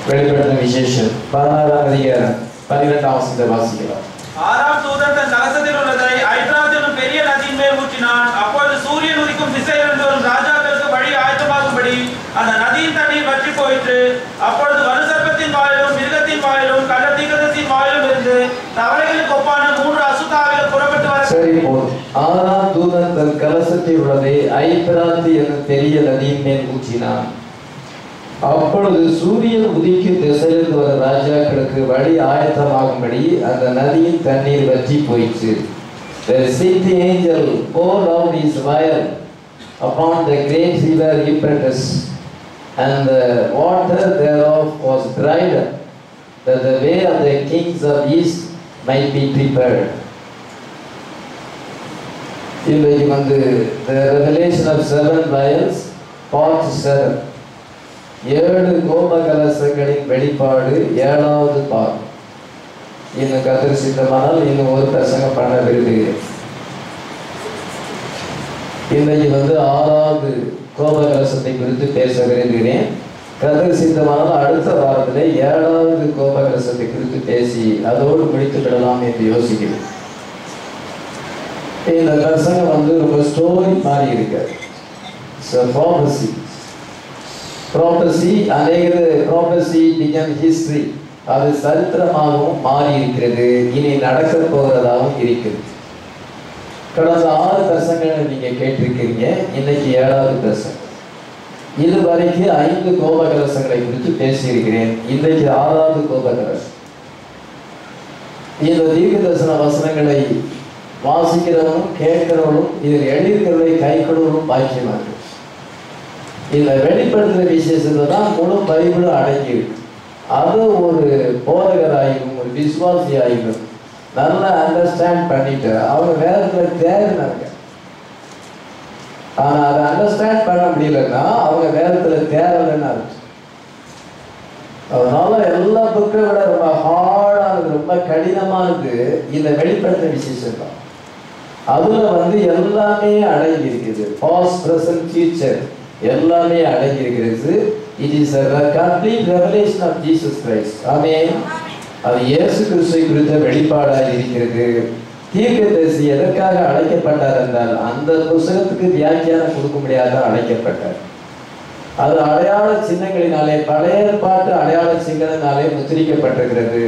வெளிப்படுத்தின விசேஷம் 16ஆம் அதிகாரம் 12ஆம் வசனத்தை வாசிக்கலாம். ஆறாம் தூதன் தன் கலசத்தில் உள்ளதை ஐபிராத் என்னும் பெரிய நதியின் மேல் ஊற்றினான். அப்பொழுது சூரியன் உதிக்கும் திசையிலிருந்து வரும் ராஜாக்களுக்கு வழி ஆயத்தமாகும்படி அந்த நதியின் தண்ணீர் வற்றி போயிற்று. அப்பொழுது வலுசர்ப்பத்தின் வாயிலும் மிருகத்தின் வாயிலும் கள்ளத்தீர்க்கதரிசியின் வாயிலும் இருந்து தவளைகளுக்கு ஒப்பான 3 அசுத்தாவிகள் புறப்பட்டு வர. சரி போதும். ஆறாம் தூதன் தன் கலசத்தில் உள்ளதை ஐபிராத் என்னும் பெரிய நதியின் மேல் ஊற்றினான். அப்பொழுது சூரியன் உதிக்கும் திசையிலிருந்து வர ராஜாக்களுக்கு வழி ஆயத்தமாகும்படி அந்த நதியின் தண்ணீர் வற்றி போயிற்று. The city angel poured out his vial upon the great river Euphrates, and the water thereof was dried up, that the way of the kings of east might be prepared. இன்றைக்கு the revelation of 7 vials, part 7. 7 கோப கலசங்களின் வெளிப்பாடு 7வது பாகம். இன்னும் கர்த்தர் சித்தமானால் இன்னும் ஒரு பிரசங்கம் பண்ண விரும்புகிறேன். இன்றைக்கு 6வது கோப கலசத்தை குறித்து பேச விரும்புகிறேன். கர்த்தர் சித்தமானால் அடுத்த வாரத்தில் 7வது கோப கலசத்தை குறித்து பேசி அதோடு முடித்து விடலாம் என்று யோசிக்கிறேன். இந்த பிரசங்கம் ரொம்ப ஸ்டோரி மாதிரி இருக்காது. Prophecy, அநேகது prophecy became history. அது சரித்திரமாகவும் மாறி இருக்கிறது, இனி நடக்க போகிறதாகவும் இருக்குது. கடந்த 6 பிரசங்களை நீங்க கேட்டிருக்கீங்க. இன்னைக்கு 7வது பிரசங்கம். இதுவரைக்கும் 5 கோப கலசங்களை குறித்து பேசியிருக்கிறேன். இன்றைக்கு 6வது கோப கலசம். இந்த தீர்க்க தரிசன வசனங்களை வாசிக்கிறவனும் கேட்கிறவனும் இதில் எழுதியிருக்கிறதை கை கொள்வதும் பாக்கியமாக. இந்த வெளிப்படுத்துகிற விசேஷத்தை தான் முழு பைபிளும் அடங்கியிருக்கு. அது ஒரு போதகராயும் ஒரு விசுவாசியாயும் நல்லா அண்டர்ஸ்டாண்ட் பண்ணிட்டு அவங்க வேதத்தில் தேர்னாங்க. ஆனால் அதை அண்டர்ஸ்டாண்ட் பண்ண முடியலன்னா அவங்க வேதத்தில் தேரலைன்னு அர்த்தம். அதனால எல்லா புக்கை விட ரொம்ப ஹார்டானது, ரொம்ப கடினமானது இந்த வெளிப்படுத்துகிற விசேஷம் தான். அதில் எல்லாமே அடங்கி இருக்குது. பாஸ்ட், பிரசன்ட், ஃபியூச்சர் எல்லாமே அடங்கி இருக்கிறது. It is a complete revelation of Jesus Christ. ஆமென். அது இயேசு கிறிஸ்துவை குறித்த வெளிப்பாடாக இருக்கிறது. தீர்க்கதரிசி எதற்காக அழைக்கப்பட்டார் என்றால் அந்த புத்தகத்துக்கு வியாக்கியானம் கொடுக்க முடியாத அழைக்கப்பட்டார். அது அடையாள சின்னங்களினாலே, பழைய ஏற்பாட்டு அடையாள சின்னங்களினாலே முத்திரிக்கப்பட்டிருக்கிறது.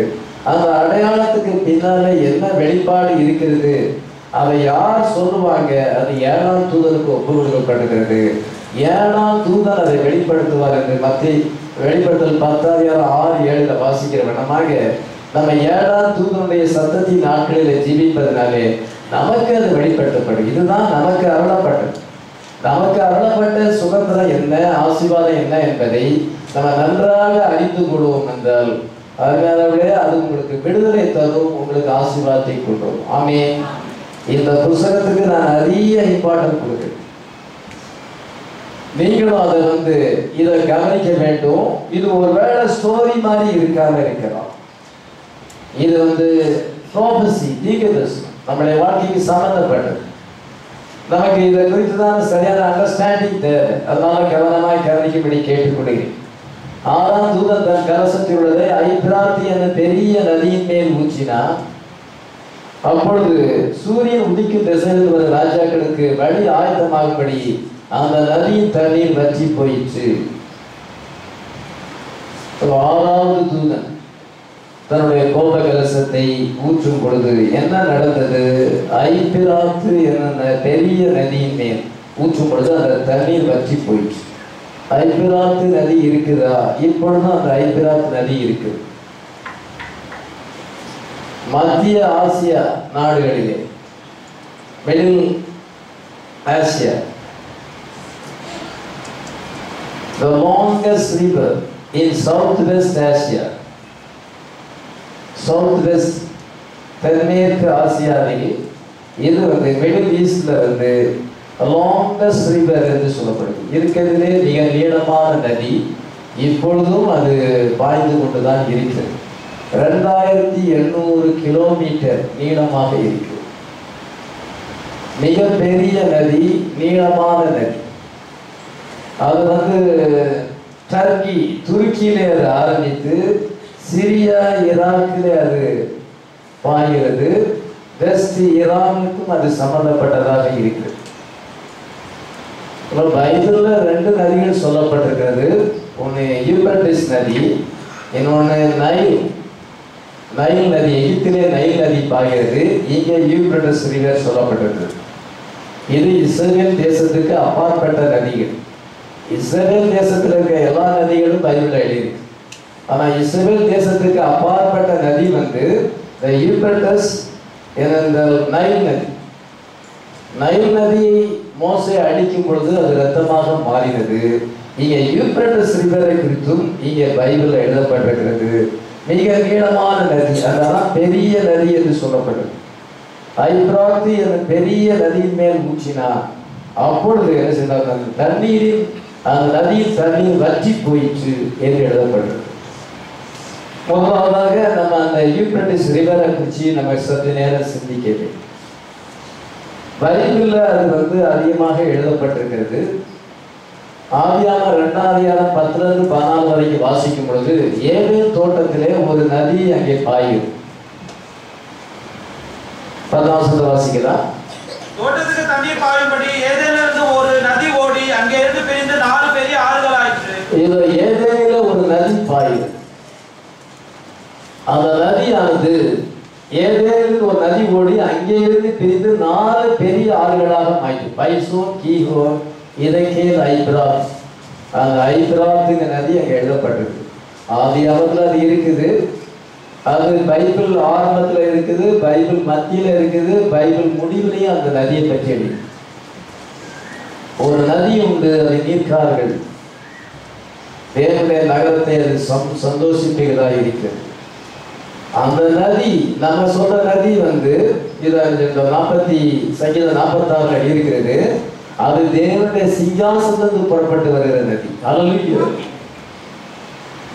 அந்த அடையாளத்துக்கு பின்னாலே என்ன வெளிப்பாடு இருக்கிறது, அதை யார் சொல்லுவாங்க, அது 7ஆம் தூதனுக்கு ஒப்பு கொடுக்கப்பட்டிருக்கிறது. 7ஆம் தூதன் அதை வெளிப்படுத்துவார் என்று மத்திய வெளிப்படுத்தல் 10:6-7 வாசிக்கிற வண்ணமாக நம்ம 7ஆம் தூதனுடைய சத்தத்தின் நாட்களில் ஜீவிப்பதனாலே நமக்கு அது வெளிப்படுத்தப்படும். இதுதான் நமக்கு அருளப்பட்டது. நமக்கு அருளப்பட்ட சுதந்திரம் என்ன, ஆசீர்வாதம் என்ன என்பதை நம்ம நன்றாக அறிந்து கொள்வோம் என்றால் அதனாலே அது உங்களுக்கு விடுதலை தரும், உங்களுக்கு ஆசீர்வாதத்தை கொள்வோம். ஆமென். இந்த புத்தகத்துக்கு நான் நிறைய இம்பார்ட்டன்ட் கொடுக்கிறேன். நீங்களும் அதை இதை கவனிக்க வேண்டும். இது ஒரு வேளை ஸ்டோரி மாதிரி இருக்காம இருக்கலாம். இது ப்ராபசி, தீர்க்கதரிசனம், நம்முடைய வாழ்க்கைக்கு சம்பந்தப்பட்டது. நமக்கு இதை குறித்து தான் சரியான அண்டர்ஸ்டாண்டிங் தேவை. அதனால கவனமாய் கவனிக்கும்படி கேட்டுக்கொள்கிறேன். 6ஆம் தூதன் தன் கலசத்தில் உள்ளதை ஐபிராத் என்ற பெரிய நதியின் மேல் ஊற்றினான். அப்பொழுது சூரியன் உதிக்கும் திசையில் வரும் ராஜாக்களுக்கு வழி ஆயத்தமாகும்படி அந்த நதியின் தண்ணீர் வற்றி போயிற்று. 6வது தூதன் தன்னுடைய கோப கலசத்தை ஊற்றும் பொழுது என்ன நடந்தது? ஐபிராத் என்ற பெரிய நதியின் மேல் ஊற்றும் பொழுது அந்த தண்ணீர் வற்றி போயிற்று. ஐபிராத் நதி இருக்குதா? இப்பொழுதும் அந்த ஐபிராத் நதி இருக்குது. மத்திய ஆசியா நாடுகளிலே, middle Asia, the longest river in southwest Asia, southwest தென்மேற்கு ஆசியாவில் இது மிடில் ஈஸ்ட்ல longest river என்று சொல்லப்படுது. இருக்கிறதுலே மிக நீளமான நதி. இப்பொழுதும் அது பாய்ந்து கொண்டுதான் இருக்கிறது. 2800 கிலோமீட்டர் நீளமாக இருக்கு. மிக பெரிய நதி, நீளமான நதி. அது டர்க்கி துருக்கியிலே அது ஆரம்பித்து சிரியா ஈராக்கிலே அது பாய்கிறது. வெஸ்ட் ஈரானுக்கும் அது சம்பந்தப்பட்டதாக இருக்கிறது. பைபிள்ல 2 நதிகள் சொல்லப்பட்டிருக்கிறது. ஒன்று யூப்ரட்டிஸ் நதி, இன்னொன்று நைல் நதி. எகிப்திலே நைல் நதி பாய்கிறது, இங்கே யூப்ரட்டிஸ் ரிவர் சொல்லப்பட்டிருக்கிறது. இது இஸ்ரேல் தேசத்துக்கு அப்பாற்பட்ட நதிகள். இஸ்ரேல் தேசத்தில் இருக்க எல்லா நதிகளும் பைபிள்ல எழுதியிருக்கு. ஆனால் இஸ்ரேல் தேசத்துக்கு அப்பாற்பட்ட நதி வந்து யூப்ரட்டிஸ் என்ற நைல் நதி. நைல் நதியை மோசே அடிக்கும் பொழுது அது ரத்தமாக மாறினது. இங்கே யூப்ரட்டிஸ் ரிவரை குறித்தும் இங்கே பைபிள்ல எழுதப்பட்டிருக்கிறது. மிக நீளமான நதி, அதெல்லாம் பெரிய நதி என்று சொல்லப்பட்டது. ஐப்ராத்து என்ற பெரிய நதியின் மேல் ஊற்றினார். அப்பொழுது என்ன செய்தார்? தண்ணீரில் அந்த நதியில் தண்ணீர் வற்றி போயிற்று என்று எழுதப்பட்டது. முதலாவதாக நம்ம அந்த யூப்ரட்டிஸ் ரிவரை குறித்து நம்ம சற்று நேரம் சிந்திக்க வேண்டும். பைபிள்ல அது வந்து அதிகமாக எழுதப்பட்டிருக்கிறது. ஆதியாகமம் 2ஆம் அதிகாரம் 10-14 வரைக்கும் வாசிக்கும் பொழுது ஏதேன் தோட்டத்திலே ஒரு நதி அங்கே பாயும். 10 வாசிக்கலாம். தோட்டத்துக்கு தண்ணீர் பாயும்படி ஏதேனிலிருந்து ஒரு நதி ஓடி அங்கே இருந்து பிரிந்து 4 பெரிய ஆறுகள் ஆயிற்று. இது ஏதேனில ஒரு நதி பாயும். அந்த நதியானது ஏதேனில் ஒரு நதி ஓடி அங்கே இருந்து பிரிந்து 4 பெரிய ஆறுகளாக மாற்றி பைசோன், கீஹோன், இதக்கேல், ஐப்ராத். அந்த ஐப்ராத்துங்க நதி அங்கே எழுதப்பட்டிருக்கு. ஆதியாகமத்தில் அது இருக்குது. அது பைபிள் ஆரம்பத்தில் இருக்குது, பைபிள் மத்தியில் இருக்குது, பைபிள் முடிவுலையும் அந்த நதியை பற்றி எழுதி. ஒரு நதி உண்டு, அதை நீர்க்கார்கள். தேவனுடைய நகரத்தை அது சந்தோஷிப்பதாக இருக்கிறது. அந்த நதி நம்ம சொல்ற நதி வந்து சங்கீதம் 46 இருக்கிறது. அது தேவனுடைய சிங்காசனத்திலிருந்து புறப்பட்டு வருகிற நதி. அல்லேலூயா.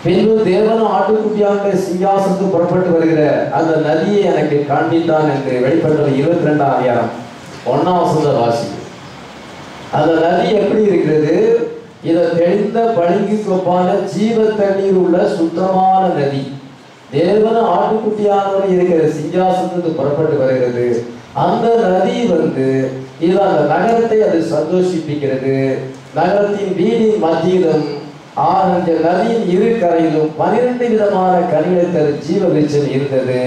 பின்பு தேவன் ஆட்டுக்குட்டியானுடைய சிங்காசனத்துக்கு புறப்பட்டு வருகிற அந்த நதியை எனக்கு காண்பித்தான் என்று வெளிப்படுத்தல் 22ஆம் அதிகாரம் 1 வாசி. அந்த நதி எப்படி இருக்கிறது? இதை தெளிந்த பளிங்கு கொப்பான ஜீவ தண்ணீர் உள்ள சுத்தமான நதி. தேவன் ஆட்டுக்குட்டியானவர் இருக்கிற சிங்காசனத்துக்கு புறப்பட்டு வருகிறது. அந்த நதி வந்து இது அந்த நகரத்தை அது சந்தோஷிப்பிக்கிறது. நகரத்தின் வீதியின் மத்தியிலும் அந்த நதியின் 2 கரையிலும் 12 விதமான கனிகளை தரும் ஜீவ விருட்சம் இருந்தது.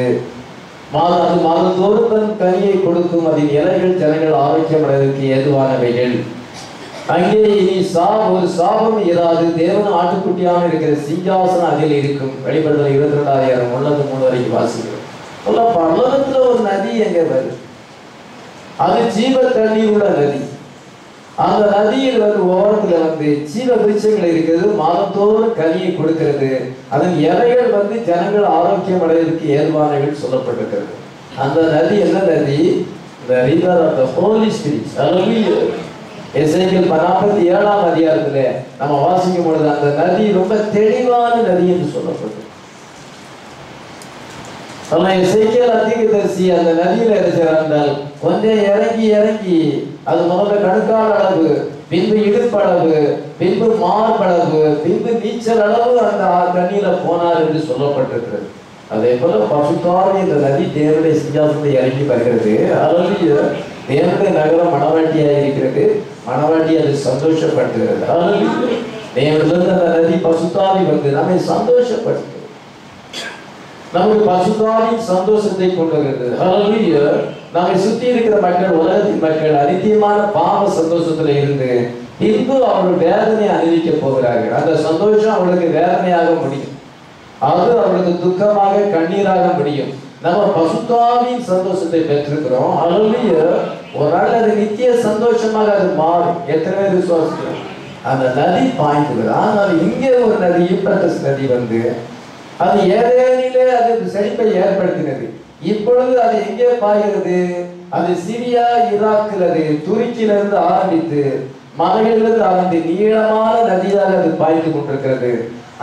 அது மாதந்தோறும் தன் கனியை கொடுக்கும். அதன் இலைகள் ஜனங்கள் ஆரோக்கியமடைவதற்கு ஏதுவானவைகள். அங்கே இனி ஒரு சாபம் இராது. தேவன் ஆட்டுக்குட்டியாக இருக்கிற சிங்காசனம் அதில் இருக்கும். வெளிப்படுத்தல் 22ஆம் அதிகாரம் 1-3 வரைக்கும் வாசிக்கிறோம். பரலோகத்துல ஒரு நதி எங்க வருது? அது ஜீவ தண்ணீர் உள்ள நதி. அந்த நதியில் வந்து ஓரத்துல வந்து ஜீவ விருட்சங்கள் இருக்கிறது. மாதந்தோறும் கனியை கொடுக்கிறது. அதன் இலைகள் வந்து ஜனங்கள் ஆரோக்கியம் அடைவதற்கு ஏதுவானவைகள் சொல்லப்பட்டிருக்கிறது. அந்த நதி என்ன நதி? The river of the Holy Spirit. எசேக்கியேல் 47ஆம் அதிகாரத்துல நம்ம வாசிக்கும் பொழுது அந்த நதி ரொம்ப தெளிவான நதி என்று சொல்லப்பட்டது. எசேக்கியேல் தீர்க்கதரிசி அந்த நதியில இருக்கிறார்கள். கொஞ்சம் இறங்கி அது முதல்ல கணுக்கால் அளவு, பின்பு இடுப்பளவு, பின்பு மார்பளவு, பின்பு நீச்சல் அளவு அந்த தண்ணியில போனார் என்று சொல்லப்பட்டிருக்கிறது. அதே போல பசுத்தாவி இந்த நதி தேவனுடைய சிங்காசனத்தை இறங்கி வருகிறது. அல்லேலூயா. தேவனுடைய நகரம் மணவாட்டியாக இருக்கிறது. மணவாட்டி அது சந்தோஷப்படுத்துகிறது. அல்லேலூயா. தேவனிலிருந்து அந்த நதி பசுத்தாவி வந்து நம்மை சந்தோஷப்படுத்துகிறது. நமக்கு பசுத்தாவின் சந்தோஷத்தை கொண்டு வருகிறது. அல்லேலூயா. நம்மை சுற்றி இருக்கிற மக்கள், உலகத்தின் மக்கள் அனித்தியமான பாவ சந்தோஷத்துல இருந்து பின்பு அவர்கள் வேதனை அனுபவிக்க போகிறார்கள். அந்த சந்தோஷம் அவர்களுக்கு வேதனையாக முடியும். அது அவர்களுக்கு துக்கமாக, கண்ணீராக முடியும். நம்ம பசுத்தாவின் சந்தோஷத்தை பெற்றிருக்கிறோம். அல்லேலூயா. ஒரு நாள் அது நித்திய சந்தோஷமாக அது மாறும். எத்தனை பேர் விசுவாசிக்கிறோம்? அந்த நதி பாய்ந்து. ஆனால் இங்கே ஒரு நதி, யூப்ரட்டிஸ் நதி வந்து அது ஏதேனிலே அது செழிப்பை ஏற்படுத்தினது. இப்பொழுது அது எங்கே பாய்கிறது? அது சிரியா, ஈராக்கில், அது துருக்கியிலிருந்து ஆரம்பித்து மலைகளிலிருந்து ஆரம்பி நீளமான நதியாக அது பாய்ந்து கொண்டிருக்கிறது.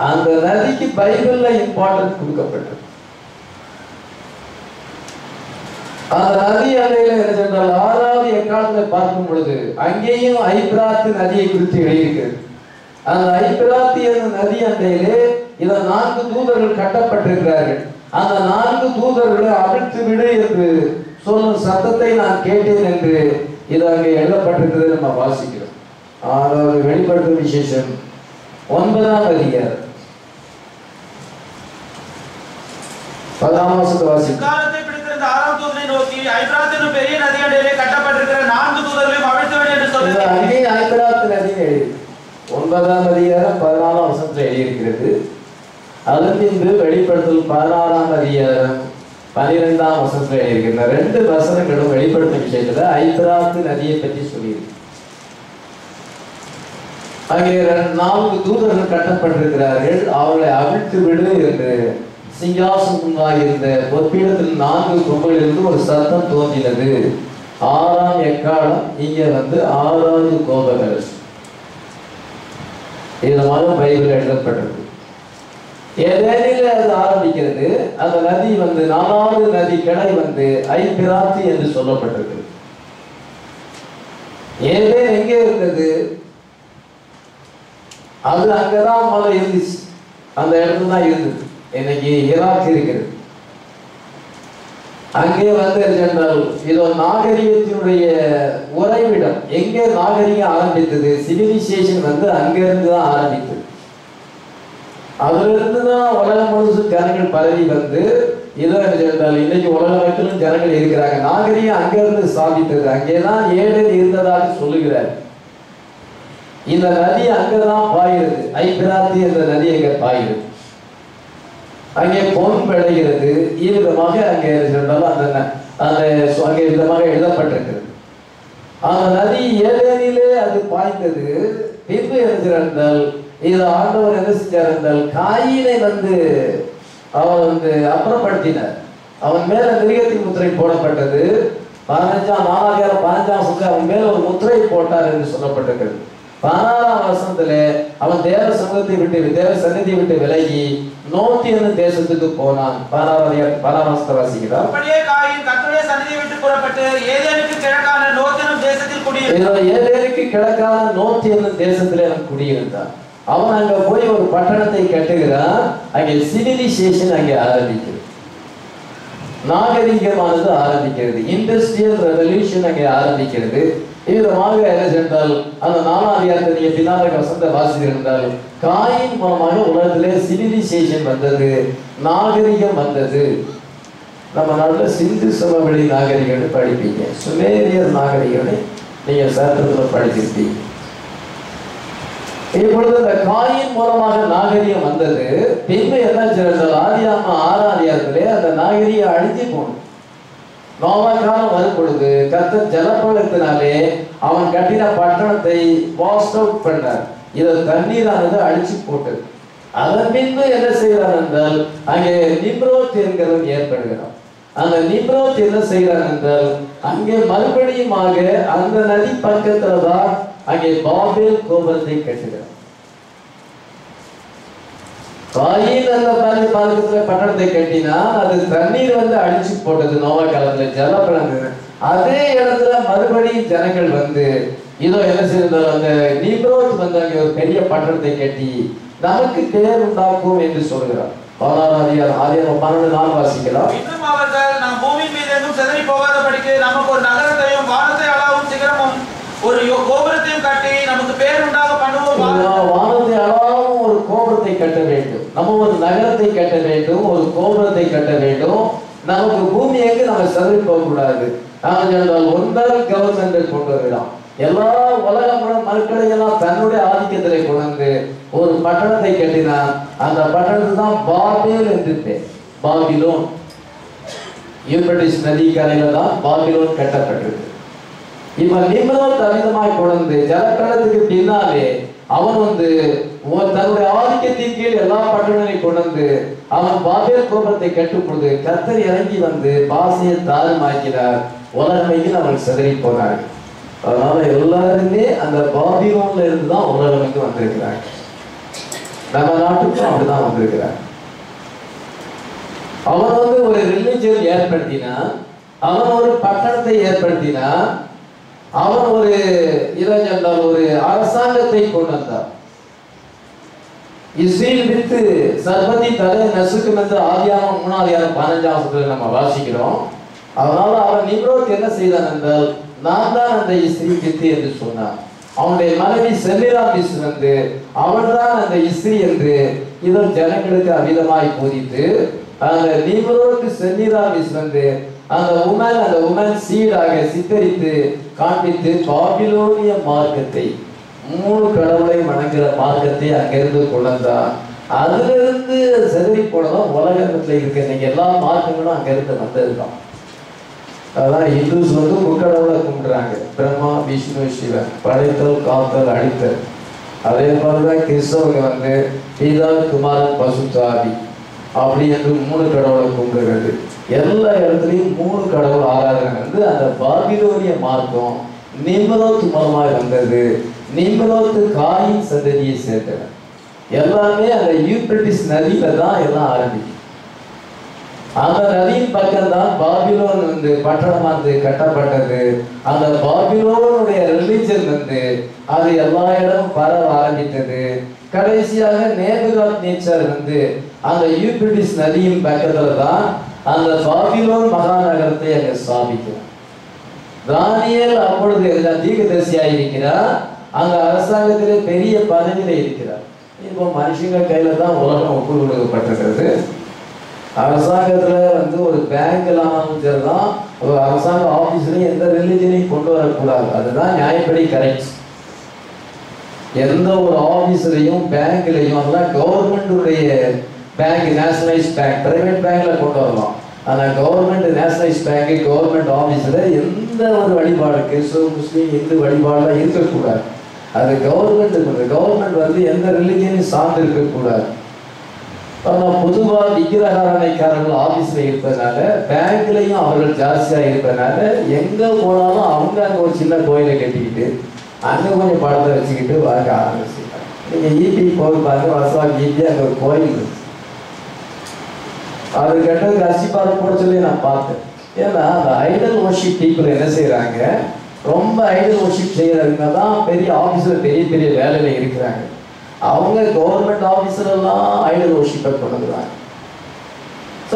அந்த நதிக்கு பைபிள்ல இம்பார்ட்டன்ஸ் கொடுக்கப்பட்டது. அந்த நதி அலையில சென்றால் 6வது எக்காலத்தை பார்க்கும் பொழுது அங்கேயும் ஐப்ராத்து நதியை குறித்து எழுதியிருக்கிறது. அந்த ஐபிராத்தி என்ற நதி அண்டையிலே இத 4 தூதர்கள் கட்டப்பட்டிருக்கிறார்கள். அந்த 4 தூதர்களை அவிழ்த்து விடு என்று சொல்லும் சத்தத்தை நான் கேட்டேன் என்று இது அங்கே எழுதப்பட்டிருக்கிறது நம்ம வாசிக்கிறோம். அதாவது வெளிப்படுத்தும் விசேஷம் 9ஆம் அதிகாரம் 10ஆம் வசனத்தை வாசிக்கிறோம். காலத்தை பிடித்திருந்த 6ஆம் தூதனை நோக்கி ஐபிராத் என்னும் பெரிய நதி அண்டையிலே கட்டப்பட்டிருக்கிற 4 தூதர்களையும் அவிழ்த்து விடு என்று சொல்லி அங்கே ஐபிராத் நதி எழுதி 9ஆம் அதிகாரம் 14ஆம் வசனத்தில் எழுதியிருக்கிறது. அதன் பின்பு வெளிப்படுத்தல் 16ஆம் அதிகாரம் 12ஆம் வசனத்தில் எழுதியிருக்கிற 2 வசனங்களும் வெளிப்படுத்தும் விஷயத்துல ஐபிராத் நதியை பற்றி சொல்லியிருக்கு. அங்கே 4 தூதர்கள் கட்டப்பட்டிருக்கிறார்கள். அவர்களை அவிழ்த்து விடு என்று சிங்காசனமாக இருந்த பொற்பீடத்தில் 4 கொம்புகளிலிருந்து ஒரு சத்தம் தோன்றினது. 6ஆம் எக்காலம் இங்கே 6வது கோபங்கள் இதமாக பைபிள் எழுதப்பட்டிருக்கு. ஏதேனில் அது ஆரம்பிக்கிறது. அந்த நதி 4வது நதி கிளை ஐபிராத்தி என்று சொல்லப்பட்டிருக்கு. ஏதேன் எங்கே இருந்தது? அது அங்கதான் மலை இருந்துச்சு. அந்த இடத்துல தான் இருந்தது. இன்னைக்கு ஈராக் இருக்கிறது. அங்கே என்றால் இதோ நாகரிகத்தினுடைய உறைவிடம். எங்கே நாகரிகம் ஆரம்பித்தது? சிவிலைசேஷன் அங்கிருந்து தான் ஆரம்பித்தது. அதுல இருந்து தான் உலகம் முழுசும் ஜனங்கள் பரவி இதோ என்றால் இன்னைக்கு உலக மக்களும் ஜனங்கள் இருக்கிறாங்க. நாகரிகம் அங்கிருந்து சாதித்தது. அங்கேதான் ஏழு இருந்ததாக சொல்லுகிறார். இந்த நதி அங்கதான் பாய்கிறது. ஐபிராத்தி என்ற நதி அங்கே பாய்கிறது. அங்கே பொன் விளைகிறது. விதமாக அங்கே சொன்னாலும் அங்கே விதமாக எழுதப்பட்டிருக்கிறது. அந்த நதி ஏதேனிலே அது பாய்ந்தது. பின்பு என்றால் இது ஆண்டவர் என்ன செஞ்சார் என்றால் காயினை அவன் அப்புறப்படுத்தினார். அவன் மேல மிருகத்தின் முத்திரை போடப்பட்டது. 15 அவன் மேல ஒரு முத்திரை போட்டார் என்று சொல்லப்பட்டிருக்கிறது. 16ஆம் வசனத்துல அவன் தேவ சமூகத்தை விட்டு தேவ சந்நிதியை விட்டு விலகி நோத்தியன்னு தேசத்துக்கு போனான். 16ஆம் வசனத்தை வாசிக்கிறார். அப்படியே காயின் கர்த்தருடைய சந்நிதியை விட்டு புறப்பட்டு ஏதேனுக்கு கிழக்கான நோத்தியன் தேசத்தில் குடியிருந்தான். ஏதேனுக்கு கிழக்கான நோத்தியன்னு தேசத்துல அவன் குடியிருந்தான். அவன் அங்க போய் ஒரு பட்டணத்தை கட்டுகிறான். அங்கே சிவிலைசேஷன் அங்கே ஆரம்பிக்கிறது. நாகரிகமானது ஆரம்பிக்கிறது. இண்டஸ்ட்ரியல் ரெவல்யூஷன் அங்கே ஆரம்பிக்கிறது. விதமாக என்ன சென்றால் அந்த 4ஆம் அதிகாரத்தை நீங்க பின்னாடி வசனத்தை வாசித்திருந்தால் காயின் மூலமாக உலகத்திலே சிவிலைசேஷன் வந்தது, நாகரிகம் வந்தது. நம்ம நாட்டில் சிந்து சமவெளி நாகரிகம்னு படிப்பீங்க. சுமேரியர் நாகரிகம்னு நீங்க சரித்திரத்தில் படிச்சிருப்பீங்க. இப்பொழுது இந்த காயின் மூலமாக நாகரிகம் வந்தது. பின்பு என்ன சென்றால் ஆதியாகமம் 6ஆம் அதிகாரத்திலே அந்த நாகரிகம் அழிஞ்சு போனது. நோவா காலம் வரும் பொழுது கர்த்தர் ஜலப்பழத்தினாலே அவன் கட்டின பட்டணத்தை வாஷ் அவுட் பண்ணார். இதை தண்ணீரானது அழிச்சு போட்டது. அதன் பின்பு என்ன செய்கிறான் என்றால் அங்கே நிம்ரோத் என்கிறவன் ஏற்படுகிறான். அந்த நிம்ரோத் என்ன செய்கிறான் என்றால் அங்கே மறுபடியுமாக அந்த நதி பக்கத்துல தான் அங்கே பாபேல் கோபுரத்தை கட்டுகிறான். காயின் அந்த பக்கத்துல பட்டணத்தை கட்டினா அது தண்ணீர் அழிச்சு போட்டது. நோவா காலத்துல ஜலப்பழம். அதே இடத்துல மறுபடியும் ஜனங்கள் இதோ என்ன செய்தால் அந்த நிம்ரோத் அங்கே ஒரு பெரிய பட்டணத்தை கட்டி நமக்கு பேர் உண்டாக்கும் என்று சொல்கிறார். 16ஆம் அதிகாரம் 12 வாசிக்கலாம். இன்னும் அவர்கள் நாம் பூமி மீது எங்கும் சிதறி போகாதபடிக்கு நமக்கு ஒரு நகரத்தையும் வானத்தை அளவும் சிகரமும் ஒரு கோபுரத்தையும் கட்டி நமக்கு பேர் உண்டாக பண்ணுவோம். வானத்தை அளவும் ஒரு கோபுரத்தை கட்ட வேண்டும். நம்ம ஒரு நகரத்தை கட்ட வேண்டும், ஒரு கோபுரத்தை கட்ட வேண்டும். நமக்கு பூமி எங்கு நம்ம சிதறி போக கூடாது. நாம சொன்னால் ஒன்றால் கவர்மெண்ட் கொண்டு வரலாம். எல்லா உலக மக்களை எல்லாம் தன்னுடைய ஆதிக்கத்திலே கொண்டு ஒரு பட்டணத்தை கட்டினான். அந்த பட்டணத்துக்கு தான் பாபேல் என்று பேர். பாபிலோன். யூப்ரட்டிஸ் நதி கரையில தான் பாபிலோன் கட்டப்பட்டது. இவன் நிம்ரோத் அமிதமாய் கொண்டு ஜலக்கடத்துக்கு பின்னாலே அவன் தன்னுடைய ஆதிக்கத்தின் கீழ் எல்லா பட்டணங்களையும் கொண்டு அவன் பாபேல் கோபுரத்தை கட்டுப்பொழுது கர்த்தர் இறங்கி பாசையை தாருமாக்கிறார். உலகமையில் அவன் சிதறி போனார். அதனால எல்லாருமே அந்த பாபிலோன்ல இருந்து தான் உலகமைக்கு வந்திருக்கிறாங்க. நம்ம நாட்டுக்கும் அப்படிதான் வந்திருக்கிறாங்க. அவன் ஒரு ரிலிஜன் ஏற்படுத்தினான். அவன் ஒரு பட்டணத்தை ஏற்படுத்தினான். அவன் ஒரு அரசாங்கத்தை கொண்டு வந்தான். இஸ்ரேல் வித்து சர்வதி தலை நசுக்கும் என்று ஆதியாகமம் 3:15 நம்ம வாசிக்கிறோம். அதனால அவன் நிம்ரோத் என்ன செய்தான் என்றால், நான் தான் அந்த இஸ்ரீ வித்து என்று சொன்னான். அவனுடைய மனைவி செமிராமிஸ் வந்து அவள் தான் அந்த இஸ்ரீ என்று இதன் ஜனங்களுக்கு அவிதமாய் போதித்து, அந்த நிம்ரோத் செமிராமிஸ் வந்து அந்த உமன் சீடாக சித்தரித்து காண்பித்து பாபிலோனிய மார்க்கத்தை, 3 கடவுளை வணங்குகிற மார்க்கத்தை அங்கிருந்து கொண்டான். அதிலிருந்து செதறி போனதான் உலகத்துல இருக்க இன்னைக்கு எல்லா மார்க்கங்களும் அங்கிருந்து வந்ததுதான். அதான் இந்துஸ் வந்து முக்கடவுளை கும்பிடுறாங்க, பிரம்மா விஷ்ணு சிவன், படைத்தல் காத்தல் அழித்தல். அதே மாதிரிதான் கிறிஸ்தவங்க வந்து பிதா குமாரன் பசுத்தாவி அப்படி என்று 3 கடவுளை கும்பிடுறது. எல்லா இடத்துலையும் 3 கடவுள் ஆராதனை வந்து அந்த பாபிலோனிய மார்க்கம் நிம்ரோத் மூலமாக வந்தது. நிம்ரோத் காயின் சந்ததியை சேர்ந்தவன். எல்லாமே அந்த யூப்ரட்டிஸ் நதியில தான் எல்லாம் ஆரம்பிக்கும். அந்த நதியின் பக்கம் தான் பாபிலோன் வந்து பட்டணமானது கட்டப்பட்டது. அந்த பாபிலோனுடைய ரிலிஜன் வந்து அது எல்லா இடமும் பரவ ஆரம்பித்தது. கடைசியாக நேபுகாத் நேச்சர் வந்து அந்த யூப்ரட்டிஸ் நதியின் பக்கத்துல தான் அந்த பாபிலோன் மகாநகரத்தை அங்க ஸ்தாபிக்கிறார். தானியேல் அப்பொழுது தீர்க்கதரிசியாக இருக்கிறார். அங்க அரசாங்கத்திலே பெரிய பதவியில இருக்கிறார். இப்போ மனுஷங்க கையில தான் உலகம் ஒப்பு கொடுக்கப்பட்டிருக்கிறது. அரசாங்கத்துல வந்து ஒரு பேங்க்ல ஆனாலும் சரிதான், ஒரு அரசாங்க ஆபீஸ்லயும் எந்த ரிலிஜனையும் கொண்டு வரக்கூடாது. அதுதான் நியாயப்படி கரெக்ட். எந்த ஒரு ஆபீஸ்லையும் பேங்க்லையும் அதெல்லாம் கவர்மெண்டுடைய பேங்க், நேஷனலைஸ் பேங்க், பிரைவேட் பேங்க்ல கொண்டு வரலாம். ஆனால் கவர்மெண்ட் நேஷனலைஸ் பேங்க், கவர்மெண்ட் ஆபீஸ்ல எந்த ஒரு வழிபாடு, கிறிஸ்தவ முஸ்லீம் இந்து வழிபாடுலாம் இருக்கக்கூடாது. அது கவர்மெண்ட் வந்து எந்த ரிலிஜனையும் சார்ந்து இருக்கக்கூடாது. ஆனால் பொதுவாக விக்கிரகாரணைக்காரர்கள் ஆபீஸ்ல இருப்பதனால, பேங்க்லையும் அவர்கள் ஜாஸ்தியா இருப்பதனால, எங்க போனாலும் அவங்க அங்கே ஒரு சின்ன கோயிலை கட்டிக்கிட்டு அங்கே கொஞ்சம் படத்தை வச்சுக்கிட்டு வாங்க ஆரம்பிச்சுட்டாங்க. நீங்க ஈபி போய் பாருங்க, வசவாக ஈபி அங்கே ஒரு கோயில் இருக்கு. அது கட்டதுக்கு அசிபாரம் போட சொல்லி நான் பார்த்தேன். ஏன்னா அந்த ஐடல் வர்ஷிப் பீப்புள் என்ன செய்யறாங்க, ரொம்ப ஐடல் வர்ஷிப் செய்யறதுங்க தான் பெரிய ஆபீஸ்ல பெரிய பெரிய வேலையில இருக்கிறாங்க. அவங்க கவர்மெண்ட் ஆபீஸ்ல எல்லாம் ஐடல் வர்ஷிப்பை கொண்டுறாங்க.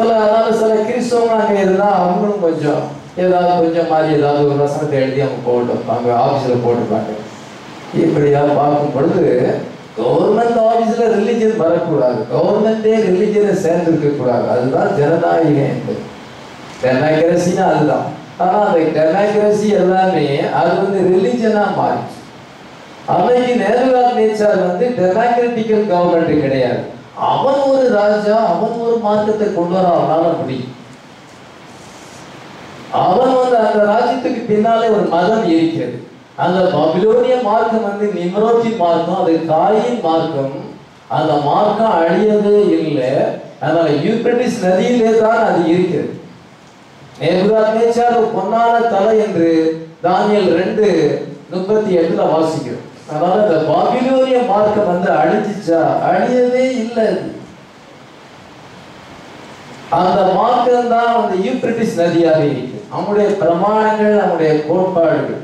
அதனால சில கிறிஸ்தவங்க அங்கே இருந்தா அவங்களும் கொஞ்சம் ஏதாவது கொஞ்சம் மாதிரி ஏதாவது ஒரு வசனத்தை எழுதி அவங்க போட்டோம், அவங்க ஆபீஸ்ல போட்டுப்பாங்க. இப்படியா பார்க்கும் பொழுது கவர்மெண்ட் ஆபீஸ்ல ரிலிஜன் வரக்கூடாது, கவர்மெண்டே ரிலிஜனை சேர்ந்து இருக்க கூடாது. அதுதான் ஜனநாயகம் என்பது. டெமோக்ரஸினா அதுதான். ஆனா அந்த டெமோக்ரஸி எல்லாமே அது வந்து ரிலிஜனா மாறிச்சு. அன்னைக்கு நேபுகாத் நேச்சார் வந்து டெமோக்ராட்டிக்கல் கவர்மெண்ட் கிடையாது. அவன் ஒரு ராஜா, அவன் ஒரு மார்க்கத்தை கொண்டு வர அவனால முடியும். அவன் வந்து அந்த ராஜ்யத்துக்கு பின்னாலே ஒரு மதம் இருக்கிறது. அந்த பாபிலோனிய மார்க்கம் வந்து நிம்ரோத்தின் மார்க்கம், அது காயின் மார்க்கம். அந்த மார்க்கம் அழியவே இல்லை. அதனால யூப்ரட்டிஸ் நதியிலே தான் அது இருக்கிறது. நேபுகாத் நேச்சார் பொன்னான தலை என்று தானியேல் 2:38 வாசிக்கிறோம். அதனால இந்த பாபிலோனிய மார்க்கம் வந்து அழிஞ்சிச்சா? அழியவே இல்லை. அந்த மார்க்கம் தான் அந்த யூப்ரட்டிஸ் நதியாக இருக்கு. நம்முடைய பிரமாணங்கள், நம்முடைய கோட்பாடுகள்,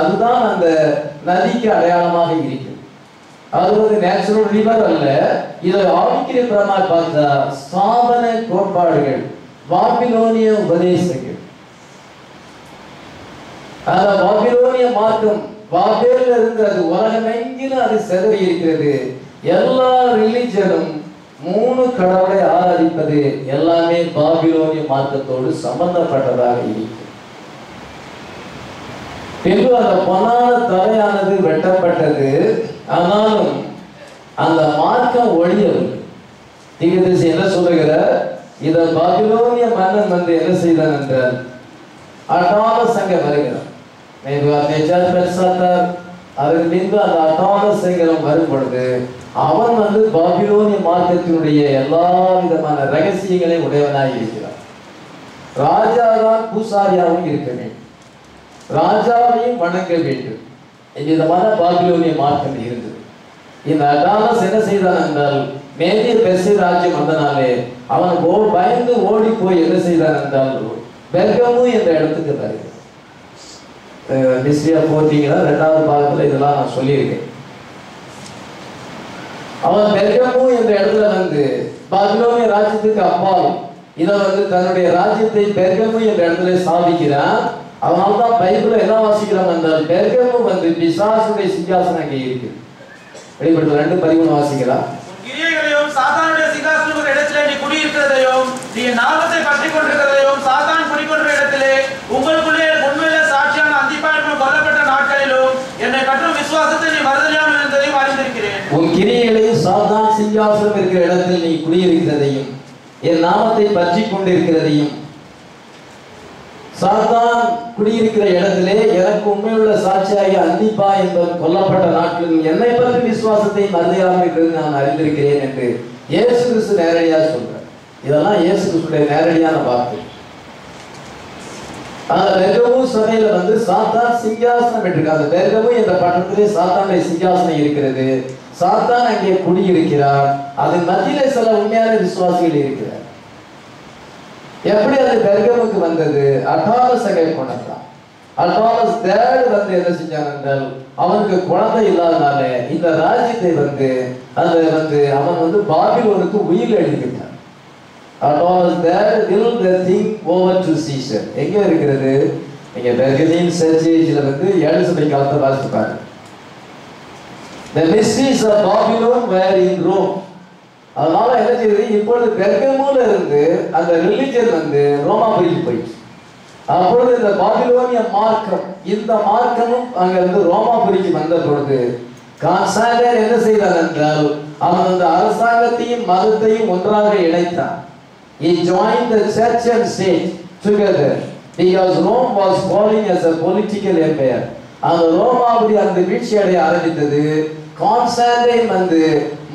அதுதான் அந்த நதிக்கு அடையாளமாக இருக்கு. அது வந்து நேச்சுரல் ரிவர் அல்ல. இதை ஆவிக்கிற பிரமாணம் பார்த்தா ஸ்தாபன கோட்பாடுகள், பாபிலோனிய உபதேசங்கள். அந்த பாபிலோனிய மார்க்கம் பாபேல்ல இருந்து அது உலகமெங்கிலும் அது செதறி இருக்கிறது. எல்லா ரிலிஜனும் 3 கடவுளை ஆராதிப்பது எல்லாமே பாபிலோனிய மார்க்கத்தோடு சம்பந்தப்பட்டதாக இருக்கு. பின்பு அந்த பொன்னான தலையானது வெட்டப்பட்டது. ஆனாலும் அந்த மார்க்கம் ஒழியவில்லை. தீர்க்கதரிசி என்ன சொல்லுகிற, இத பாபிலோனிய மன்னன் வந்து என்ன செய்தான் என்றால் அட்டானசங்க வருகிறார். அதற்கு பின்பு அந்த அட்டானசங்கரம் வரும் பொழுது அவன் வந்து பாபிலோனிய மார்க்கத்தினுடைய எல்லா விதமான ரகசியங்களை உடையவனாக இருக்கிறார். ராஜாதான் பூசாரியாகவும் இருக்க வேண்டும், ராஜாவையும் வணங்க வேண்டும். இவ்விதமான பாபிலோனிய மார்க்கம் இருந்தது. இந்த அட்டானஸ் என்ன செய்தான் என்றால், மேதிய பெர்சிய ராஜ்யம் வந்தனாலே அவன் பயந்து ஓடி போய் என்ன செய்தான் என்றால் பெர்கமு என்ற இடத்துக்கு வருகிறார். மிஸ்ரியா போட்டீங்கன்னா 2வது பாகத்துல இதெல்லாம் நான் சொல்லியிருக்கேன். அவன் பெர்கமு என்ற இடத்துல வந்து பாபிலோனிய ராஜ்யத்துக்கு அப்பால் இதை வந்து தன்னுடைய ராஜ்யத்தை பெர்கமு என்ற இடத்துல ஸ்தாபிக்கிறான். அதனால்தான் பைபிள்ல என்ன வாசிக்கிறோம் என்றால் பெர்கமு வந்து பிசாசுடைய சிங்காசனம் அங்கே இருக்கு. வெளிப்படுத்தல் 2:13 வாசிக்கலாம். கிரியைகளையும் சாத்தானுடைய சிங்காசனம் இடத்திலே நீ குடியிருக்கிறதையும் நீ நாமத்தை பற்றிக் கொண்டிருக்கிறதையும் சாத்தான் குடிக்கொண்ட இடத்திலே உங்களுக்குள்ளே உண்மையில சாட்சியான அந்திப்பாயிரம் கொல்லப்பட்ட நாட்களிலும் என்னை பற்றும் விசுவாசத்தை நீ மறுதலியாமல் இருந்ததையும் அறிந்திருக்கிறேன். உன் கிரியைகளையும் சாத்தான் சிங்காசனம் இருக்கிற இடத்தில் நீ குடியிருக்கிறதையும் என் நாமத்தை பற்றி கொண்டிருக்கிறதையும் சாத்தான் குடியிருக்கிற இடத்திலே எனக்கு உண்மையுள்ள சாட்சியாகிய அந்திப்பா என்பவன் கொல்லப்பட்ட நாட்களில் என்னை பற்றி விசுவாசத்தை மறுதலியாமல் இருக்கிறது நான் அறிந்திருக்கிறேன் என்று இயேசு கிறிஸ்து நேரடியாக சொல்றார். இதெல்லாம் இயேசு கிறிஸ்துடைய நேரடியான வார்த்தை. அந்த பெர்கமு சபையில வந்து சாத்தான் சிங்காசனம் இருக்கு. அந்த பெர்கமு என்ற பட்டணத்திலே சாத்தானுடைய சிங்காசனம் இருக்கிறது. சாத்தான் அங்கே குடியிருக்கிறார். அதன் மத்தியிலே சில உண்மையான விசுவாசிகள் இருக்கிறார். எப்படி அது பெர்கமுக்கு வந்தது? அட்டாலஸ் அங்கே கொண்டான். அட்டாலஸ் தேர்ட் வந்து என்ன செஞ்சான் என்றால் அவனுக்கு குழந்தை இல்லாதனால இந்த ராஜ்யத்தை வந்து அந்த வந்து அவன் வந்து பாபிலோனுக்கு உயிர் எழுதிவிட்டான். Attalus third will the thing over to Caesar. எங்க இருக்கிறது? நீங்க பெர்கமின் சர்ச்சேஜ்ல வந்து 7 சபை காலத்தை வாசித்து பாருங்க. The mysteries of Babylon were in Rome. அதனால என்ன செய்யுது? இப்பொழுது பெர்கமுல இருந்து அந்த ரிலிஜன் வந்து ரோமாபுரிக்கு போயிடுச்சு. அப்பொழுது இந்த பாபிலோனிய மார்க்கம், இந்த மார்க்கமும் அங்க இருந்து ரோமாபுரிக்கு வந்த பொழுது கான்ஸ்டான்டைன் என்ன செய்தான் என்றால் அவன் அந்த அரசாங்கத்தையும் மதத்தையும் ஒன்றாக இணைத்தான். He joined the church and state together because Rome was falling as a political empire. அந்த ரோமாபுரி அந்த வீழ்ச்சி அடைய ஆரம்பித்தது. கான்ஸ்டான்டைன் வந்து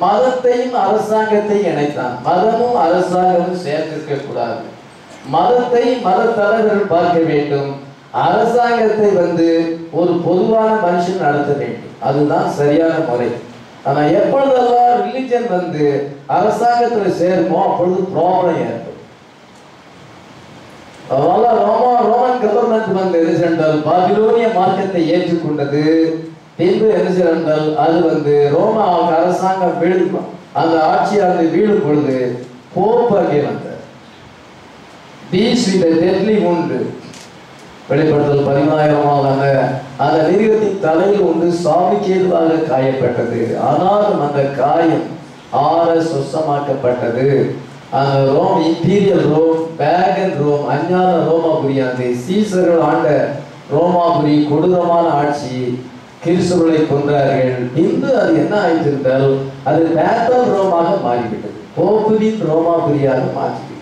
மதத்தையும் அரசாங்கத்தையும் இணைத்தான். மதமும் அரசாங்கமும் சேர்ந்திருக்க கூடாது. மதத்தை மத தலைவர்கள் பார்க்க வேண்டும். அரசாங்கத்தை வந்து ஒரு பொதுவான மனுஷன் நடத்த வேண்டும். அதுதான் சரியான முறை. ஆனா எப்பொழுதெல்லாம் ரிலிஜன் வந்து அரசாங்கத்துல சேருமோ அப்பொழுது ப்ராப்ளம் ஏற்படும். அதனால ரோமன் கவர்மெண்ட் வந்து என்ன சென்றால் பாபிலோனிய மார்க்கத்தை ஏற்றுக்கொண்டது. பின்பு என்ன செய்தால் அது வந்து ரோமா அரசாங்கம் வீழும். அந்த ஆட்சியானது வீழும் பொழுது போப் அங்கே வந்தார். பீஸ் வித் டெட்லி உண்டு. வெளிப்படுத்தல் 14 அந்த மிருகத்தின் தலையில் ஒன்று சாவுக்கு ஏதுவாக காயப்பட்டது. ஆனாலும் அந்த காயம் ஆற சொசமாக்கப்பட்டது. அந்த Rome imperial Rome, pagan Rome, அஞ்ஞான ரோமாபுரி, அந்த சீசர்கள் ஆண்ட ரோமாபுரி கொடூரமான ஆட்சி, கிறிஸ்துவை கொன்றார்கள். இன்று அது என்ன ஆயிட்டிருந்தால் அது பேத்தல் ரோமாக மாறிவிட்டது. போப்புவின் ரோமாபுரியாக மாற்றிவிட்டது.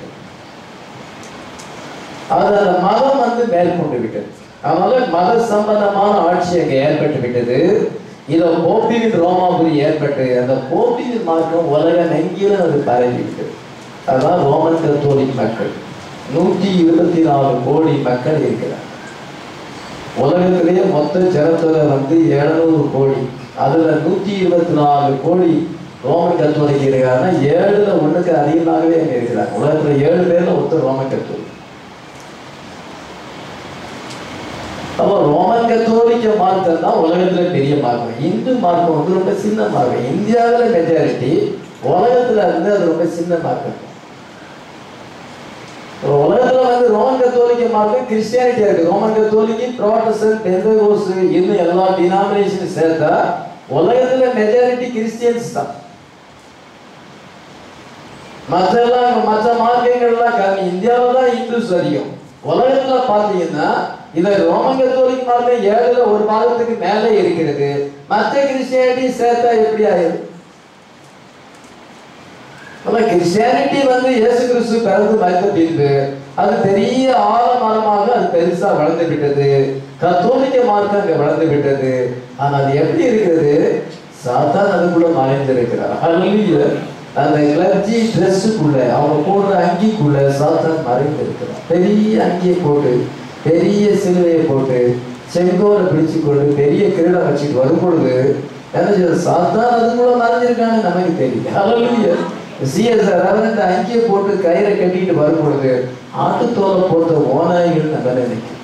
அது அந்த மதம் வந்து மேற்கொண்டு விட்டது. அதனால மத சம்பந்தமான ஆட்சி அங்கே ஏற்பட்டு விட்டது. இதை போப்பின் ரோமாபுரி ஏற்பட்டு அந்த போப்பின் மார்க்கம் உலக நெங்கிலும் அது பரவிவிட்டது. அதுதான் ரோமன் கத்தோலிக் மக்கள். 124 கோடி மக்கள் இருக்கிறார். உலகத்திலேயே மொத்த ஜனத்தொகை வந்து 700 கோடி. அதுல 124 கோடி ரோமன் கத்தோலிக் இருக்காங்கன்னா 7ல் 1க்கு அதிகமாகவே அங்கே இருக்கிறாங்க. உலகத்துல 7 பேர்ல ஒருத்தர் ரோமன் கத்தோலிக். அப்போ ரோமன் கத்தோலிக்க மார்க்கம் தான் உலகத்துல பெரிய மார்க்கம். இந்து மார்க்கம் வந்து ரொம்ப சின்ன மார்க்கம். இந்தியாவில் மெஜாரிட்டி, உலகத்துல இருந்து அது ரொம்ப சின்ன மார்க்கம். உலகத்துல வந்து ரோமன் கத்தோலிக்க மார்க்கம் கிறிஸ்டியானிட்டியா இருக்கு. ரோமன் கத்தோலிக்கு, புரோட்டஸ்டன்ட், பெந்தகோஸ்ட் இன்னும் எல்லா டினாமினேஷன் சேர்த்தா உலகத்துல மெஜாரிட்டி கிறிஸ்டியன்ஸ் தான். மற்ற மார்க்கங்கள்லாம் கம்மி. இந்தியாவில் தான் இந்துஸ் அதிகம். உலகத்துல பாத்தீங்கன்னா இதை ரோமன் கத்தோலிக் மார்க்கம் 7ல் 1 பாகத்துக்கு மேலே இருக்கிறது. மற்ற கிறிஸ்டியானிட்டி சேர்த்தா எப்படி ஆயிடும்? கிறிஸ்டியானிட்டி வந்து இயேசு கிறிஸ்து பிறந்து மறைத்த பின்பு அது பெரிய ஆழமரமாக அது பெருசா வளர்ந்து விட்டது. கத்தோலிக்க மார்க்கம் அங்க வளர்ந்து விட்டது. ஆனா அது எப்படி இருக்கிறது? சாத்தான் அதுக்குள்ள மறைந்திருக்கிறார். அந்த கிளர்ச்சி ட்ரெஸ்ஸுக்குள்ள அவங்க போடுற அங்கிக்குள்ள சாத்தான் மறைந்திருக்கிறார். பெரிய அங்கியை போட்டு, பெரிய சிலுவையை போட்டு, செங்கோலை பிடிச்சு கொண்டு, பெரிய கிரீடம் வச்சுட்டு வரும் பொழுது என்ன சாத்தான் அதுக்குள்ள மறைஞ்சிருக்கான்னு நமக்கு தெரியும். சிஎஸ்ஆர் அங்கியை போட்டு கயிறை கட்டிட்டு வரும் பொழுது ஆட்டுத்தோலை போட்ட ஓநாய்கள் நம்ம நினைக்கும்.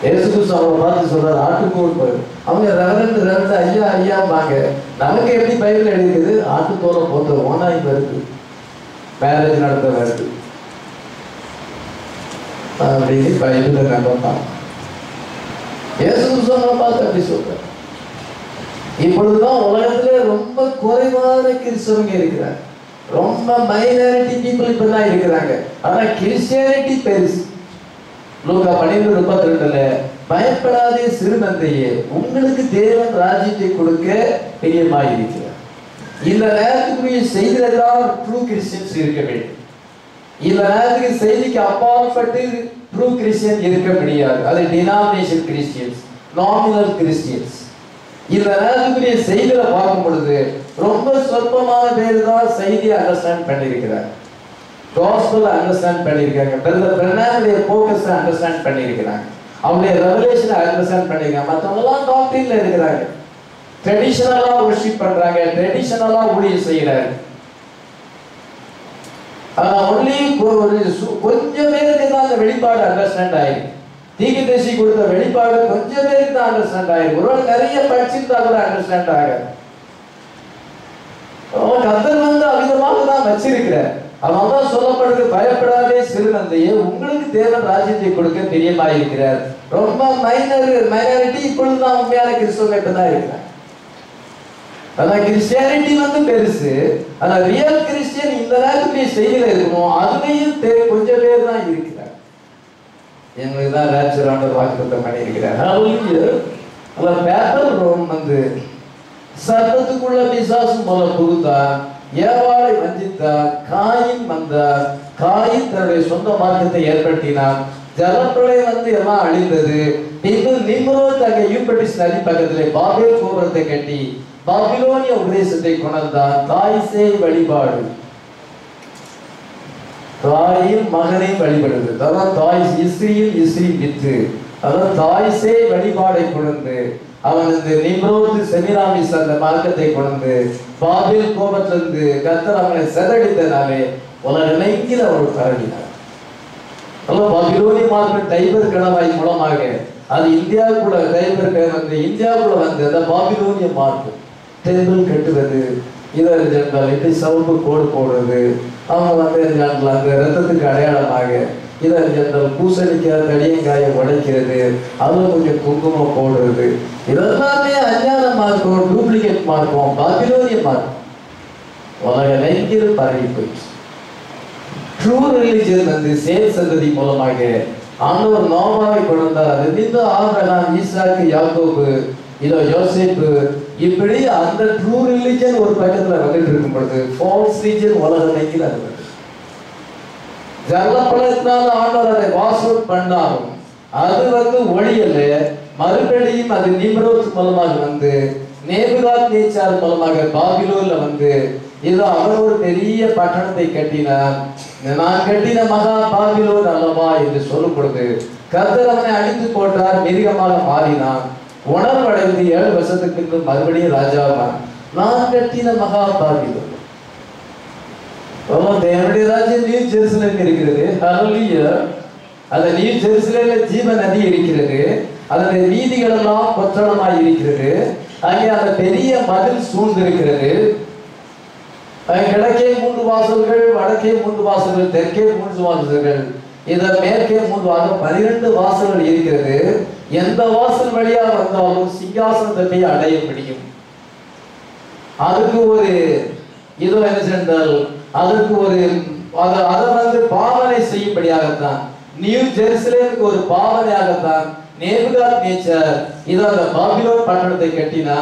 இயேசு கிறிஸ்து அவங்களை பார்த்து சொல்றாரு, ஆட்டுக்கோல் போயிடும். அவங்க ரெவரண்ட் ஐயா ஐயாம்பாங்க. நமக்கு எப்படி பைபிள் எழுதிக்குது? ஆட்டுத்தோலை போட்டு ஓனாய் வருது, மேரேஜ் நடத்த வருது அப்படின்னு பைபிள் நம்பப்பாங்க. இயேசு கிறிஸ்து அவங்களை பார்த்து அப்படி சொல்றாரு. இப்பொழுதுதான் உலகத்துல ரொம்ப குறைவான கிறிஸ்தவங்க இருக்கிறாங்க, ரொம்ப மைனாரிட்டி பீப்புள் இப்பதான் இருக்கிறாங்க. ஆனா கிறிஸ்டியானிட்டி பெருசு. லூக்கா 12:32 பயப்படாதே சிறுமந்தையே, உங்களுக்கு தேவன் ராஜ்யத்தை கொடுக்க பிரியமாயிருக்கிறார். இந்த நேரத்துக்குரிய செய்திதான் ட்ரூ கிறிஸ்டியன்ஸ் இருக்க வேண்டும். இந்த நேரத்துக்கு செய்திக்கு அப்பாற்பட்டு ட்ரூ கிறிஸ்டியன் இருக்க முடியாது. அது டினாமினேஷன் கிறிஸ்டியன்ஸ், நாமினல் கிறிஸ்டியன்ஸ். இந்த நேரத்துக்குரிய செய்தியில பார்க்கும் பொழுது ரொம்ப சொற்பமான பேர் தான் செய்தியை அண்டர்ஸ்டாண்ட் பண்ணியிருக்கிறார், காஸ்பல் அண்டர்ஸ்டாண்ட் பண்ணியிருக்காங்க, பிரதமருடைய ஃபோக்கஸ் அண்டர்ஸ்டாண்ட் பண்ணியிருக்கிறாங்க, அவங்களுடைய ரெவலேஷனை அண்டர்ஸ்டாண்ட் பண்ணியிருக்காங்க. மற்றவங்கலாம் டாக்டரின்ல இருக்கிறாங்க, ட்ரெடிஷனலா வொர்ஷிப் பண்றாங்க, ட்ரெடிஷனலா ஊழியம் செய்யறாங்க. ஆனா ஒன்லி கொஞ்சம் பேருக்கு தான் அந்த வெளிப்பாடு அண்டர்ஸ்டாண்ட் ஆயிருக்கு. தீர்க்கதரிசி கொடுத்த வெளிப்பாடு கொஞ்சம் பேருக்கு தான் அண்டர்ஸ்டாண்ட் ஆயிருக்கு. ஒருவேளை நிறைய படிச்சிருந்தா கூட அண்டர்ஸ்டாண்ட் ஆகாது. கர்த்தர் வந்து அவிதமாக தான் வச்சிருக்கிறார். அவன்தான் சொல்லப்படுது, பயப்படாதே சிறுநந்தையே, உங்களுக்கு தேவன் ராஜ்யத்தை கொடுக்க பிரியமாயிருக்கிறார். ரொம்ப மைனாரிட்டி இப்பொழுதுதான் உண்மையான கிறிஸ்தவங்க இப்பதான் இருக்கிறார். ஆனா கிறிஸ்டியானிட்டி வந்து பெருசு. ஆனா ரியல் கிறிஸ்டியன் இந்த நேரத்துடைய செய்தியில இருக்கணும், அதுலேயும் கொஞ்சம் பேர் தான் இருக்கிறார். எங்களுக்கு தான் ரேப்சர் ஆண்டவர் வாக்குத்தத்தம் பண்ணியிருக்கிறார். பேப்பர் ரோம் வந்து சட்டத்துக்குள்ள பிசாசும் போல புகுத்தான், ஏவாளை வஞ்சித்தான், காயின் வந்தார், காயின் தன்னுடைய சொந்த மார்க்கத்தை ஏற்படுத்தினான், ஜலப்பிரளயம் வந்து எல்லாம் அழிந்தது. பின்பு நிம்ரோத் அங்கே யூப்ரட்டிஸ் நதி பக்கத்திலே பாபேல் கோபுரத்தை கட்டி பாபிலோனிய உபதேசத்தை கொண்டான். தாய்சே வழிபாடு, தாயும் மகனையும் வழிபடுது. அதான் தாய் இஸ்ரீல் இஸ்ரீ வித்து, அதான் தாய்சே வழிபாடை கொண்டு அவன் இந்த நிம்ரோது செமிராமிஸ் அந்த மார்க்கத்தை கொண்டு பாபேல் கோபத்திலிருந்து கர்த்தர் அவனை செதடித்தனாலே உலகெங்கில் அவர் பரவினார். பாபிலோனிய மார்க்கம் டைபர் கணவாய் மூலமாக அது இந்தியாவுக்குள்ள டைபர் வந்து இந்தியாவுக்குள்ள வந்து அந்த பாபிலோனிய மார்க்கம் டெம்பிள் கட்டுவது, இதை எப்படி சவுப்பு கோடு போடுறது, அவங்க வந்து அந்த ரத்தத்துக்கு அடையாளமாக இதை பூசணிக்காய் தடியங்காயை உடைக்கிறது, அதில் கொஞ்சம் குங்குமம் போடுறது, இதெல்லாமே அஞ்ஞான மார்க்கம், டூப்ளிகேட் மார்க்கம், பாபிலோனிய மார்க்கம் உலகெங்கில் பரவி போயிடுச்சு. ட்ரூ ரிலிஜன் வந்து சேல் சந்ததி மூலமாக ஆண்டவர் நோவாவை கொண்டார். அதிலிருந்து ஆபிரகாம், ஈசாக்கு, யாக்கோபு, இதோ யோசேப்பு, இப்படி அந்த ட்ரூ ரிலிஜன் ஒரு பக்கத்துல வந்துட்டு இருக்கும் பொழுது ஃபால்ஸ் ரிலிஜன் உலகெங்கில் அது வந்து ஜலப்பழத்தினால ஆண்டவர் அதை வாஷ் அவுட் பண்ணாலும் அது வந்து ஒளியல. மறுபடியும் அது நிம்ரோத் மூலமாக வந்து நேபுகாத் நேச்சார் மூலமாக பாபிலோன்ல வந்து இதோ அவர் ஒரு பெரிய பட்டணத்தை கட்டினார். நான் கட்டின மகா பாபிலோன் அல்லவா என்று சொல்லும் பொழுது கர்த்தர் அவனை அழித்து போட்டார், மிருகமாக மாறினான், உணர்வடைந்து 7 வருஷத்துக்கு மறுபடியும் ராஜாவான். நான் கட்டின மகா பாபிலோன், தேவனுடைய ராஜ்யம் நியூ ஜெருசலேம் இருக்கிறது. அந்த நியூ ஜெருசலேம்ல ஜீவ நதி இருக்கிறது, அதனுடைய வீதிகள் எல்லாம் பொற்றளமாய் இருக்கிறது, அங்கே அந்த பெரிய மதில் சூழ்ந்து இருக்கிறது. கிழக்கே 3 வாசல்கள், வடக்கே 3 வாசல்கள், தெற்கே 3 வாசல்கள், இத மேற்கே 3 வாசல், 12 வாசல்கள் இருக்கிறது. எந்த வாசல் வழியா வந்தாலும் சிங்காசனத்தை போய் அடைய முடியும். அதுக்கு ஒரு இதோ என்ன சென்றால் அதற்கு ஒரு அதை வந்து பாவனை செய்யும்படியாகத்தான், நியூ ஜெருசலேமுக்கு ஒரு பாவனையாகத்தான் நேபுகாத் நேச்சர் இதோ அந்த பாபிலோன் பட்டணத்தை கட்டினா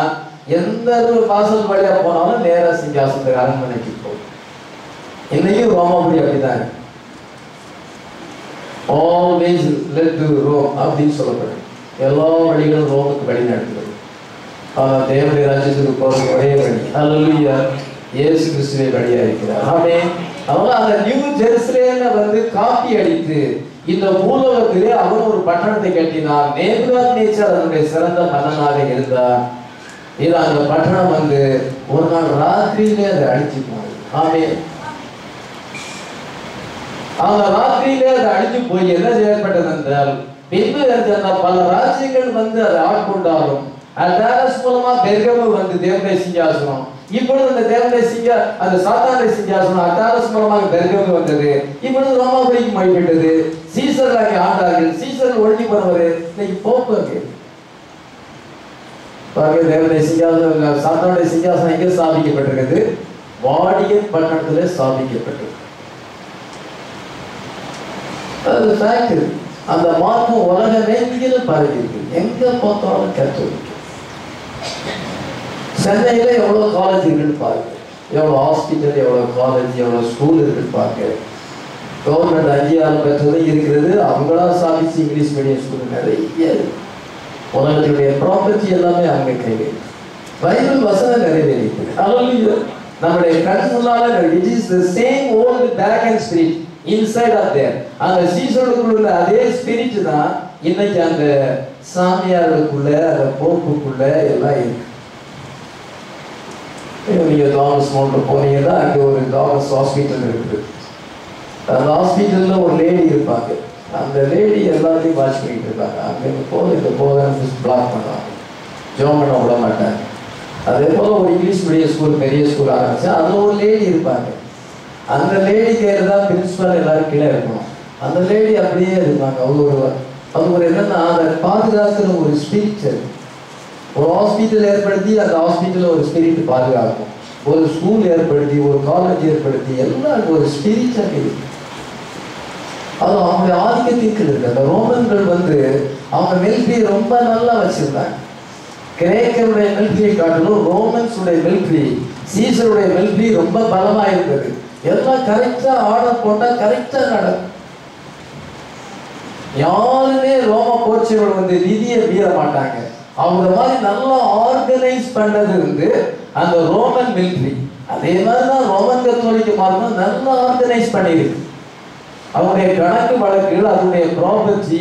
எந்த வாசல் வழியா போனாலும் நேரா சிங்காசனத்துக்கு அரண்மனைக்கு போகும். இன்னைக்கும் ரோமாபுரி அப்படிதான், ஆல்வேஸ் லெட் டு ரோம் அப்படின்னு சொல்லப்படும். எல்லா வழிகளும் ரோமுக்கு வழி நடத்துகிறது. ஆனால் தேவனுடைய ராஜ்யத்துக்கு போறது ஒரே வழி, அல்லேலூயா, இயேசு கிறிஸ்துவே வழியா இருக்கிறார். ஆமென். அவங்க அந்த நியூ ஜெருசலேமை வந்து காப்பி அடித்து இந்த பூலோகத்திலே அவன் ஒரு பட்டணத்தை கட்டினார். நேபுகாத் நேச்சர் அதனுடைய சிறந்த மன்னனாக இருந்தார். இது அந்த பட்டணம் வந்து ஒரு நாள் ராத்திரியிலே அதை அழிச்சு போனது. ஆமென். அந்த ராத்திரியிலே அதை அழிச்சு போய் என்ன ஏற்பட்டது என்றால் பின்பு பல ராஜ்யங்கள் வந்து அதை ஆட்கொண்டாலும் அதாரஸ் மூலமா பெர்கமு வந்து தேவனுடைய சிங்காசனம். இப்பொழுது அந்த தேவனுடைய அந்த சாத்தானுடைய சிங்காசனம் அதாரஸ் மூலமாக பெர்கமு வந்தது. இப்பொழுது ரோமாபுரிக்கு போய்விட்டது. சீசர் அங்கே ஆண்டார்கள். சீசர் ஒழுங்கி போனவர் இன்னைக்கு போக்கு தேவனுடைய சிங்காசனம் சாத்தானுடைய சிங்காசனம் எங்கே ஸ்தாபிக்கப்பட்டிருக்கிறது? வாடியன் பட்டணத்தில் ஸ்தாபிக்கப்பட்டிருக்கு. அது ஃபேக்ட். அந்த மார்க்கம் உலகமே பரவி இருக்கு. எங்க பார்த்தாலும் கத்தோலிக்க. சென்னையில எவ்வளவு காலேஜ் இருக்குன்னு பாருங்க, எவ்வளவு ஹாஸ்பிட்டல், எவ்வளவு காலேஜ், எவ்வளவு ஸ்கூல் இருக்குன்னு பாருங்க. கவர்மெண்ட் அங்கீகாரம் பெற்றதும் இருக்கிறது. அவங்களா ஸ்தாபிச்சு இங்கிலீஷ் மீடியம் ஸ்கூல் நிறைய உலகத்துடைய ப்ராப்பர்ட்டி எல்லாமே அவங்க கையில். பைபிள் வசனம் நிறைவேறிக்கிறது. நம்முடைய கண் முன்னால it is the same old back and spirit inside of there. அந்த சீசனுக்குள்ள அதே ஸ்பிரிட் தான் இன்னைக்கு அந்த சாமியாருக்குள்ள அந்த போப்புக்குள்ள எல்லாம் இருக்கு. நீங்க தாமஸ் மவுண்ட் போனீங்கன்னா அங்கே ஒரு தாமஸ் ஹாஸ்பிட்டல் இருக்குது. அந்த ஹாஸ்பிட்டல்ல ஒரு லேடி இருப்பாங்க. அந்த லேடி எல்லாத்தையும் வாட்ச் பண்ணிட்டு இருப்பாங்க. அங்கே போது இந்த போதும் பிளாக் பண்ணுவாங்க, ஜோம் பண்ண விட மாட்டாங்க. அதே போல ஒரு இங்கிலீஷ் மீடியம் ஸ்கூல் பெரிய ஸ்கூல் ஆரம்பிச்சா அதில் ஒரு லேடி இருப்பாங்க. அந்த லேடி கையில் தான் பிரின்சிபல் எல்லாரும் கீழே இருக்கணும். அந்த லேடி அப்படியே இருப்பாங்க. அது ஒரு என்னன்னா அதை பாதுகாக்கிற ஒரு ஸ்பிரிட். ஒரு ஹாஸ்பிட்டல் ஏற்படுத்தி அந்த ஹாஸ்பிட்டலில் ஒரு ஸ்பிரிட் பாதுகாக்கும். ஒரு ஸ்கூல் ஏற்படுத்தி, ஒரு காலேஜ் ஏற்படுத்தி, எல்லாம் ஒரு ஸ்பிரிட்டாக இருக்கு. அது அவங்களுடைய ஆதிக்கத்திற்கு இருக்கு. அந்த ரோமன்கள் வந்து அவங்க மிலிட்ரி ரொம்ப நல்லா வச்சிருந்தாங்க. கிரேக்கருடைய மிலிட்ரியை காட்டிலும் ரோமன்ஸுடைய மிலிட்ரி, சீசருடைய மிலிட்ரி ரொம்ப பலமா இருந்தது. எல்லாம் கரெக்டா ஆர்டர் போட்டா கரெக்டா நடக்கும். யாருமே ரோம போர்ச்சுகல் வந்து விதியை மீற மாட்டாங்க. அவங்க மாதிரி நல்லா ஆர்கனைஸ் பண்ணது வந்து அந்த ரோமன் மிலிட்ரி. அதே மாதிரிதான் ரோமன் கத்தோலிக்க மார்க்கம் நல்லா ஆர்கனைஸ் பண்ணியிருக்கு. அவருடைய கணக்கு வழக்குகள், அதனுடைய ப்ராப்பர்ட்டி,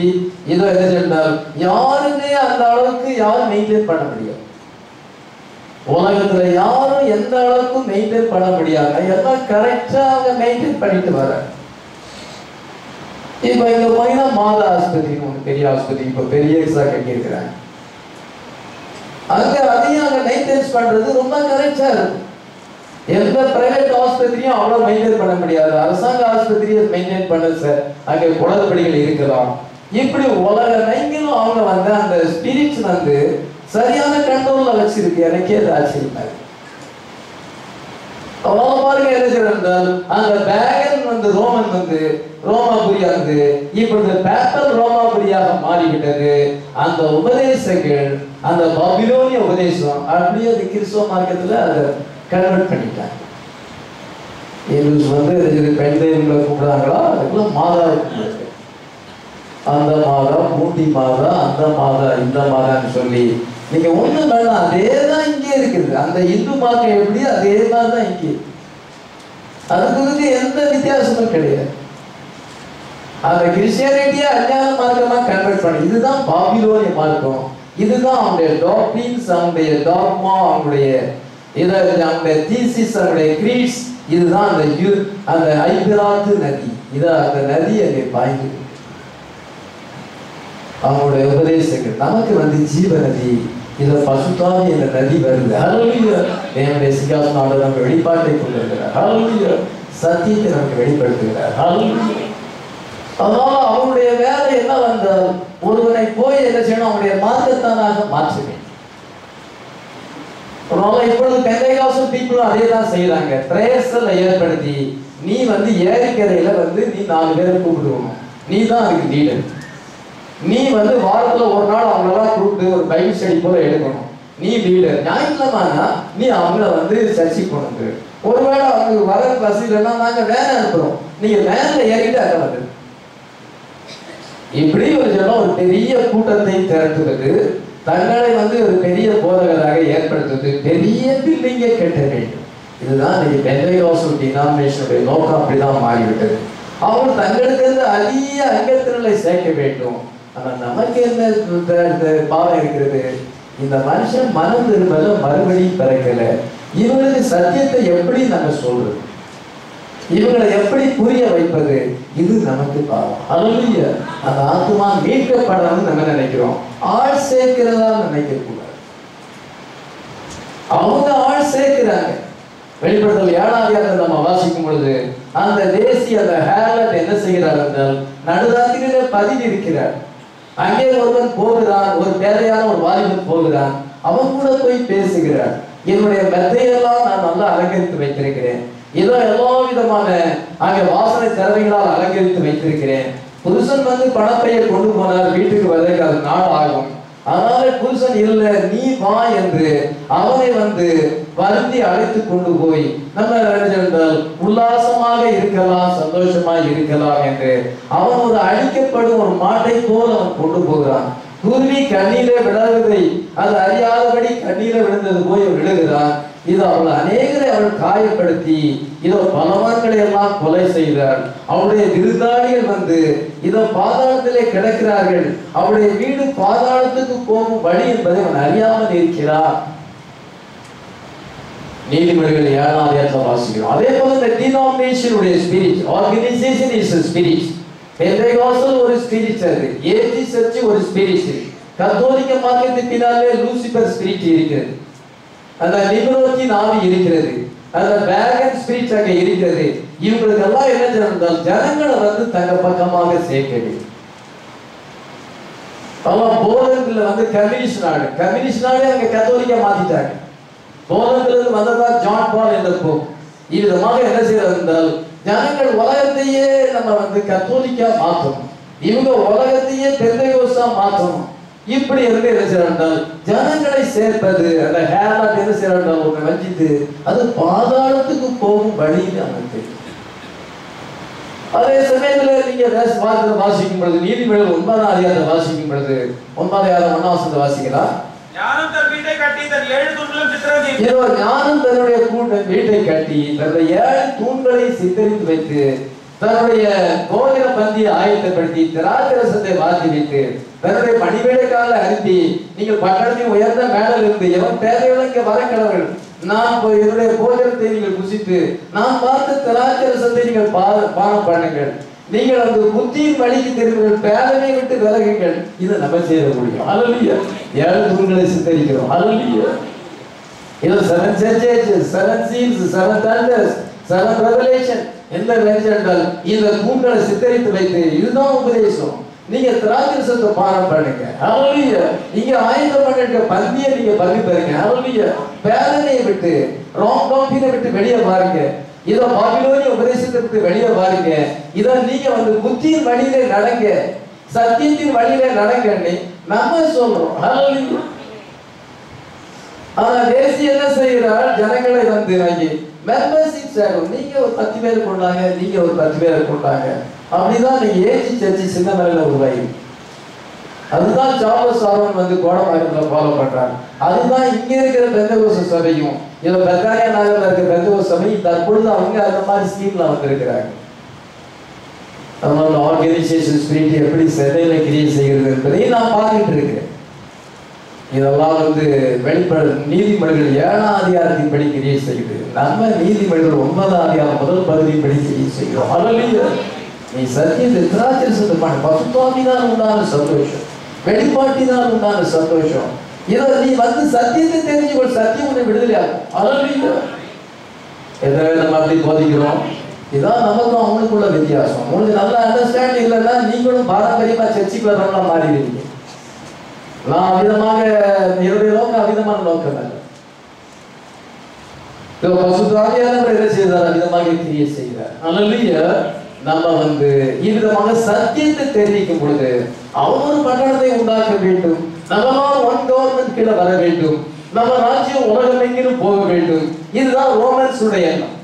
இதோ என்ன சொன்னால் யாருமே அந்த அளவுக்கு யாரும் மெயின்டைன் பண்ண முடியாது. உலகத்துல யாரும் எந்த அளவுக்கு மெயின்டைன் பண்ண முடியாது. எல்லாம் கரெக்டா அவங்க மெயின்டைன் பண்ணிட்டு வர. இப்ப இங்க போயினா மாதா ஆஸ்பத்திரி, ஒன்று பெரிய ஆஸ்பத்திரி, இப்ப பெரிய கட்டியிருக்கிறாங்க. அங்க அதையும் அங்க மெயின்டைன்ஸ் பண்றது ரொம்ப கரெக்டா இருக்கும். எந்த பிரைவேட் ஆஸ்பத்திரியும் அவ்வளவு மெயின்டைன் பண்ண முடியாது. அரசாங்க ஆஸ்பத்திரியை மெயின்டைன் பண்ண சார் அங்கே குளறுபடிகள் இருக்கலாம். இப்படி உலக நைங்களும் அவங்க வந்து அந்த ஸ்பிரிட்ஸ் வந்து சரியான கண்ட்ரோல்ல வச்சிருக்கு. எனக்கே அது ஆச்சரியமா இருக்கு. பாருங்க என்ன செய்யறால் அந்த பேகன் வந்து ரோமன் வந்து ரோமாபுரியா வந்து இப்பொழுது பேப்பர் ரோமாபுரியாக மாறிவிட்டது. அந்த உபதேசங்கள், அந்த பாபிலோனிய உபதேசம் அப்படியே அது கிறிஸ்தவ மார்க்கத்துல அதை கன்வெர்ட் பண்ணிட்டாங்க. வந்து பெண் தெய்வங்களை கூப்பிடுறாங்களா, அதுக்குள்ள மாதா கூப்பிடுறாங்க. அந்த மாதா, மூட்டி மாதா, அந்த மாதா, இந்த மாதான்னு சொல்லி நீங்க ஒண்ணு வேணாம், அதே தான் இங்கே இருக்குது. அந்த இந்து மார்க்கம் எப்படி அதே மாதிரி தான் இங்கே. அதுக்கு எந்த வித்தியாசமும் கிடையாது. அந்த கிறிஸ்டியானிட்டியா அஞ்ஞான மார்க்கமா கன்வெர்ட் பண்ணி, இதுதான் பாபிலோனிய மார்க்கம். இதுதான் அவங்களுடைய டாக்ட்ரின்ஸ், அவங்களுடைய டாக்மா, அவங்களுடைய அவங்களுடைய தீசிஸ், அவங்களுடைய கிரீட்ஸ். இதுதான் அந்த ஐபிராத்து நதி. இதான் அந்த நதி அங்கே பாய்ந்து அவங்களுடைய உபதேசங்கள் நமக்கு வந்து ஜீவ நதி. இத பசுத்தாவி என்ற நதி வருது. ஹல்லேலூயா. தேவனுடைய சிங்காசனம் நம்ம வெளிப்பாட்டை கொண்டிருக்கிறார். ஹல்லேலூயா. சத்தியத்தை நமக்கு வெளிப்படுத்துகிறார். ஹல்லேலூயா. அதனால அவருடைய வேலை என்ன வந்தால் ஒருவனை போய் என்ன செய்யணும், அவனுடைய மார்க்கத்தானாக மாற்ற வேண்டும். அதனால இப்பொழுது பெந்தைகாசல் பீப்புளும் அதே தான் செய்யறாங்க. பிரேயர்ஸ்ல ஏற்படுத்தி நீ வந்து ஏரிக்கரையில வந்து நீ 4 பேரை கூப்பிடுவோம், நீ தான் அதுக்கு லீடர். நீ வந்து வாரத்துல ஒரு நாள் அவங்களெல்லாம் கூப்பிட்டு ஒரு பைபிள் ஸ்டடி போல எடுக்கணும், நீ லீடர். ஞாயிற்றுக்கிழமைனா நீ அவங்கள வந்து சர்ச்சைக்கு கொண்டு. ஒருவேளை அவங்களுக்கு வர பஸ் இல்லைன்னா நாங்க வேன் அனுப்புறோம், நீங்க வேன்ல ஏறிட்டு அங்க வந்து இப்படி ஒரு ஜனம் ஒரு பெரிய கூட்டத்தை திரட்டுவது, தங்களை வந்து ஒரு பெரிய போதகராக ஏற்படுத்துவது, பெரிய பில்டிங்கை கட்ட வேண்டும். இதுதான் இன்னைக்கு பெந்தைகாசல் டினாமினேஷனுடைய நோக்கம். அப்படிதான் மாறிவிட்டது. அவங்க தங்களுக்கு அதிக அங்கத்தினரை சேர்க்க வேண்டும். ஆனா நமக்கு என்ன பாவம் இருக்கிறது, இந்த மனுஷன் மனம் திரும்பல, மறுபடியும் பிறக்கல, இவனுக்கு சத்தியத்தை எப்படி நம்ம சொல்றது? இவங்களை எப்படி புரிய வைப்பது? இது நமக்கு பாவம். அல்லேலூயா. அந்த ஆத்துமா மீட்கப்படணும்னு நம்ம நினைக்கிறோம். ஆள் சேர்க்கிறதா நினைக்க கூடாது. அவங்க ஆள் சேர்க்கிறாங்க. வெளிப்படுத்தல் 7ஆம் அதிகாரத்தை நம்ம வாசிக்கும் பொழுது அந்த தேசி அந்த ஹேர்லட் என்ன செய்கிறார் என்றால் நடுராத்திரியிலே பதுங்கி இருக்கிறார். அங்கே ஒருவன் போகிறான், ஒரு பேதையான ஒரு வாலிபன் போகிறான். அவன் கூட போய் பேசுகிறார். என்னுடைய மெத்தையெல்லாம் நான் நல்லா அலங்கரித்து வைத்திருக்கிறேன், ஏதோ எல்லா விதமான அங்கே வாசனை திறமைகளால் அலங்கரித்து வைத்திருக்கிறேன். புருஷன் வந்து பணப்பையை கொண்டு போனார், வீட்டுக்கு வர்றதுக்கு அது நாள் ஆகும். அதனால புருஷன் இல்லை, நீ வா என்று அவனை வந்து வருந்தி அழைத்து கொண்டு போய் நம்ம என்றால் உல்லாசமாக இருக்கலாம், சந்தோஷமாக இருக்கலாம் என்று அவன் ஒரு அழிக்கப்படும் ஒரு மாட்டை போல் அவன் கொண்டு போகிறான். குருவி கண்ணீரை விழாததை அது அறியாதபடி கண்ணீரை விழுந்தது போய் விழுகிறான். இது அவள் அநேகரை அவள் காயப்படுத்தி இதோ பலவான்களை எல்லாம் கொலை செய்தார். அவளுடைய விருந்தாளிகள் வந்து இதோ பாதாளத்திலே கிடக்கிறார்கள். அவளுடைய வீடு பாதாளத்துக்கு போகும் வழி என்பதை அவன் அறியாமல் இருக்கிறார். நீதிமொழிகள் 7ஆம் அதிகாரத்தில் வாசிக்கிறோம். அதே போல இந்த டினாமினேஷனுடைய ஸ்பிரிட், ஆர்கனைசேஷன் இஸ் ஸ்பிரிட். பெந்தேகோஸ்தல் ஒரு ஸ்பிரிட், அது ஏஜி சர்ச் ஒரு ஸ்பிரிட், கத்தோலிக்க மார்க்கத்தின் பின்னாலே லூசிபர் ஸ்பிரிட் இருக்கிறது, அந்த நிபுணத்தின் ஆவி இருக்கிறது, அந்த வேகன் ஸ்பிரிட் அங்கே இருக்கிறது. இவங்களுக்கு எல்லாம் என்ன செய்யணும்? ஜனங்களை வந்து தங்க பக்கமாக சேர்க்கிறது. போலந்துல வந்து கம்யூனிஸ்ட் நாடு, கம்யூனிஸ்ட் நாடு அங்க கத்தோலிக்க மாத்திட்டாங்க. போலந்திலிருந்து வந்ததான் ஜான் பால் என்ற போப். இவ்விதமாக என்ன செய்யறது என்றால் ஜனங்கள் உலகத்தையே நம்ம வந்து கத்தோலிக்கா மாற்றணும், இவங்க உலகத்தையே பெந்தேகோஸ்தா மாற்றணும். இப்படி இருந்து என்ன செய்யறால் ஜனங்களை சேர்ப்பது. அந்த ஹேர்லாட் என்ன செய்யறால் ஒன்று வஞ்சித்து அது பாதாளத்துக்கு போகும் வழின்னு அவனுக்கு தெரியும். அதே சமயத்தில் நீங்க வாசிக்கும் பொழுது நீதிமொழிகள் 9ஆம் அதிகாரத்தை வாசிக்கும் பொழுது 9ஆம் அதிகாரம் 1ஆம் வசனத்தை வாசிக்கலாம். ஞானம் தன்னுடைய வீட்டை கட்டி தன்னுடைய 7 தூண்களை சித்தரித்து வைத்து தன்னுடைய போஜன பந்தியை ஆயத்தப்படுத்தி திராட்சரசத்தை வாசி வைத்து தன்னுடைய பணிவேலைக்காக அனுப்பி நீங்கள் பட்டணத்தின் உயர்ந்த மேடல் இருந்து எவன் பேதைகளும் இங்கே வர கடவுள் நான் என்னுடைய போஜனத்தை நீங்கள் புசித்து நான் பார்த்த திராட்சரசத்தை நீங்கள் பானம் பண்ணுங்கள், நீங்கள் அந்த புத்தியின் வழிக்கு திரும்புங்கள், பேதனை விட்டு விலகுங்கள். இதை நம்ம செய்ய முடியும். அல்லேலூயா. 7 தூண்களை சித்தரிக்கிறோம். அல்லேலூயா. இது 7 churches, 7 seals, 7 thunders, 7 revelation. எந்த என்றால் இந்த தூண்களை சித்தரித்து வைத்து இதுதான் உபதேசம். நீங்க திராட்சரசத்தை பானம் பண்ணுங்க. அல்லேலூயா. நீங்க ஆயத்தம் பண்ணிருக்க பந்தியை நீங்க பங்கு பெறுங்க. அல்லேலூயா. பேதனையை விட்டு ராங் டாக்டரினை விட்டு வெளியே பாருங்க. இத பாபிலோனிய உபதேசத்தை விட்டு வெளியே பாருங்க. இத நீங்க வந்து புத்தியின் வழியிலே நடங்க, சத்தியத்தின் வழியிலே நடங்கன்னு நம்ம சொல்றோம். அல்லேலூயா. ஆனா தேசி என்ன செய்யறார்? ஜனங்களை வந்து நாங்க மெம்பர்ஷிப் சேரும், நீங்க ஒரு 10 பேர் கொண்டாங்க, நீங்க ஒரு 10 பேர் கொண்டாங்க. அப்படிதான் நீங்க ஏஜி சர்ச்சு சின்ன மலையில உருவாகி, அதுதான் சார்லஸ் ஆர்வன் வந்து கோடம்பாக்கத்துல ஃபாலோ பண்றாங்க. அதுதான் இங்க இருக்கிற பெந்தகோஸ்து சபையும் இதுல பெத்தானியா நகர்ல இருக்கிற பெந்தகோஸ்து சபையும் தற்பொழுது அவங்க அந்த மாதிரி ஸ்கீம்ல வந்திருக்கிறாங்க. அதனால ஆர்கனைசேஷன் ஸ்பிரிட் எப்படி செதையில கிரியேட் செய்கிறது என்பதை நான் பார்த்துட்டு இருக்கிறேன். இதெல்லாம் வந்து வெளிப்பட நீதிமொழிகள் 7ஆம் அதிகாரத்தின் படி கிரியேட் செய்யுது. நம்ம நீதிமொழிகள் 9ஆம் அதிகாரம் முதல் பகுதியின் படி கிரியேட் செய்கிறோம். அல்லேலூயா. நீ சத்தியத்தை திராட்சரசத்தை பண்ண பசுத்தாவினால் உண்டான சந்தோஷம், வெளிப்பாட்டினால் உண்டான சந்தோஷம். இதை நீ வந்து சத்தியத்தை தெரிஞ்சுக்கொள், சத்தியம் உன்னை விடுதலை ஆகும். அல்லேலூயா. எதை நம்ம அப்படி போதிக்கிறோம்? இதான் நமக்கும் அவங்களுக்குள்ள வித்தியாசம். உங்களுக்கு நல்லா அண்டர்ஸ்டாண்டிங் இல்லைன்னா நீங்களும் பாரம்பரியமா சர்ச்சைக்கு வர்றவங்களா மாறிடுவீங்க. நான் அவிதமாக என்னுடைய நோக்கம் அவிதமான நோக்கம் அல்ல. பசுத்தாவியானவர் என்ன செய்தார்? அவிதமாக கிரியை செய்கிறார். அல்லேலூயா. நம்ம வந்து இவ்விதமாக சத்தியத்தை தெரிவிக்கும் பொழுது அவர் பட்டணத்தை உண்டாக்க வேண்டும், நம்மளால் ஒன் கவர்மெண்ட் கீழே வர வேண்டும், நம்ம ராஜ்யம் உலகம் எங்கிலும் போக வேண்டும். இதுதான் ரோமன்ஸ் உடைய எண்ணம்.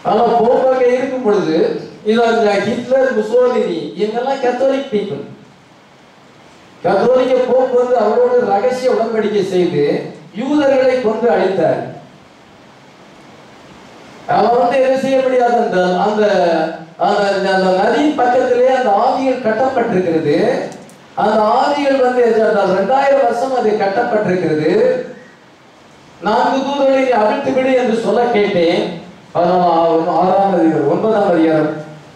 ஆனா போப்பாக இருக்கும் பொழுது ஹிட்லர், முசோலினி இவங்கெல்லாம் கத்தோலிக் பீப்புள். கத்தோலிக்க போப் வந்து அவரோடு ரகசிய உடன்படிக்கை செய்து யூதர்களை கொண்டு அழித்தார். அவர் வந்து என்ன செய்ய முடியாது என்றால் அந்த நதியின் பக்கத்திலே அந்த ஆவிகள் கட்டப்பட்டிருக்கிறது. அந்த ஆவிகள் வந்து 2000 வருஷம் அது கட்டப்பட்டிருக்கிறது. 4 தூதர்களை அவிழ்த்து விடு என்று சொல்ல கேட்டேன். 6ஆம் அதிகாரம் 9ஆம் அதிகாரம்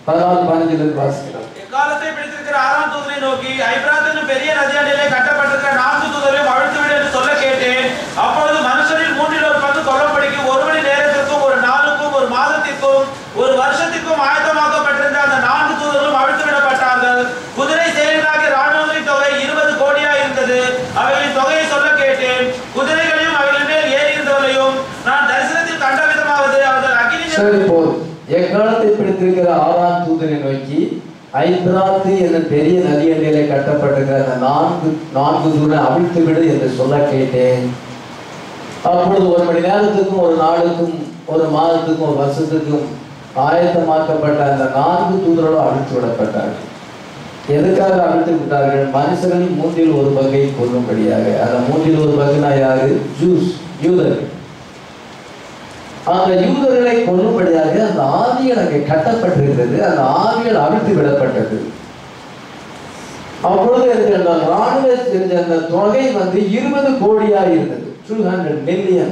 14-15 வாசிக்கலாம். காலத்தை பிடித்திருக்கிற 6ஆம் தூதனை நோக்கி, ஐபிராத் என்னும் பெரிய நதியண்டையிலே கட்டப்பட்டிருக்கிற 4 தூதரையும் அவிழ்த்து விடு என்று சொல்ல கேட்டேன். அப்பொழுது மனுஷரில் 1/3 கொல்லும்படிக்கு 1 மணி நேரத்திற்கும் 1 நாளுக்கும் 1 மாதத்திற்கும் 1 வருஷத்திற்கும் ஆயத்தமாக்கப்பட்டிருந்த அந்த 4 தூதர்களும் அவிழ்த்து விடப்பட்டார்கள். குதிரை சேனைகளாகிய ராணுவங்களின் தொகை 20 கோடியாய் இருந்தது. அவைகளின் தொகையை சொல்ல கேட்டேன். குதிரைகளையும் அவைகளின் மேல் ஏறி இருந்தவர்களையும் நான் தரிசனத்தில் கண்ட விதமாவது அவர்கள் அக்கினி. எக்காலத்தை பிடித்திருக்கிற 6ஆம் தூதனை நோக்கி, ஐபிராத்து என்ற பெரிய நதியண்டையிலே கட்டப்பட்டிருக்கிற அந்த 4 தூதரை அவிழ்த்து விடு என்று சொல்ல கேட்டேன். அப்பொழுது 1 மணி நேரத்துக்கும் 1 நாளுக்கும் 1 மாதத்துக்கும் 1 வருஷத்துக்கும் ஆயத்தமாக்கப்பட்ட அந்த 4 தூதர்களும் அவிழ்த்து விடப்பட்டார்கள். எதுக்காக அவிழ்த்து விட்டார்கள்? மனுஷர்களின் 1/3 கொல்லும்படியாக. அந்த 1/3 யாரு? ஜூஸ், யூதர்கள். அந்த யூதர்களை கொல்லும்படியாக அந்த ஆவிகள் அங்கே கட்டப்பட்டிருக்கிறது. அந்த ஆவிகள் அவிழ்த்து விடப்பட்டது. அப்பொழுது ராணுவ அந்த தொகை 20 கோடியாக இருந்தது. 200 million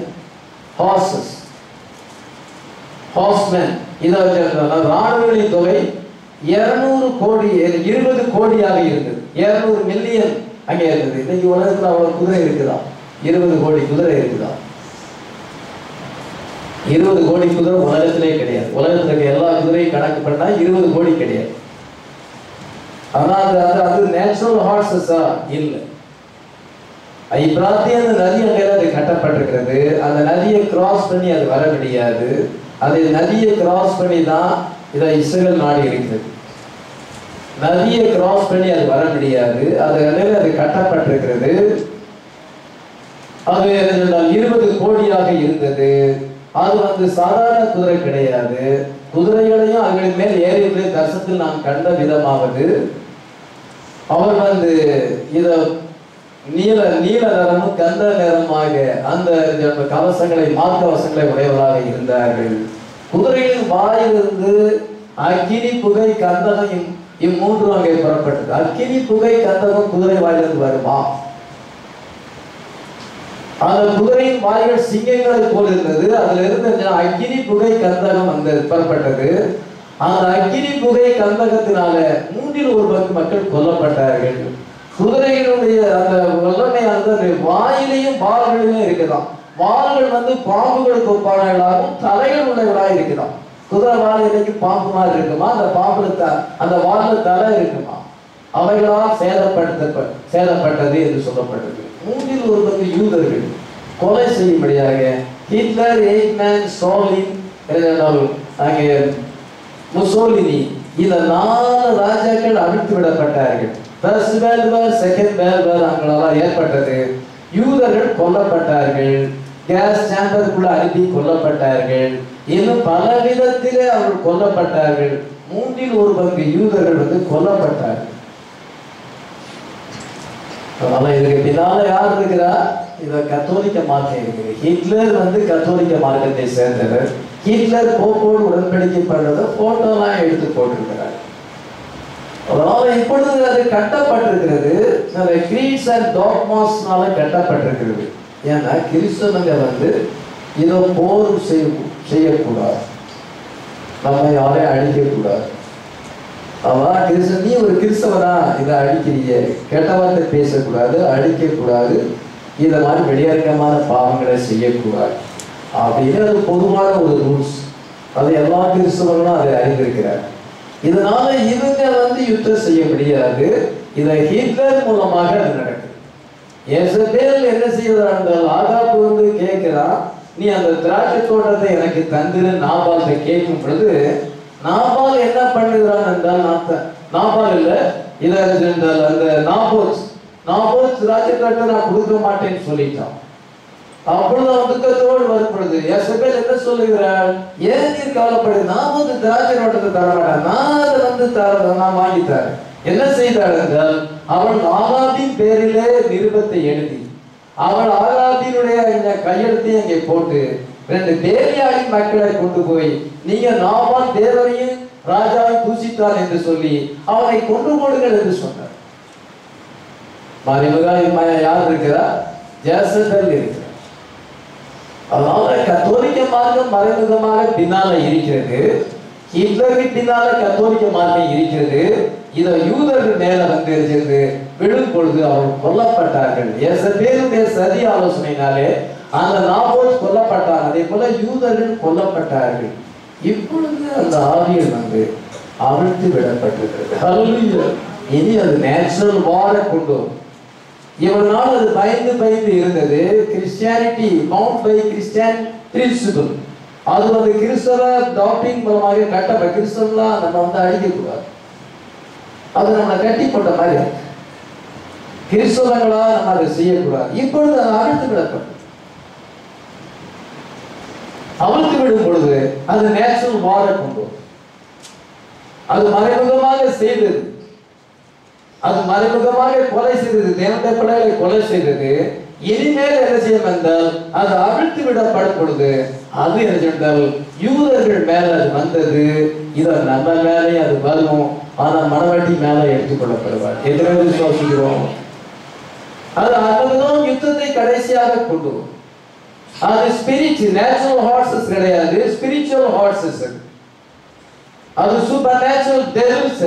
horses, horsemen. ராணுவங்களின் தொகை 200 கோடி 20 கோடியாக இருந்தது. 200 மில்லியன் அங்கே இருந்தது. இன்னைக்கு உலகத்தில் அவ்வளவு குதிரை இருக்குதா? 20 கோடி குதிரை இருக்குதா? 20 கோடி குதிரை உலகத்திலே கிடையாது. உலகத்தில் இருக்க எல்லா குதிரையும் கணக்கு பண்ணா 20 கோடி கிடையாது. ஆனால் அது நேச்சுரல் ஹார்சஸா? இல்லை. ஐபிராத் அந்த நதி அங்கே அது கட்டப்பட்டிருக்கிறது. அந்த நதியை கிராஸ் பண்ணி அது வர முடியாது. அதை நதியை கிராஸ் பண்ணி தான் இதை இஸ்ரேல் நாடு இருக்கிறது. நதியை கிராஸ் பண்ணி அது வர முடியாது. அது கட்டப்பட்டிருக்கிறது. அது 20 கோடியாக இருந்தது. அது சாதாரண குதிரை கிடையாது. குதிரைகளையும் அவர்களின் மேல் ஏறிய தரிசனத்தில் நாம் கண்ட விதமாவது, அவர் இத நீல நிறமும் கந்த நிறமாக அந்த கவசங்களை மார்க்கவசங்களை உடையவர்களாக இருந்தார்கள். குதிரையின் வாயிலிருந்து அக்கினி புகை கந்தகம் இம்மூன்றும் அங்கே புறப்பட்டது. அக்கினி புகை கந்தகம் குதிரை வாயிலிருந்து வருமா? அந்த குதிரையின் வாய்கள் சிங்கங்களை போல் இருந்தது. அதுல இருந்து அக்கினி புகை கந்தகம் புறப்பட்டது. அந்த அக்கினி புகை கந்தகத்தினால 1/3 மக்கள் கொல்லப்பட்டார்கள். குதிரையினுடைய அந்த வல்லமையானது வாயிலையும் வாள்களிலும் இருக்குதான். வாள்கள் பாம்புகளுக்கு ஒப்பானவர்களாகவும் தலைகள் உள்ளவர்களாக இருக்குதான். குதிரை வாழை இன்னைக்கு பாம்பு மாதிரி இருக்குமா? அந்த பாம்புல அந்த வாழ தலை இருக்குமா? அவைகளால் சேதப்பட்டது என்று சொல்லப்பட்டது. 1/3 யூதர்கள் கொலை செய்யும்படியாக ஹிட்லர், எய்ட்மேன், ஸ்டாலின், அங்கே முசோலினி, இந்த 4 ராஜாக்கள் அழித்து விடப்பட்டார்கள். First world war, second world war அவங்களால் ஏற்பட்டது. யூதர்கள் கொல்லப்பட்டார்கள். கேஸ் சேம்பருக்குள்ள அனுப்பி கொல்லப்பட்டார்கள். இன்னும் பல விதத்திலே அவர்கள் கொல்லப்பட்டார்கள். 1/3 யூதர்கள் கொல்லப்பட்டார்கள். அதனால இதுக்கு பின்னால யார் இருக்கிறா? இத கத்தோலிக்க மார்க்கம் இருக்குது. ஹிட்லர் கத்தோலிக்க மார்க்கத்தை சேர்ந்தவர். ஹிட்லர் போப்போடு உடன்படிக்கை பண்றத போட்டோலாம் எடுத்து போட்டிருக்கிறார். அதனால இப்பொழுது அது கட்டப்பட்டிருக்கிறது. கிரீட்ஸ் அண்ட் டாக்மாஸ்னால கட்டப்பட்டிருக்கிறது. ஏன்னா கிறிஸ்தவங்க இதோ போர் செய்யக்கூடாது, நம்ம யாரையும் அழிக்கக்கூடாது. அவன் கிறிஸ்தவன், நீ ஒரு கிறிஸ்தவனா இதை அழிக்கிறீங்க, கெட்ட வார்த்தை பேசக்கூடாது, அழிக்கக்கூடாது, இதை மாதிரி வெளியரங்கமான பாவங்களை செய்யக்கூடாது அப்படின்னு அது பொதுவான ஒரு ரூல்ஸ். அது எல்லா கிறிஸ்தவர்களும் அதை அறிந்திருக்கிறார். இதனால இவங்க யுத்தம் செய்ய முடியாது. இதை ஹிட்லர் மூலமாக அது நடக்குது. எசபேல் என்ன செய்வதா? ஆகாப்பு கேட்கிறான், நீ அந்த திராட்சை தோட்டத்தை எனக்கு தந்துரு நாபால்கிட்ட கேட்கும் பொழுது, நாபால் என்ன பண்ணுகிறான் என்றால், நாபால் இல்ல என்றால் அந்த நாபோத் திராட்சை தோட்டத்தை நான் கொடுக்க மாட்டேன்னு சொல்லிட்டான். அப்பொழுது அவன் துக்கத்தோடு வரும் பொழுது எசபேல் என்ன சொல்லுகிறாள்? ஏன் நீ கவலைப்படு, நான் திராட்சை தோட்டத்தை தரமாட்டேன், நான் அதை நான் வாங்கி தரேன். என்ன செய்தாள் என்றால், அவள் ஆகாபின் பேரிலே நிருபத்தை எழுதி, அவள் ஆகாபினுடைய கையெழுத்தையும் அங்கே போட்டு 2 பேரியாளின் மக்களை கொண்டு போய், நீங்க நாபால் தேவரையும் ராஜாவை தூசித்தார் என்று சொல்லி அவனை கொண்டு போடுங்கள் என்று சொன்னார். மறைமுக யார் இருக்கிறார்? ஜெசபேல் இருக்கிறார். அதனால கத்தோலிக்க மார்க்கம் மறைமுகமாக பின்னால இருக்கிறது. ஹிட்லருக்கு பின்னால கத்தோலிக்க மார்க்கம் இருக்கிறது. இதை யூதர்கள் மேல வந்து இருக்கிறது. விடும் பொழுது அவர்கள் கொல்லப்பட்டார்கள். பேருடைய சதி ஆலோசனையினாலே அந்த நாபோத் கொல்லப்பட்டார். அதே போல யூதர்கள் கொல்லப்பட்டார்கள். இப்பொழுது அந்த ஆவிகள் வந்து அவிழ்த்து விடப்பட்டிருக்கிறது. ஹல்லேலூயா. இனி அது நேச்சுரல் வாரை கொண்டு வரும். இவ்வளவு நாள் அது பயந்து இருந்தது. Christianity bound by Christian principle, அது வந்து கிறிஸ்தவ டாக்டரின் மூலமாக கட்டப்பட்ட கிறிஸ்தவெல்லாம் நம்ம வந்து அழிக்கக்கூடாது. அது நம்மளை கட்டி போட்ட மாதிரி கிறிஸ்தவங்களா நம்ம அதை செய்யக்கூடாது. இப்பொழுது அதை அவிழ்த்து விடப்படும். அவிழ்த்து விடும் பொழுது அது நேச்சுரல் வாரை கொண்டு வரும். அது மறைமுகமாக செய்தது. அது மறைமுகமாக கொலை செய்தது. தேவனுடைய பிள்ளைகளை கொலை செய்தது. இனிமேல் என்ன செய்யும் என்றால் அது அவிழ்த்து விடப்படும் பொழுது அது என்ன சென்றால் யூதர்கள் மேல அது வந்தது. இதை நம்ம மேலே அது வரும். ஆனா மனவாட்டி மேல எடுத்துக்கொள்ளப்படுவார். எத்தனை விசுவாசிக்கிறோம்? அது அதுதான் யுத்தத்தை கடைசியாக கொண்டு வரும். அது ஸ்பிரிட் நேச்சுரல் ஹார்சஸ் கிடையாது, ஸ்பிரிச்சுவல் ஹார்சஸ். அது சூப்பர் நேச்சுரல் டெவில்ஸ்.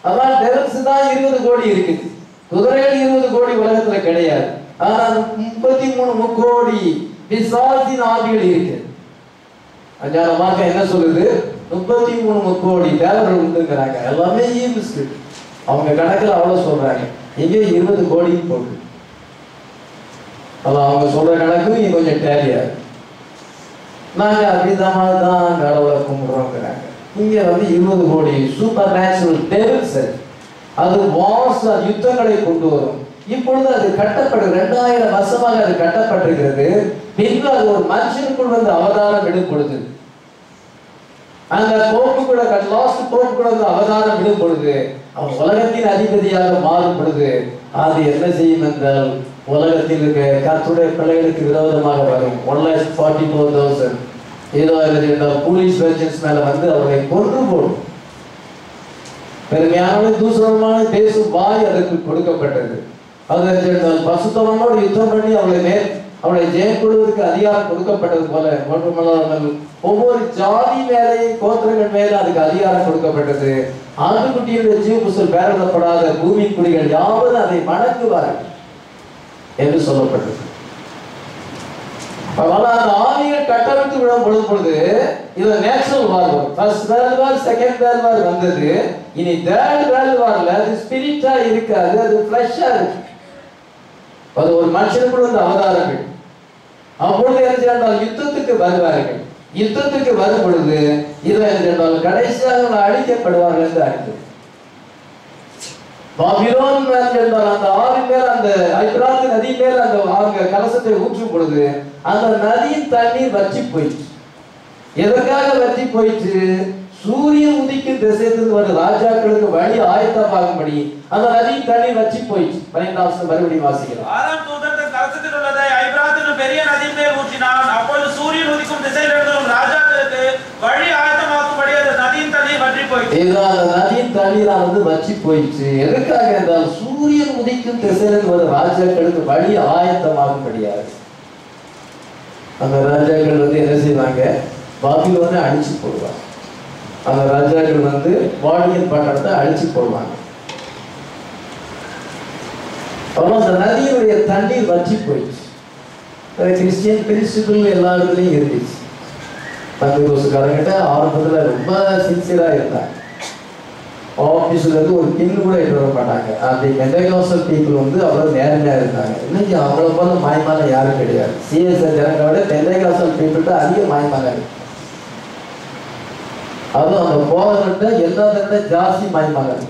அதான் டெவில்ஸ் தான் 20 கோடி இருக்குது. குதிரைகள் 20 கோடி உலகத்துல கிடையாது. ஆனால் 33 கோடி பிசாசின் ஆவிகள் இருக்கு. அஞ்சாவது என்ன சொல்லுது? 33 கோடி தேவர்கள் உண்டுங்கிறாங்க. எல்லாமே ஈவில் ஸ்பிரிட். அவங்க கணக்குல அவ்வளவு சொல்றாங்க. இங்கே 20 கோடி போட்டு அதான் அவங்க சொல்ற கணக்கு இங்க கொஞ்சம் டேலியாது. நாங்க அபிதமா தான் கடவுளை கும்பிடுறோங்கிறாங்க. இங்க வந்து 20 கோடி சூப்பர் நேச்சுரல் டெவில்ஸ். அது வார்ஸ் யுத்தங்களை கொண்டு வரும். இப்பொழுது அது கட்டப்படு 2000 வருஷமாக அது கட்டப்பட்டிருக்கிறது. பின்பு அது ஒரு மனுஷனுக்குள் வந்து அவதாரம் விடும் பொழுது அந்த போக்கு கூட லாஸ்ட் போக்கு கூட வந்து அவதாரம் விடும் பொழுது அவன் உலகத்தின் அதிபதியாக மாறும் பொழுது அது என்ன செய்யும் என்றால் உலகத்தில் இருக்க கர்த்தருடைய பிள்ளைகளுக்கு விரோதமாக வரும். 1,44,000 ஏதோ போலீஸ் வெர்ஜன்ஸ் மேல வந்து அவர்களை கொன்று போடும். பெருமையான தூசணமான பேசும் வாய் அதற்கு கொடுக்கப்பட்டது. அது பசுத்தவனோடு யுத்தம் பண்ணி அவளை ஜெயம் கொள்வதற்கு அதிகாரம் கொடுக்கப்பட்டது போல மட்டுமல்லாமல் ஒவ்வொரு ஜாதி மேலையும் கோத்திரங்கள் மேல அதுக்கு அதிகாரம் கொடுக்கப்பட்டது. ஆட்டுக்குட்டியுடைய ஜீவ புஸ்தல் பேரப்படாத பூமி குடிகள் யாவது அதை வணங்குவார்கள் என்று சொல்லப்பட்டது. அதனால அந்த ஆவிகள் கட்டமைத்து விடும் பொழுது இது நேச்சுரல் வார் வரும். First world war, second world வார் வந்தது. இனி தேர்ட் வேர்ல்ட் வார்ல அது ஸ்பிரிட்டா இருக்காது, அது ஃப்ளஷா இருக்கு. அது ஒரு மனுஷனுக்குள்ள வந்து அவதாரங்கள். அப்பொழுது என்ன செய்யறால் யுத்தத்துக்கு வருவார்கள். யுத்தத்துக்கு வரும் பொழுது இதை என்ன செய்யறால் கடைசியாக அழிக்கப்படுவார்கள் என்று அர்த்தம். பாபிலோன் அந்த ஆவின் மேல் அந்த ஐபிராத் நதி மேல் அந்த அவங்க கலசத்தை ஊற்றும் பொழுது அந்த நதியின் தண்ணீர் வற்றி போயிடுச்சு. எதற்காக வற்றி போயிடுச்சு? சூரியன் உதிக்கும் திசையிலிருந்து வரும் ராஜாக்களுக்கு வழி ஆயத்தமாகும்படி அந்த நதியின் தண்ணீர் வற்றி போயிடுச்சு. 12 மறுபடியும் வாசிக்கிறோம். 6ஆம் தூதன் தன் கலசத்தில் உள்ளதை ஐபிராத் பெரிய நதியின் மேல் ஊற்றினான். அப்பொழுது சூரியன் உதிக்கும் திசையிலிருந்து வரும் ராஜாக்களுக்கு வழி ஆயத்தமாக்கும்படி அந்த நதியின் தண்ணீர் வற்றி போயிடுச்சு. அந்த நதியின் தண்ணீரானது வற்றி போயிடுச்சு. எதற்காக என்றால் சூரியன் உதிக்கும் திசையிலிருந்து வரும் ராஜாக்களுக்கு வழி ஆயத்தமாகும்படியாக. அந்த ராஜாக்கள் வந்து என்ன செய்வாங்க? பாபிலோனை அழிச்சு போடுவாங்க. அந்த ராஜாக்கள் வந்து வாடியன் பட்டணத்தை அழிச்சு போடுவாங்க. அந்த நதியுடைய தண்ணீர் வற்றி போயிடுச்சு. கிறிஸ்டியன் பிரின்சிபிள் எல்லா இடத்துலையும் இருந்துச்சு. பந்தேகோஸ்துக்காரங்கிட்ட ஆரம்பத்துல ரொம்ப சின்சியரா இருந்தாங்க. ஆபீஸ்ல இருந்து ஒரு பின் கூட எடுத்து வர மாட்டாங்க. அந்த பெந்தேகோஸ்தல் பீப்புள் வந்து அவ்வளவு நேர்மையா இருந்தாங்க. இன்னைக்கு அவங்கள போல மாய்மாலம் யாரும் கிடையாது. சிஎஸ்ஐ ஜனங்களை விட பெந்தேகோஸ்தல் பீப்புள்கிட்ட அதிக மாய்மாலம் இருக்கு. அதுவும் அந்த போதர்கிட்ட எல்லாத்த ஜாஸ்தி மாய்மாலம்.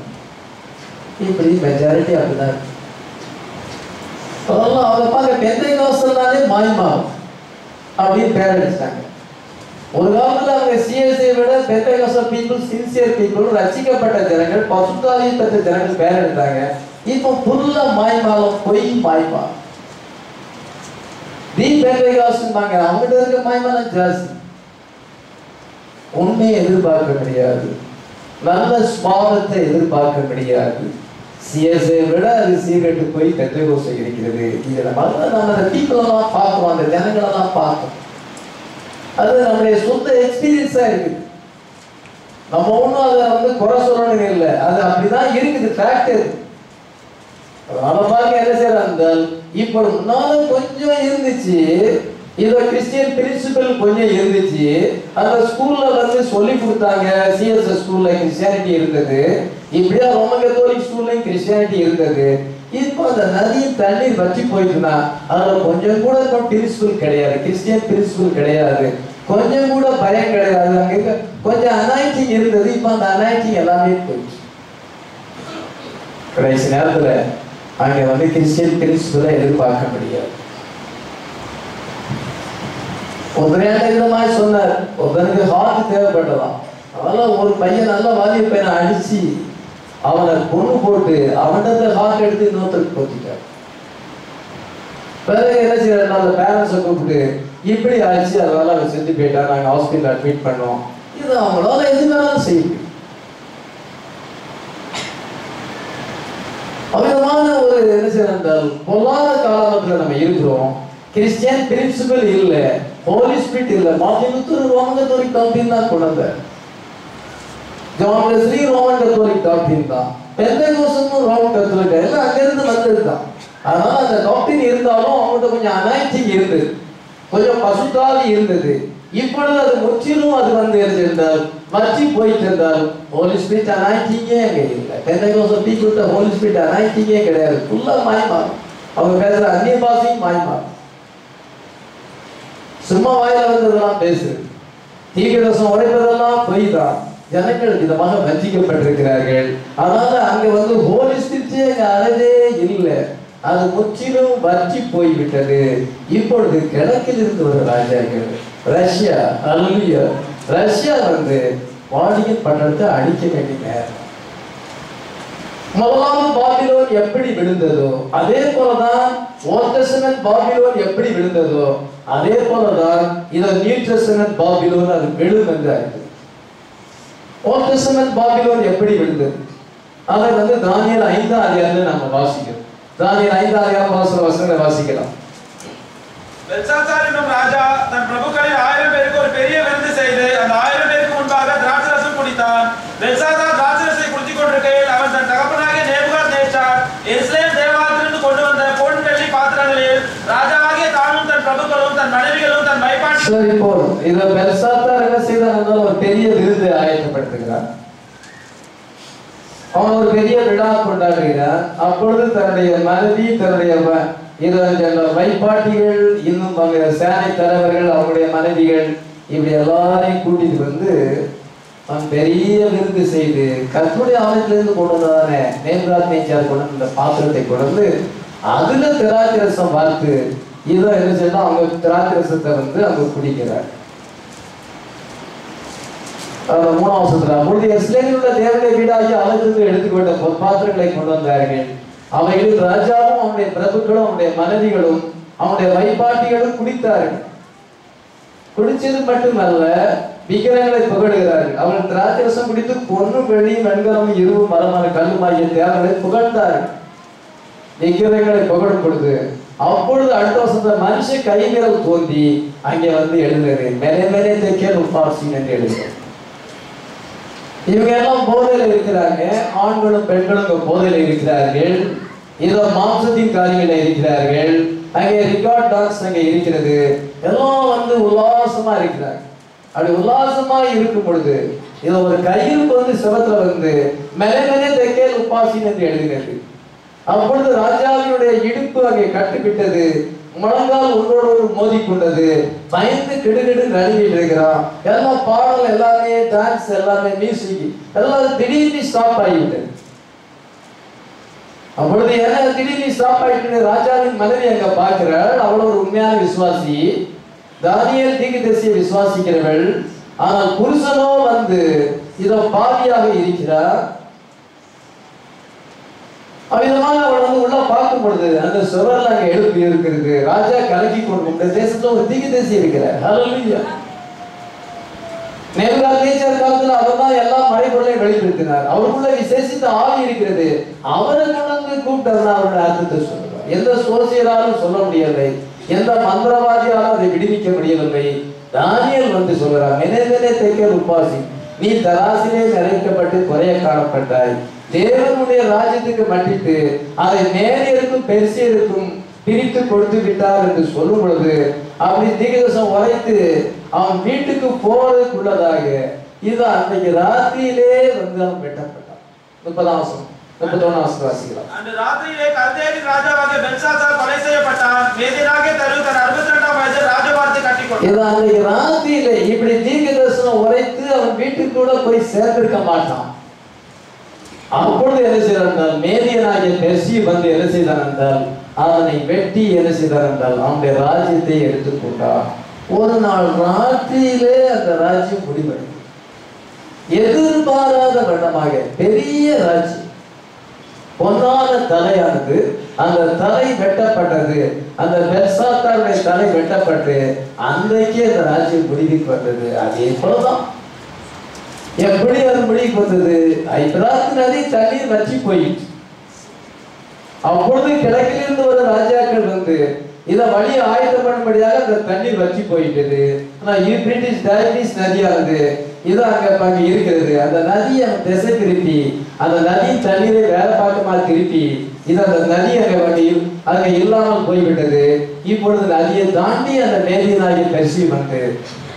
இப்படி மெஜாரிட்டி அப்படிதான் இருக்கு. அதெல்லாம் அவங்க பார்க்க பெந்தேகோஸ்தல்னாலே மாய்மாலம் அப்படின்னு பேர் அடிச்சிட்டாங்க. ஒரு காலத்துல அவங்க சிஎஸ்ஐ விட பெந்தேகோஸ்தல் பீப்புள் சின்சியர் பீப்புள், ரசிக்கப்பட்ட ஜனங்கள், பசுத்தாவியை பெற்ற ஜனங்கள் பேர் எடுத்தாங்க. இப்போ புல்ல மாய்மாலம், பொய் மாய்மாலம். தி பெந்தேகோஸ்தல் அவங்ககிட்ட இருக்க மாய்மாலம் ஜாஸ்தி. உண்மையை எதிர்பார்க்க முடியாது, நல்ல சுபாவத்தை எதிர்பார்க்க முடியாது, சிஎஸ்ஐ விட அது சீரட்டு போய் பெந்தகோஸ்தை இருக்கிறது. இதை நம்ம அந்த பீப்புளெல்லாம் பார்க்கிறோம், அந்த ஜனங்களெல்லாம் பார்க்கிறோம். அது நம்முடைய சொந்த எக்ஸ்பீரியன்ஸா இருக்குது. நம்ம ஒன்றும் அதை வந்து குறை சொல்லணும் இல்லை, அது அப்படிதான் இருக்குது, ஃபேக்ட். அதை பார்க்க என்ன செய்யறாங்க, இப்போ முன்னாலும் கொஞ்சம் இருந்துச்சு, இதோ கிறிஸ்டியன் பிரின்சிபல் கொஞ்சம் இருந்துச்சு. அந்த ஸ்கூல்ல வந்து சொல்லி கொடுத்தாங்க, சிஎஸ்எஸ் ஸ்கூல்ல கிறிஸ்டியானிட்டி இருந்தது, இப்படியா ரோமன் கத்தோலிக் ஸ்கூல்லையும் கிறிஸ்டியானிட்டி இருந்தது. இப்போ அந்த நதியின் தண்ணீர் வற்றி போயிட்டுனா அதுல கொஞ்சம் கூட பிரின்சிபல் கிடையாது, கிறிஸ்டியன் பிரின்சிபல் கிடையாது, கொஞ்சம் கூட பயம் கிடையாது. அங்க கொஞ்சம் அனாயிட்டிங் இருந்தது, இப்போ அந்த அனாயிட்டிங் எல்லாமே போயிடுச்சு. கடைசி நேரத்துல அங்க வந்து கிறிஸ்டியன் பிரின்சிபலை எதிர்பார்க்க முடியாது. ஒருத்தரையாட்ட இந்த மாதிரி சொன்னார், ஒருத்தனுக்கு ஹார்ட் தேவைப்பட்டதான், அதனால ஒரு பையன் நல்ல வாலிய பையனை அடிச்சு அவனை பொண்ணு போட்டு அவன்கிட்ட ஹார்ட் எடுத்து இன்னொருத்தருக்கு போத்திட்டார். பிறகு என்ன செய்யறாரு, அந்த பேரண்ட்ஸை கூப்பிட்டு இப்படி ஆச்சு, அதனால அவன் செஞ்சு போயிட்டா, நாங்கள் ஹாஸ்பிட்டல் அட்மிட் பண்ணோம். இது அவங்களால எது வேணாலும் செய்ய முடியும். அவ்விதமான ஒரு என்ன செய்யறால் பொல்லாத காலத்துல நம்ம இருக்கிறோம். கிறிஸ்டியன் பிரின்சிபல் இல்லை, ஹோலி ஸ்பிரிட் இல்லை. மார்ட்டின் லூத்தர் ரோமன் கத்தோலிக் டாக்டரின் தான் கொண்டு வந்தார். ஜான் வெஸ்லி ரோமன் கத்தோலிக் டாக்டரின் தான், பெந்தகோஸ்தும் ரோமன் கத்தோலிக், எல்லாம் அங்கிருந்து வந்தது தான். அதனால அந்த டாக்டரின் இருந்தாலும் அவங்கள்ட்ட கொஞ்சம் அனாயிட்டிங் இருந்தது, கொஞ்சம் பசுத்தாலி இருந்தது. இப்பொழுது அது முற்றிலும் அது வந்து இருந்தால் வற்றி போயிட்டு இருந்தால் ஹோலி ஸ்பிரிட் அனாயிட்டிங்கே அங்கே இல்லை. பெந்தகோஸ்து பீப்புள்கிட்ட ஹோலி ஸ்பிரிட் அனாயிட்டிங்கே கிடையாது, ஃபுல்லா மாய்மாறும். அவங்க பேசுற அந்நிய பாஷையும் மாய்மாறும். சும்மா வாயில வந்ததெல்லாம் பேசுறது, தீர்க்கதரிசனம் உரைப்பதெல்லாம் பொய் தான். ஜனங்கள் விதமாக வஞ்சிக்கப்பட்டிருக்கிறார்கள். அதனால அங்க வந்து ஹோலி ஸ்பிரிட் அங்க அறவே இல்லை, அது முற்றிலும் வற்றி போய்விட்டது. இப்பொழுது கிழக்கில் இருந்து ஒரு ராஜாக்கள் ரஷ்யா, அல்லேலூயா, ரஷ்யா வந்து வாடிகன் பட்டணத்தை அழிக்க வேண்டிய நேரம். முதலாவது பாபிலோன் எப்படி விழுந்ததோ அதே போலதான் ஓல்ட் டெஸ்டமென்ட் பாபிலோன் எப்படி விழுந்ததோ அதே போலதான் இது நியூ டெஸ்டமென்ட் பாபிலோன் அது விழும் என்றார்கள். ஓல்ட் டெஸ்டமென்ட் பாபிலோன் எப்படி விழுந்தது அதை வந்து தானியேல் 5ஆம் அதிகாரத்துல நம்ம வாசிக்கிறோம். தானியேல் 5ஆம் அதிகாரம் வசனங்களை வாசிக்கலாம். பெல்சாத்சார் என்னும் ராஜா தன் பிரபுக்களில் 1000 பேருக்கு ஒரு பெரிய விருந்து செய்து அந்த 1000 பேருக்கு முன்பாக திராட்சரசம் குடித்தான். பெல்சாத்சார் திராட்சரசத்தை குடித்துக் கொண்டிருக்கையில் அவன் தன் தகப்பனாகிய நேபுகாத்நேச்சார் எருசலேம் தேவாலயத்திலிருந்து கொண்டு வந்த பொன் வெள்ளி பாத்திரங்களில் ராஜாவாகிய தானும் தன் பிரபுக்களும் தன் மனைவிகளும் தன் வைப்பாட்டி. சரி, போதும். இத பெல்சாத்சார் என்ன செய்தான், ஒரு பெரிய விருந்து ஆயத்தப்படுத்துகிறார். அவன் ஒரு பெரிய விழா கொண்டாடுகிறான். அப்பொழுது தன்னுடைய மனைவி, தன்னுடைய வைப்பாட்டிகள், இன்னும் அவங்க சேனை தலைவர்கள், அவங்களுடைய மனைவிகள், இப்படி எல்லாரையும் கூட்டிட்டு வந்து அவன் பெரிய விருந்து செய்து கர்த்தருடைய ஆலயத்திலிருந்து கொண்டு வந்ததானே நேபுகாத்நேச்சார் கொண்டு இந்த பாத்திரத்தை கொண்டு அதுல திராட்சரசம் பார்த்து இதை என்ன செய்யணும், அவங்க திராட்சரசத்தை வந்து அவங்க குடிக்கிறார். 3ஆம் வசனத்துல அப்பொழுது எருசலேமில் உள்ள தேவனுடைய வீடாகி ஆலயத்திலிருந்து எடுத்துக்கொண்ட பொற்பாத்திரங்களை கொண்டு வந்தார்கள். அவைகளில் ராஜாவும் அவனுடைய பிரபுக்களும் அவனுடைய மனைவிகளும் அவனுடைய வைப்பாட்டிகளும் குடித்தார்கள். குடிச்சது மட்டுமல்ல, விக்கிரகங்களை புகழுகிறார்கள். அவர்கள் திராட்சரசம் குடித்து பொன்னும் வெள்ளியும் வெண்கலமும் இரும்பும் மரமான கல்லுமாகிய தேவர்களை புகழ்ந்தார்கள். விக்கிரகங்களை புகழும் பொழுது அப்பொழுது அடுத்த வருஷத்துல மனுஷ கைவிரல் தோன்றி அங்கே வந்து எழுதுகிறது, மேலே மேலே தெக்கேல் உப்பாசின் என்று எழுதுகிறது. இவங்க எல்லாம் போதையில இருக்கிறாங்க, ஆண்களும் பெண்களும் போதையில இருக்கிறார்கள். இதோ மாம்சத்தின் காரியங்களில் இருக்கிறார்கள். அங்கே ரிகார்ட் டான்ஸ் அங்கே இருக்கிறது. எல்லாம் வந்து உல்லாசமா இருக்கிறாங்க. அப்படி உல்லாசமா இருக்கும் பொழுது இதோ ஒரு கையிருப்பு வந்து சிவத்துல வந்து மேலே மேலே தெக்கேல் உப்பாசின் என்று எழுதுகிறது. அப்பொழுது ராஜாவினுடைய இடுப்பு அங்கே கட்டுவிட்டது, முழங்கால் ஒன்றோடு மோதி கொண்டது, பயந்து கிடுகிடு நடுங்கிட்டு இருக்கிறான். எல்லாம் பாடல் எல்லாமே, டான்ஸ் எல்லாமே, மியூசிக் எல்லாரும் திடீர்னு ஸ்டாப் ஆகிவிட்டது. அப்பொழுது என்ன திடீர்னு ஸ்டாப் ஆகிட்டு ராஜாவின் மனைவி அங்க பார்க்கிறாள். அவள் ஒரு உண்மையான விசுவாசி, தானியேல் தீர்க்கதரிசியை விசுவாசிக்கிறவள். ஆனால் புருஷனோ வந்து இதோ பாவியாக இருக்கிறார். அவ்விதமாக அவள் வந்து உள்ள பார்க்கும் பொழுது அந்த சுவர்ல அங்க எழுப்பி இருக்கிறது. ராஜா கலக்கி கொண்டு தேசத்துல ஒரு தீர்க்கதரிசி இருக்கிறார். ஹல்லேலூயா. நேபுகாத்நேச்சர் காலத்துல அவர் தான் எல்லா மறைபொருளையும் வெளிப்படுத்தினார். அவருக்குள்ள விசேஷித்த ஆவி இருக்கிறது. அவரை கொண்டு கூப்பிட்டா அவருடைய அர்த்தத்தை சொல்லுவார். எந்த சோசியராலும் சொல்ல முடியவில்லை, எந்த மந்திரவாதியாலும் அதை விடுவிக்க முடியவில்லை. தானியேல் வந்து சொல்கிறார், மெனேதனே தேக்கேல் உபாசி, நீ தராசிலே நிறைக்கப்பட்டு குறைய காணப்பட்டாய். தேவனுடைய ராஜ்யத்துக்கு மட்டிட்டு அதை மேலிருக்கும் பெருசியருக்கும் பிரித்து கொடுத்து விட்டார் என்று சொல்லும் பொழுது அப்படி தீர்க்கதரிசனம் உரைத்து அவன் வீட்டுக்கு போறதுக்குள்ளதாக இது அன்றைக்கு ராத்திரியிலே வந்து அவன் வெட்டப்பட்டான். 30ஆம் வசனம் 31ஆம் வசனம் வாசிக்கலாம். அந்த ராத்திரியிலே கல்தேயரின் ராஜாவாகிய பெல்சாத்சார் கொலை செய்யப்பட்டான். மேதினாகிய தரு தன் 62ஆம் வயதில் ராஜபாரத்தை கட்டிக்கொண்டான். இது அன்றைக்கு ராத்திரியிலே இப்படி தீர்க்கதரிசனம் உரைத்து அவன் வீட்டுக்கு கூட போய் சேர்ந்திருக்க மாட்டான். அப்பொழுது என்ன செய்தார் என்றால், மேதியனாகிய பெர்சி வந்து என்ன செய்தார் என்றால், அவனை வெட்டி என்ன செய்தார் என்றால் அவனுடைய ராஜ்யத்தை எடுத்துக்கொண்டார். ஒரு நாள் ராத்திரியிலே அந்த ராஜ்யம் முடிவடைந்தது. எதிர்பாராத வண்ணமாக பெரிய ராஜ்யம், பொன்னான தலையானது, அந்த தலை வெட்டப்பட்டது. அந்த பெல்சாத்தாருடைய தலை வெட்டப்பட்டு அன்றைக்கே அந்த ராஜ்யம் முடிவுக்கு வந்தது. அதே போலதான் எப்படி அது முடிவுக்கு வந்தது? ஐபிராத் நதி தண்ணீர் வற்றி போயிடுச்சு. அப்பொழுது கிழக்கிலிருந்து ஒரு ராஜாக்கள் வந்து இதை வழியை ஆயத்தம் பண்ணும்படியாக அந்த தண்ணீர் வற்றி போயிட்டது. ஆனா பிரிட்டிஷ் டைரிஸ் நதியானது இது அங்க இருக்கிறது. அந்த நதியை திசை திருப்பி அந்த நதியின் தண்ணீரை வேலை பார்க்கமா திருப்பி இது அந்த நதி அங்க இல்லாமல் போய்விட்டது. இப்பொழுது நதியை தாண்டி அந்த மேதியனாகிய பெர்சி வந்து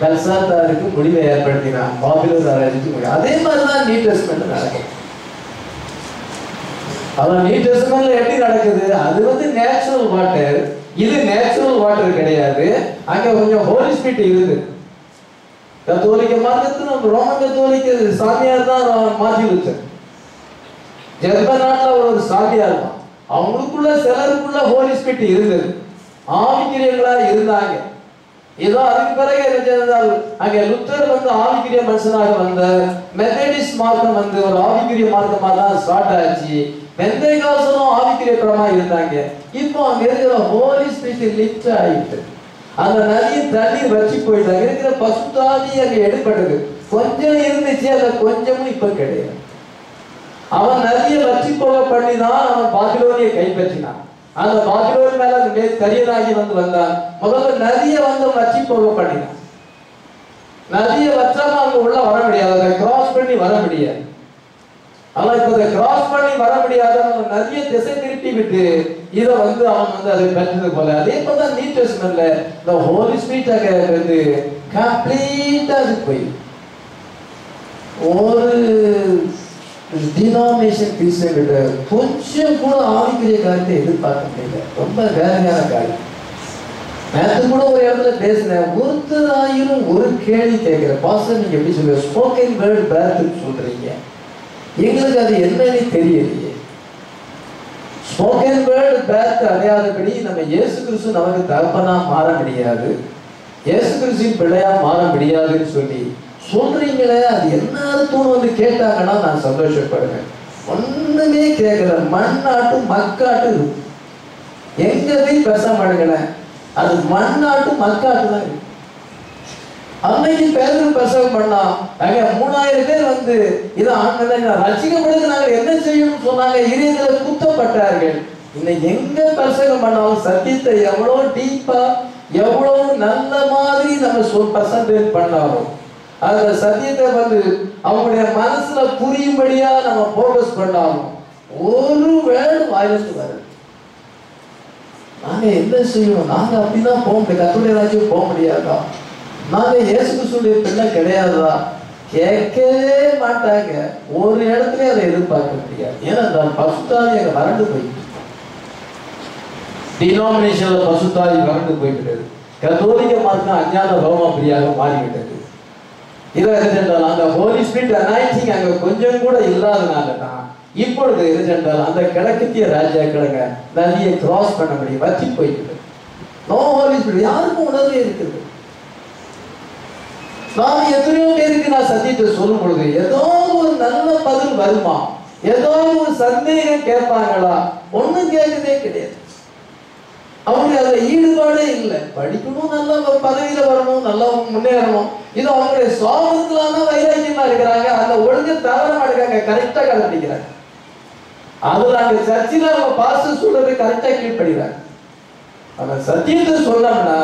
பெல்சாத்தாருக்கு முடிவை ஏற்படுத்தினான். பாபிலோன் ராஜ்யத்துக்கு முடிவு. அதே மாதிரிதான் நியூ டெஸ்ட்மென்ட் நடக்கும். அதான் நியூ டெஸ்ட்மென்ட்ல எப்படி நடக்குது? அது வந்து நேச்சுரல் வாட்டர், இது நேச்சுரல் வாட்டர் கிடையாது. அங்க கொஞ்சம் ஹோலி ஸ்பிரிட் இருக்கு. கத்தோலிக்க மார்க்கத்தில் ரோமன் கத்தோலிக்க சாமியார் தான் மாற்றி வச்சார். ஜெர்மன் நாட்டில் ஒரு சாமியார் தான். அவங்களுக்குள்ள சிலருக்குள்ள ஹோலி ஸ்பிரிட் இருந்தது, ஆவிக்கிரியங்களா இருந்தாங்க. ஏதோ அதுக்கு பிறகு என்ன செய்தால் அங்கே லுத்தர் வந்து ஆவிக்கிரிய மனுஷனாக வந்தார். மெத்தடிஸ்ட் மார்க்கம் வந்து ஒரு ஆவிக்கிரிய மார்க்கமாக தான் ஸ்டார்ட் ஆச்சு. பெந்தேகாஸ்தலும் ஆவிக்கிரியமா இருந்தாங்க. இப்போ அங்க இருக்கிற ஹோலி ஸ்பிரிட் லிஃப்ட் ஆயிட்டு அந்த நதியின் தண்ணீர் வற்றி போயிட்டாங்க. இருக்கிற பசுத்தாவி அங்க எடுப்பட்டது. கொஞ்சம் இருந்துச்சு, அந்த கொஞ்சமும் இப்ப கிடையாது. அவன் நதியை வற்றி போக பண்ணிதான் அவன் பாபிலோனியை கைப்பற்றினான். அந்த பாபிலோன் மேல அந்த கரியனாகி வந்தான். முதல்ல நதியை வந்து வற்றி போக பண்ணினான். நதியை வச்சாம அங்க உள்ள வர முடியாது, அதை கிராஸ் பண்ணி வர முடியாது. ஆனா இப்ப அதை கிராஸ் பண்ணி வர முடியாத நதியை திசை திருப்பி விட்டு இதை வந்து அவன் வந்து அதை பெற்றது போல. அதே போலதான் நியூ டெஸ்ட்மென்ட்ல இந்த ஹோலி ஸ்பிரிட் அங்க வந்து கம்ப்ளீட்டா அது போய் ஒரு டினாமினேஷன் கிறிஸ்டியன் கிட்ட கொஞ்சம் கூட ஆவிக்குரிய காரியத்தை எதிர்பார்க்க முடியல. ரொம்ப வேதனையான காரியம். நேற்று கூட ஒரு இடத்துல பேசினேன். ஒருத்தராயிரும் ஒரு கேள்வி கேட்கிற பாஸ்டர், நீங்க எப்படி சொல்லுங்க ஸ்போக்கன் வேர்ட் பேர்த்துன்னு சொல்றீங்க, எங்களுக்கு அது என்னன்னு தெரியலையே. ஸ்போக்கன் வேர்ட் பேர்த் அடையாதபடி நம்ம இயேசு கிறிஸ்து நமக்கு தகப்பனா மாற முடியாது, இயேசு கிறிஸ்துவின் பிள்ளையா மாற முடியாதுன்னு சொல்லி சொல்றீங்களே, அது என்ன அர்த்தம் வந்து கேட்டாங்கன்னா நான் சந்தோஷப்படுவேன். ஒண்ணுமே கேட்கல, மண்ணாட்டு மக்காட்டு எங்க போய் பேச மாட்டேங்களேன். அது மண்ணாட்டு மக்காட்டு தான் இருக்கு. அன்னைக்கு பேரும் பிரசவம் பண்ணா அங்க 3000 பேர் வந்து இதை ரசிக்கப்படுறது நாங்கள் என்ன செய்யணும்னு சொன்னாங்க. இதயத்துல குத்தப்பட்டார்கள். இன்னைக்கு எங்க பிரசவம் பண்ணாலும் சத்தியத்தை எவ்வளவு டீப்பா எவ்வளவு நல்ல மாதிரி நம்ம பர்சன்டேஜ் பண்ணாலும் அந்த சத்தியத்தை வந்து அவங்களுடைய மனசுல புரியும்படியா நம்ம போக்கஸ் பண்ணாலும் ஒரு வேர்டு வாயிலிருந்து வருது. நாங்க என்ன செய்யணும்? நாங்க அப்படிதான் போக முடியாது, கர்த்தருடைய ராஜ்யம் போக முடியாதா? நாங்க இயேசு கிறிஸ்துவின் பிள்ளை கிடையாதா? கேட்கவே மாட்டாங்க. ஒரு இடத்துல அதை எதிர்பார்க்க முடியாது. ஏன்னா பசுத்தாவி அங்க வறண்டு போயிட்டு, டினாமினேஷன்ல பசுத்தாவி வறண்டு போய்விட்டது. கத்தோலிக்க மார்க்கம் அஞ்ஞான ரோமா பிரியாக மாறிவிட்டது. இதை எதுச்சென்றால் அந்த ஹோலி ஸ்பிரிட் அனாயிண்டிங் அங்க கொஞ்சம் கூட இல்லாதனால தான் இப்பொழுது எதுச்சென்றால் அந்த கிழக்கத்திய ராஜாக்களுங்க நதியை கிராஸ் பண்ண முடியும், வற்றி போய்விட்டது. நோ ஹோலி ஸ்பிரிட் யாருக்கும் உணர்வே இருக்குது. நான் எத்தனையோ பேருக்கு நான் சத்தியத்தை சொல்லும் பொழுது ஏதோ ஒரு நல்ல பதில் வருமா, ஏதோ ஒரு சந்தேகம் கேட்பாங்களா, ஒண்ணும் கேட்கவே கிடையாது. அவங்களுக்கு அதுல ஈடுபாடே இல்லை. படிக்கணும், நல்ல பதவியில வரணும், நல்லா முன்னேறணும், இது அவங்களுடைய சுவாபத்திலான வைராக்கியமா இருக்கிறாங்க. அந்த ஒழுங்கு தவறமா இருக்காங்க, கரெக்டா கடைபிடிக்கிறாங்க. அதுல அங்க சர்ச்சில் அவங்க பாஸ்டர் சொல்றது கரெக்டா கீழ்படுகிறாங்க. ஆனா சத்தியத்தை சொன்னோம்னா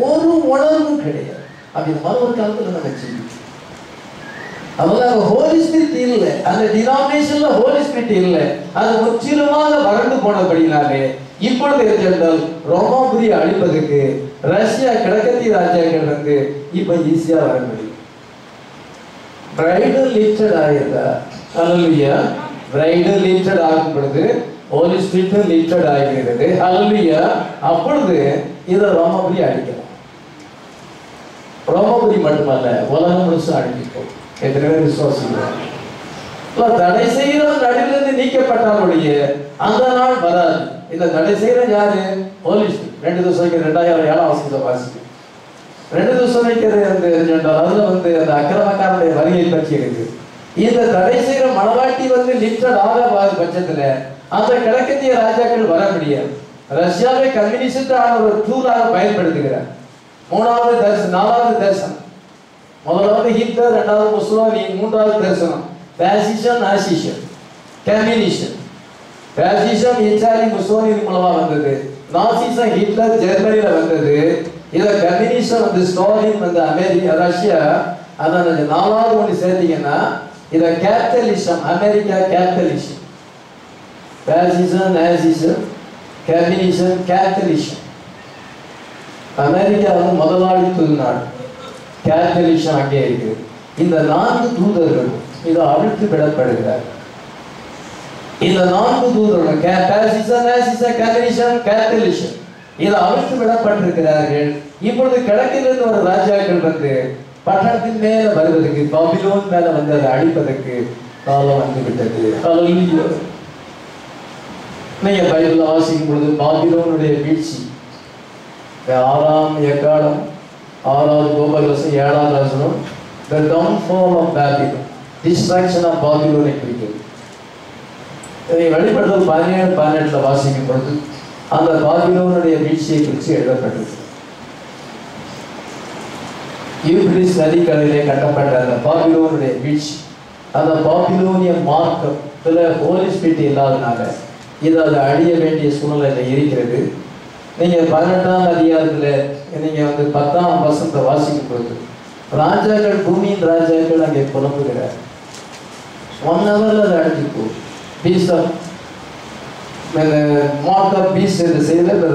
ஒரு உணர்வும் கிடையாது. அப்படி மறுபடி காலத்துல நம்ம செய்யும். அதனால ஹோலி ஸ்பிரிட் இல்லை, அந்த டினாமினேஷன்ல ஹோலி ஸ்பிரிட் இல்லை. அது முற்றிலுமாக வறண்டு போனபடினாலே இப்பொழுது இருந்தால் ரோமாபுரியை அழிப்பதற்கு ரஷ்யா கிழக்கத்திய ராஜாக்கள் வந்து இப்ப ஈஸியா வர முடியும். பிரைடல் லிஃப்டட் ஆயிருந்தா, ஹல்லேலூயா, பிரைடல் லிஃப்டட் ஆகும் பொழுது ஹோலி ஸ்பிரிட் லிஃப்டட் ஆகிறது. ஹல்லேலூயா. அப்பொழுது இதை ரோமாபுரி அழிக்கலாம். ரோமாபுரி மட்டுமல்ல, உலகம் முழுசும் அழிக்கும். எத்தனை பேர் விசுவாசிக்கிறார்? தடை செய்கிற நடுவிலிருந்து நீக்கப்பட்டாலுடைய அந்த நாள் வராது. இந்த தடை செய்கிற யாரு? ஹோலி ஸ்பிரிட். 2 Thessalonians 2:7 வாசிக்கும். 2 Thessalonians அதுல வந்து அந்த அக்கிரமக்காரனுடைய வருகை பற்றி இருக்கு. இந்த தடை செய்கிற மனவாட்டி வந்து லிஃப்டட் ஆகாத பட்சத்துல அந்த கிழக்கத்திய ராஜாக்கள் வர முடியாது. ரஷ்யாவை கம்யூனிஸ்டான ஒரு டூலாக பயன்படுத்துகிறார். 3வது தரிசனம், 4வது தரிசனம். முதலாவது ஹிட்லர், 2வது முசோலினி, 3வது தரிசனம் பாசிசம், நாசிசம், கம்யூனிசம். பாசிசம் இத்தாலி முசோலினி மூலமா வந்தது. நாசிசம் ஹிட்லர் ஜெர்மனியில வந்தது. இத கம்யூனிசம் வந்து ஸ்டாலின் வந்து அமெரிக்கா, ரஷ்யா. அதான் 4வது ஒன்று சேர்த்தீங்கன்னா இத capitalism, America capitalism. பாசிசம், நாசிசம், communism, capitalism. America வந்து முதலாளித்துவ நாடு, கேபிட்டலிசம் அங்கே இருக்கு. இந்த 4 தூதர்கள் இதை அழுத்து விடப்படுகிறார். இந்த 4 தூதர்கள் பாசிசம், நாசிசம், கம்யூனிசம், கேபிட்டலிசம் இதை அழுத்து விடப்பட்டிருக்கிறார்கள். இப்பொழுது கிழக்கிலிருந்து ஒரு ராஜாக்கள் வந்து பட்டணத்தின் மேல வருவதற்கு, பாபிலோன் மேல வந்து அதை அழிப்பதற்கு காலம் வந்து விட்டது. நீங்க பைபிள் வாசிக்கும் பொழுது பாபிலோனுடைய வீழ்ச்சி 6ஆம் எக்காலம், 6வது கோபகலசம், 7வது வசனம், the downfall of Babylon, destruction of Babylon குறிக்கிறது. இதை வெளிப்படுத்தல் 17-18 வாசிக்கும் பொழுது அந்த பாபிலோனுடைய வீழ்ச்சியை குறித்து எழுதப்பட்டது. யூப்ரட்டிஸ் நதிக்கரையிலே கட்டப்பட்ட அந்த பாபிலோனுடைய வீழ்ச்சி, அந்த பாபிலோனிய மார்க்கம் ஹோலி ஸ்பிரிட் இல்லாதனால இது அது அழிய வேண்டிய சூழ்நிலை இருக்கிறது. நீங்க 18ஆம் அதிகாரத்துல நீங்க வந்து 10ஆம் வசனத்தை வாசிக்கும் பொழுது ராஜாக்கள், பூமியின் ராஜாக்கள் அங்கே புலம்புகிறார். 1 hourல அது அழிஞ்சு போகும். Peace of mark of peace என்று செய்தது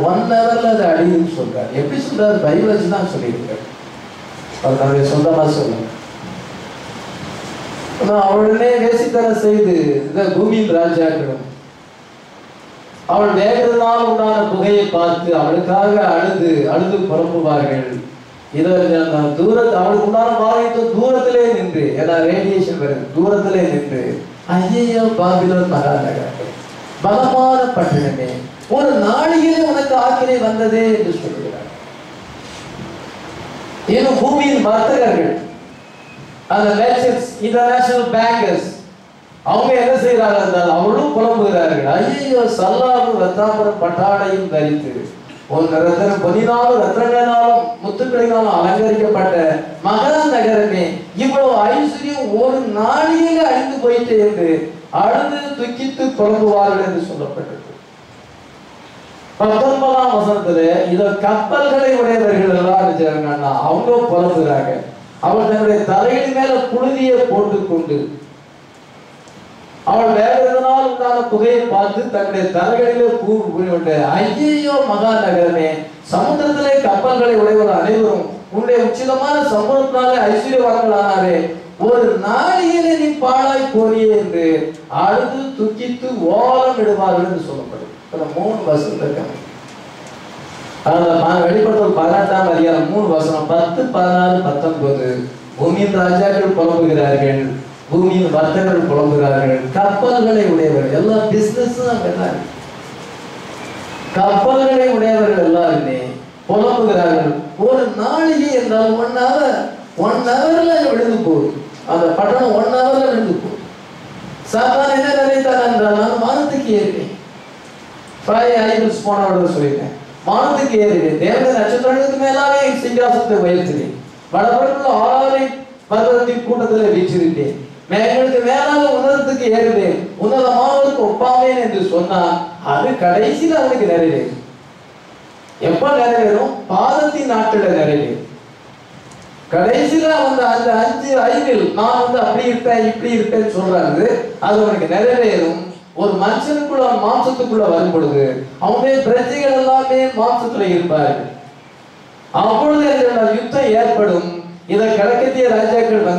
1 hourல அது அழியுன்னு சொல்றாரு. எப்படி சொல்றாரு? பைபிள் வச்சு தான் சொல்லியிருக்காரு. அவர் தன்னுடைய சொந்தமா சொல்லுங்க. அவளுடனே வேசித்தனம் செய்து இந்த பூமியின் ராஜாக்களும் அவள் வேகிறதுனால் உண்டான புகையை பார்த்து அவளுக்காக அழுது புறம்புவார்கள். தூரத்து அவளுக்கு உண்டான பாதித்து தூரத்திலே நின்று, ஏன்னா ரேடியேஷன் வருது, தூரத்திலே நின்று ஐயோ பாபிலோன் மகாநகரமே, பலமான பட்டணமே, ஒரு நாளிலே உனக்கு ஆக்கினை வந்ததே என்று சொல்கிறார். இன்னும் பூமியின் வர்த்தகர்கள், அந்த மெர்ச்சன்ட்ஸ், இன்டர்நேஷனல் பேங்கர்ஸ், அவங்க என்ன செய்யறாங்க என்றால் அவர்களும் புலம்புகிறார்கள். ஐயோ சல்லாவும் ரத்தாம்பரம் பட்டாடையும் தரித்து ரத்தனம் 14 ரத்தங்களினாலும் முத்துக்களினாலும் அலங்கரிக்கப்பட்ட மகா நகரமே, இவ்வளவு ஐஸ்வர்யம் ஒரு நாளிலே அழிந்து போயிட்டு என்று அழுது துக்கித்து புலம்புவார்கள் என்று சொல்லப்பட்டது. 19ஆம் வசனத்துல இத கப்பல்களை உடையவர்கள் எல்லாம் இருக்காங்கன்னா அவங்க புலம்புகிறாங்க. அவர் தன்னுடைய தலையின் மேல புழுதியை போட்டுக்கொண்டு அவள் வேகிறதுனால் உண்டான புகையை பார்த்து தன்னுடைய தலைகளிலே கூறிவிட்டு ஐயோ மகா நகரமே, சமுத்திரத்திலே கப்பல்களை உடையவர் அனைவரும் உன்னுடைய உச்சிதமான சம்பளத்தினாலே ஐஸ்வர்யவான்களானாரே, ஒரு நாளிலே நீ பாழாய் போறியே என்று அழுது துக்கித்து ஓலம் இடுவார்கள் என்று சொல்லப்படும். 3 வசனம் இருக்காங்க. வெளிப்படுத்தல் 18ஆம் அதிகாரம் 3 வசனம் 10, 16, 19. பூமியின் ராஜாக்கள் புலம்புகிறார்கள், பூமியின் வர்த்தகர்கள் புலம்புகிறார்கள், கப்பல்களை உடையவர்கள் எல்லாம் பிசினஸ் கப்பல்களை உடையவர்கள் எல்லாருமே புலம்புகிறார்கள். ஒரு நாளிகை என்றால் 1 hourல விழுந்து போகுது. அந்த பட்டணம் 1 hourல விழுந்து போகுது. சாத்தான் என்ன நினைத்தான் என்றால், நான் வானத்துக்கு ஏறினேன், 5 ஐபிள்ஸ் போனவர்கள் சொல்லிட்டேன், வானத்துக்கு ஏறினேன், தேவத நட்சத்திரங்களுக்கு மேலாவே சிங்காசனத்தை உயர்த்தினேன், வடபுறமுள்ள ஆரை பர்வதத்தின் கூட்டத்தில் வீற்றிருப்பேன், மேங்களுக்கு மேலாக உன்னதத்துக்கு ஏறுவேன், உன்னதமானவருக்கு ஒப்பாவேன் என்று சொன்னான். அது கடைசியில் அவனுக்கு நிறைவேறும். எப்ப நிறைவேறும்? பாதத்தின் நாட்களில் நிறைவேறும். கடைசியில அந்த 5 நான் அப்படி இருப்பேன் இப்படி இருப்பேன்னு சொல்றாரு, அது அவனுக்கு நிறைவேறும். ஒரு மனுஷனுக்குள்ள அவன் மாம்சத்துக்குள்ள வரும் பொழுது அவனுடைய பிரஜைகள் எல்லாமே மாம்சத்துல இருப்பார்கள். அப்பொழுது யுத்தம் ஏற்படும். இதை கிழக்கத்திய ராஜாக்கள்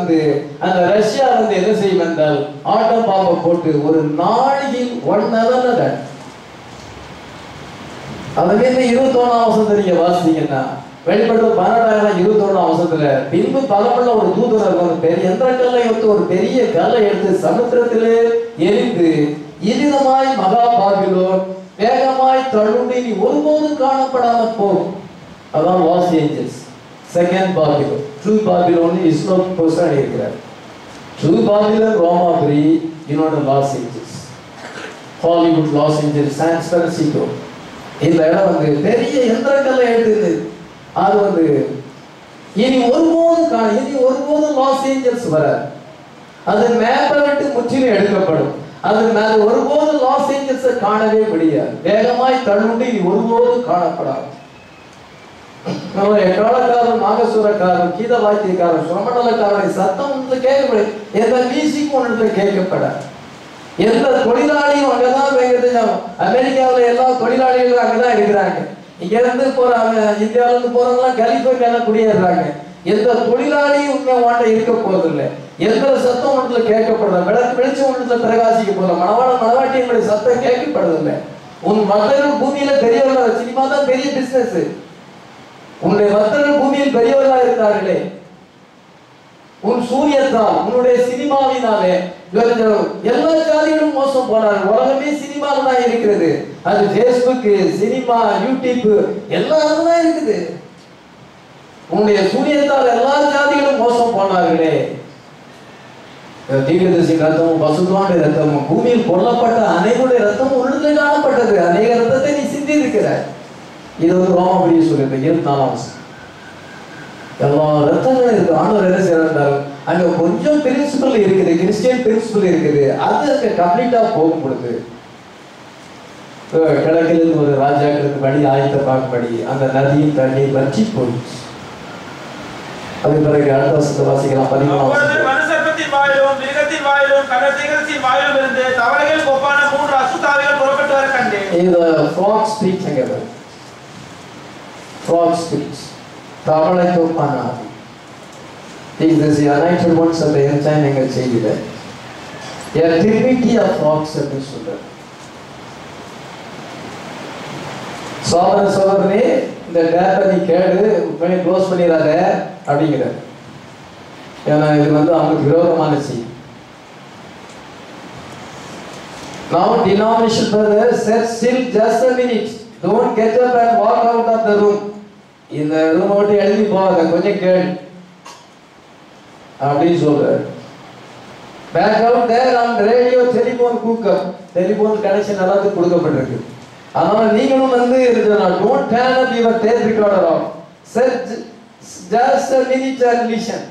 அந்த ரஷ்யா என்ன செய்யும் என்றால் ஆட்டம் பாம்பை போட்டு ஒரு நாளையில் 1 hour அதுவே 21ஆம் வசனத்தை நீங்க வாசிச்சீங்கன்னா, வெளிப்பட்ட 12ஆம் 21ஆம் வசனத்துல பின்பு பலமுள்ள ஒரு தூதர் ஒரு பெரிய எந்திரக்கல்லை எடுத்து ஒரு பெரிய கல்லை எடுத்து சமுத்திரத்திலே எரிந்து இவ்விதமாய் மகா பாபிலோன் வேகமாய் தள்ளுண்டி நீ ஒருபோதும் காணப்படாம போகும். அதான் Los Angeles, second Babylon. True Babylon இஸ்ரோ பர்சன் இருக்கிறார். ட்ரூ பாபிலோன் ரோமாபுரி, இன்னொன்று Los Angeles, Hollywood Los Angeles, San Francisco. இந்த இடம் பெரிய எந்திரக்கல்லை எடுத்து அது இனி ஒருபோதும் லாஸ் ஏஞ்சல்ஸ் வராது. அது மேப்பை விட்டு முற்றிலும் எடுக்கப்படும். அது ஒருபோதும் லாஸ் ஏஞ்சல்ஸை காணவே முடியாது. வேகமாய் தள்ளுண்டு இனி ஒருபோதும் காணப்படாது. எக்காலக்காரன், நாகசுரக்காரன், கீத வாத்தியக்காரன், சுரமண்டலக்காரனை சத்தம் கேட்கப்படும். எந்த மியூசிக்கும் ஒன்று கேட்கப்படாது. எந்த தொழிலாளியும் அங்கதான். அமெரிக்காவில் எல்லா தொழிலாளிகளும் அங்கதான் இருக்கிறாங்க. இங்க இருந்து போறாங்க, இந்தியாவில இருந்து போறவங்கலாம் கலிபோர்னியால குடியேறாங்க. எந்த தொழிலாளியும் உண்மை வாண்ட இருக்க போறதில்லை. எந்த சத்தம் ஒன்றுல கேட்கப்படுறது, வெளிச்சம் ஒன்றுல பிரகாசிக்க போறோம். மனவாட்டியங்களுடைய சத்தம் கேட்கப்படுறதில்லை. உன் மத்தர்கள் பூமியில பெரியவர்களா, சினிமா தான் பெரிய பிசினஸ். உன்னுடைய மத்தர்கள் பூமியில் பெரியவர்களா இருக்கிறார்களே, உன் சூரியத்தால் உன்னுடைய சினிமாவினாலே எல்லா ஜாதிகளும் மோசம் போனார்கள். உலகமே சினிமால தான் இருக்கிறது. அது பேஸ்புக், சினிமா, யூடியூப் எல்லாரும் தான் இருக்குது. உன்னுடைய சூரியத்தால் எல்லா ஜாதிகளும் மோசம் போனார்களே. தீர்க்கதரிசி ரத்தமும் பசுத்தோனுடைய ரத்தமும் பூமியில் கொல்லப்பட்ட அனைவருடைய ரத்தமும் உள்ளத்தில் காணப்பட்டது. அநேக ரத்தத்தை நீ சிந்தி இருக்கிறாய். இது ரோமாபுரி சொல்லிட்டு 24ஆம் வசனம். எல்லா ரத்தங்களும் இருக்கு. ஆண்டவர் என்ன செய்யறாரு, அங்க கொஞ்சம் பிரின்சிபல் இருக்குது, கிறிஸ்டியன் பிரின்சிபல் இருக்குது. அது அங்க கம்ப்ளீட்டா போகும் பொழுது கிழக்கிலிருந்து ஒரு ராஜாக்களுக்கு படி ஆயத்த பார்க்கும்படி அந்த நதியின் தண்ணீர் வற்றி போயிடுச்சு. அது பிறகு அடுத்த வருஷத்தை வாசிக்கலாம். 13ஆம் வசனம். மனுஷத்தின் வாயிலும் மிருகத்தின் வாயிலும் கடற்சிகரத்தின் வாயிலும் இருந்து தவளைகள் ஒப்பான 3 அசுத்தாவிகள் புறப்பட்டு வர கண்டேன். இது ஃப்ராக் ஸ்பீச். அங்க ஃப்ராக் ஸ்பீச், தவளைக்கு ஒப்பான ஆவி. The anointed ones at the end time எங்கள் செய்தியில a trinity of frogs என்று சொல்றார். சோதரனே இந்த டேட்டை நீ கேடு பண்ணி க்ளோஸ் பண்ணிடாத அப்படிங்கிறார். ஏன்னா இது அவங்களுக்கு விரோதமான செய்தி. Now denomination brother said still just a minute, don't get up and walk out of the room. இந்த ரூம் விட்டு எழுதி போகாத, கொஞ்சம் கேளு அப்படின்னு சொல்றாரு. Back out there on radio telephone hookup, telephone connection எல்லாத்துக்கும் கொடுக்கப்பட்டிருக்கு. அதனால நீங்களும் don't turn up your tape recorder off, set just a minute and listen,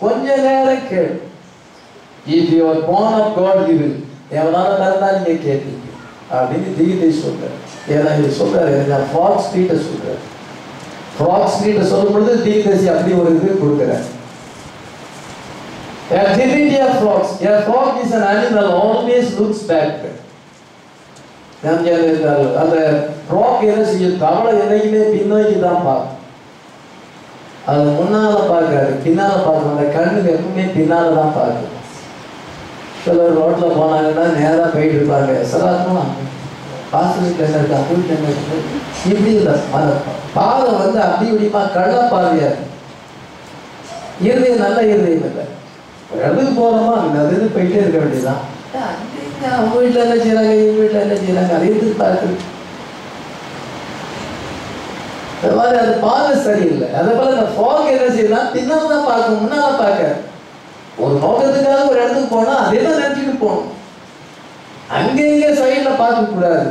கொஞ்ச நேரம் கேளு. if you are born of God you will, எவனால தந்தா நீங்க கேட்பீங்க அப்படின்னு தீர்க்கதரிசி சொல்றாரு. ஏன்னா இது சொல்றாரு, ஃபாக்ஸ் ஸ்பீட்டை சொல்றாரு. ஃபாக்ஸ் ஸ்பீட்டை சொல்லும் பொழுது தீர்க்கதரிசி அப்படி ஒரு இது கொடுக்குறாரு. A trinity of frogs. A frog is an animal always looks back. அந்த ஃப்ராக் என்ன செய்யும், தவளை என்னைக்குமே பின்னோக்கி தான் பார்க்கும். அது முன்னால பார்க்காது, பின்னால பார்க்கணும். அந்த கண்ணுக்கு எப்பவுமே பின்னால தான் பார்க்கும். சிலர் ரோட்ல போனாங்கன்னா நேராக போயிட்டு இருப்பாங்க. சிலாத்மா பாசிட்டிவ் என்ன இருக்கு, அப்படி என்ன இருக்கு, இப்படி இல்லை. அந்த பாதை அப்படி இப்படிமா கள்ள பார்வையா இருக்கு. இருதயம் நல்ல இருதயம் இல்லை. எதுக்கு போறோமா அது போயிட்டே இருக்க வேண்டியதுதான். அவங்க வீட்டுல என்ன செய்யறாங்க, இவங்க வீட்டுல என்ன செய்யறாங்க, அதை எதிர்பார்க்கு. அது பாதை சரியில்லை. அதே போல இந்த ஃபாக் என்ன செய்யலாம், பின்னால தான் பார்க்கும், முன்னால பார்க்க. ஒரு நோக்கத்துக்காக ஒரு இடத்துக்கு போனா அதே தான் நினைச்சிட்டு போகணும். அங்கே இங்கே சைட்ல பார்க்க கூடாது.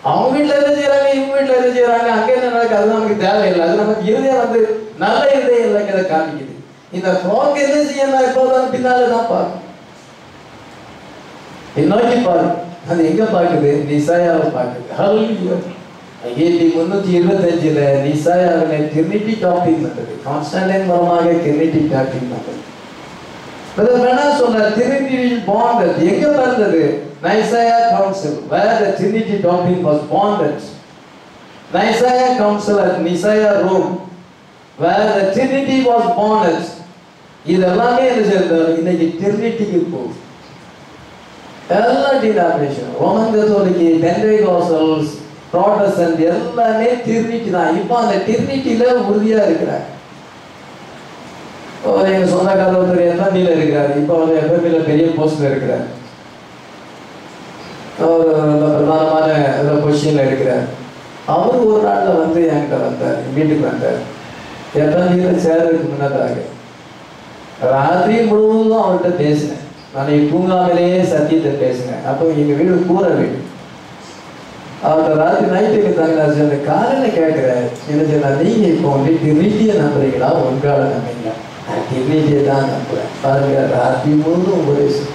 அவங்க வீட்டுல என்ன செய்யறாங்க, இவங்க வீட்டுல என்ன செய்யறாங்க, அங்க என்ன நடக்குது, அது நமக்கு தேவையில்லை. அது நமக்கு இருதயம் வந்து நல்ல இருதயம் இல்லைங்கிறத காமிக்குது. இந்த ஃப்ராக் என்ன செய்யணும், இப்போதான் பின்னால தான் பார்க்கும், நோக்கி பார்க்கும். அது எங்க பார்க்குது, நிசாயாவை பார்க்குது. ஹல்லேலூயா. 325 நிசாயாவில ட்ரினிட்டி டாபிக் வந்தது. கான்ஸ்டன்டைன் மூலமாக ட்ரினிட்டி டாபிக் வந்தது. என்ன சொன்ன, ட்ரினிட்டி பாண்டட் எங்க பிறந்தது, Nicaea Council, where the Trinity doctrine was bonded. Nicaea Council at Nicaea, Rome, where the Trinity was bonded. இதெல்லாமே என்ன செய்யறது, இன்னைக்கு ட்ரினிட்டிக்கு போகுது. எல்லா டினாமினேஷன், ரோமன் கத்தோலிக்கு, பெந்தேகோஸ்டல்ஸ், ப்ராட்டஸ்டன்ட் எல்லாமே ட்ரினிட்டி தான். இப்போ அந்த ட்ரினிட்டியில உறுதியா இருக்கிறாங்க. எங்க சொந்தக்காரர் ஒருத்தர் எஃப்எம்ல இருக்கிறார். இப்போ அவர் எஃப்எம்ல பெரிய போஸ்ட்ல இருக்கிறார். அவர் பிரதானமான பொசிஷன்ல இருக்கிறார். அவர் ஒரு நாள்ல வந்து என்கிட்ட வந்தார், வீட்டுக்கு வந்தார். எஃப்எம்ல சேரதுக்கு முன்னதாக ராத்திரி முழுவதும் அவர்கிட்ட பேசினேன். நான் தூங்காமலேயே சத்தியத்தை பேசினேன். அப்போ எங்க வீடு கூரை வீடு. அவர்கிட்ட ராத்திரி நைட்டுக்கு தாங்க அந்த காலையில் கேட்குறேன், என்ன சொன்னா, நீங்க இப்போ வந்து ட்ரினிட்டியை நம்புறீங்களா, ஒன்றால நம்புறீங்களா? நான் ட்ரினிட்டியை தான் நம்புறேன். பாருங்க, ராத்திரி முழுவதும் உபதேசம்.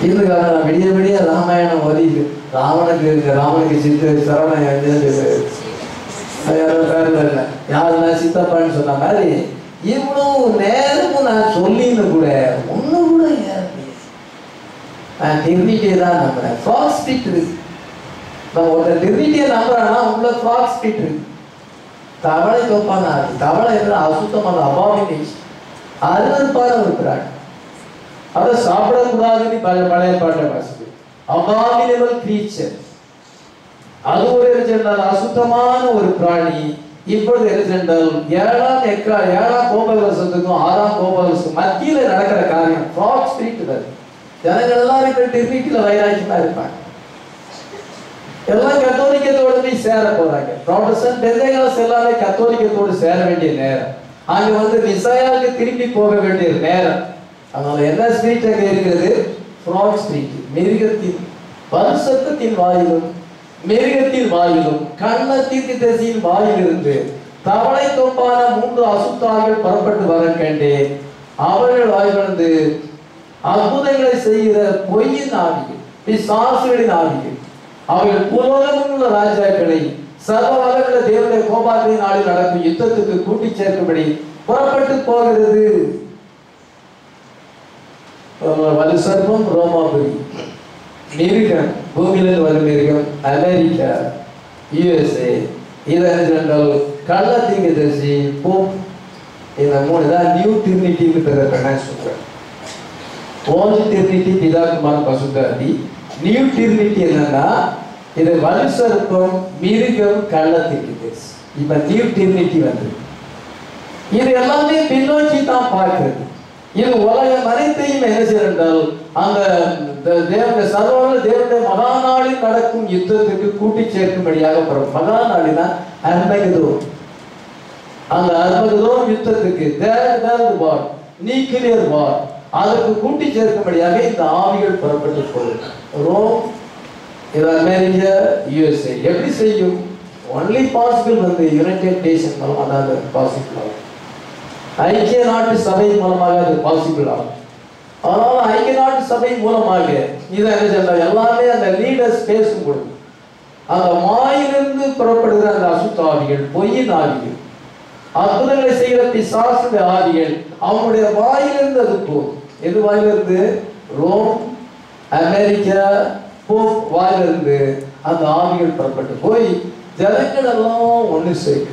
இதுக்காக நான் விடிய விடிய ராமாயணம் ஓதிது. ராமனுக்கு சித்து சரவணன் யாருன்னா சித்தப்பான்னு சொன்ன மாதிரி இவ்வளவு நேரமும் நான் சொல்லின்னு கூட ஒண்ணு கூட நான் ட்ரினிட்டியை தான் நம்புறேன். ஃப்ராக் ஸ்பிரிட் இருக்கு. நான் ஒரு ட்ரினிட்டியை நம்புறேன்னா உள்ள ஃப்ராக் ஸ்பிரிட் இருக்கு. தவளை கோப்பான தவளை என்ற அசுத்தமான அபாமினேஷன், அருவருப்பான இருக்கிறாங்க. அதை சாப்பிடக்கூடாதுன்னு பழைய பாட்டை வாசிப்பு. அபாமினபிள் கிரீச்சர், அது ஒரு எரிச்சென்றால் அசுத்தமான ஒரு பிராணி. இப்பொழுது எரிச்சென்றால் 7ஆம் கோபகலசத்துக்கும் 6ஆம் கோபகலசத்துக்கும் மத்தியில நடக்கிற காரியம் ஃப்ராக் ஸ்பிரிட் வருது. ஜனங்கள் எல்லாம் இப்ப ட்ரினிட்டியில வைராக்கியமா இருப்பாங்க. எல்லாம் கத்தோலிக்கத்தோடு போய் சேர போறாங்க. ப்ராட்டஸ்டன்ட் பெந்தேகோஸ்தல் எல்லாமே கத்தோலிக்கத்தோடு சேர வேண்டிய நேரம். அங்க வந்து நிசாயாவுக்கு திரும்பி போக வேண்டிய நேரம். அதனால என்ன ஸ்பிரிட் அங்க இருக்கிறது, ஃப்ராக் ஸ்பிரிட். மிருகத்தின் பரிசுத்தத்தின் வாயிலும் மிருகத்தின் வாயிலும் கண்ணத்திற்கு திசையின் வாயிலிருந்து தவளை தொப்பான 3 அசுத்தார்கள் புறப்பட்டு வர கண்டேன். அவர்கள் வாயிலிருந்து அற்புதங்களை செய்கிற பொய்யின் ஆவிகள், பிசாசுகளின் ஆவிகள், அவர்கள் புலோகத்தில் உள்ள ராஜாக்களை சர்வ வல்லமையுள்ள தேவனுடைய கோபாத்தின் நாளில் நடக்கும் யுத்தத்துக்கு கூட்டி சேர்க்கும்படி புறப்பட்டு போகிறது. வலுசர்வம் ரோமாபுரி, மிருகம், பூமியிலிருந்து வரும் மிருகம், அமெரிக்கா, யுஎஸ்ஏ, இதென்றால் கள்ளத்தீங்க தரிசி, போப், இந்த 3 தான் நியூ ட்ரினிட்டின்னு சொல்றேன். ஓல்ட் ட்ரினிட்டி பிதாகுமார பசுத்தாதி. நியூ ட்ரினிட்டி என்னன்னா இது வலுசர்ப்பம், மிருகம், கள்ளத்தீங்க தரிசி. இப்ப நியூ ட்ரினிட்டி வந்து இது எல்லாமே பின்னோக்கி தான் பார்க்கிறது. இது உலகம் அனைத்தையும் என்ன செய்யறால் அந்த தேவனுடைய சர்வவல்ல தேவனுடைய மகா நாளில் நடக்கும் யுத்தத்துக்கு கூட்டி சேர்க்கும்படியாக போறோம். மகா நாளினா அர்மகெதோன். அந்த அர்மகெதோன் யுத்தத்துக்கு நியூக்ளியர் வார், அதற்கு கூட்டி சேர்க்கும்படியாக இந்த ஆவிகள் புறப்பட்டு போகுது. ரோம், இது அமெரிக்கா, யுஎஸ்ஏ. எப்படி செய்யும்? ஒன்லி பாசிபிள் வந்து யுனைடெட் நேஷன் மூலமாக தான் அது பாசிபிள் ஆகும். ஐக்கிய நாட்டு சபை மூலமாக அது பாசிபிள் ஆகும். அதனால ஐக்கிய நாட்டு சபை மூலமாக இதை என்ன சொல்ல, எல்லாமே அந்த லீடர்ஸ் பேசும் பொழுது அந்த வாயிலிருந்து புறப்படுகிற அந்த அசுத்த ஆவிகள், பொய்யின் ஆவிகள், அற்புதங்களை செய்கிற பிசாசுடைய ஆவிகள், அவங்களுடைய வாயிலிருந்து அது போகும். எது வாயிலிருந்து? ரோம், அமெரிக்கா, போப் வாயிலிருந்து அந்த ஆவிகள் புறப்பட்டு போய் ஜனங்கள் எல்லாம் ஒன்று சேர்த்து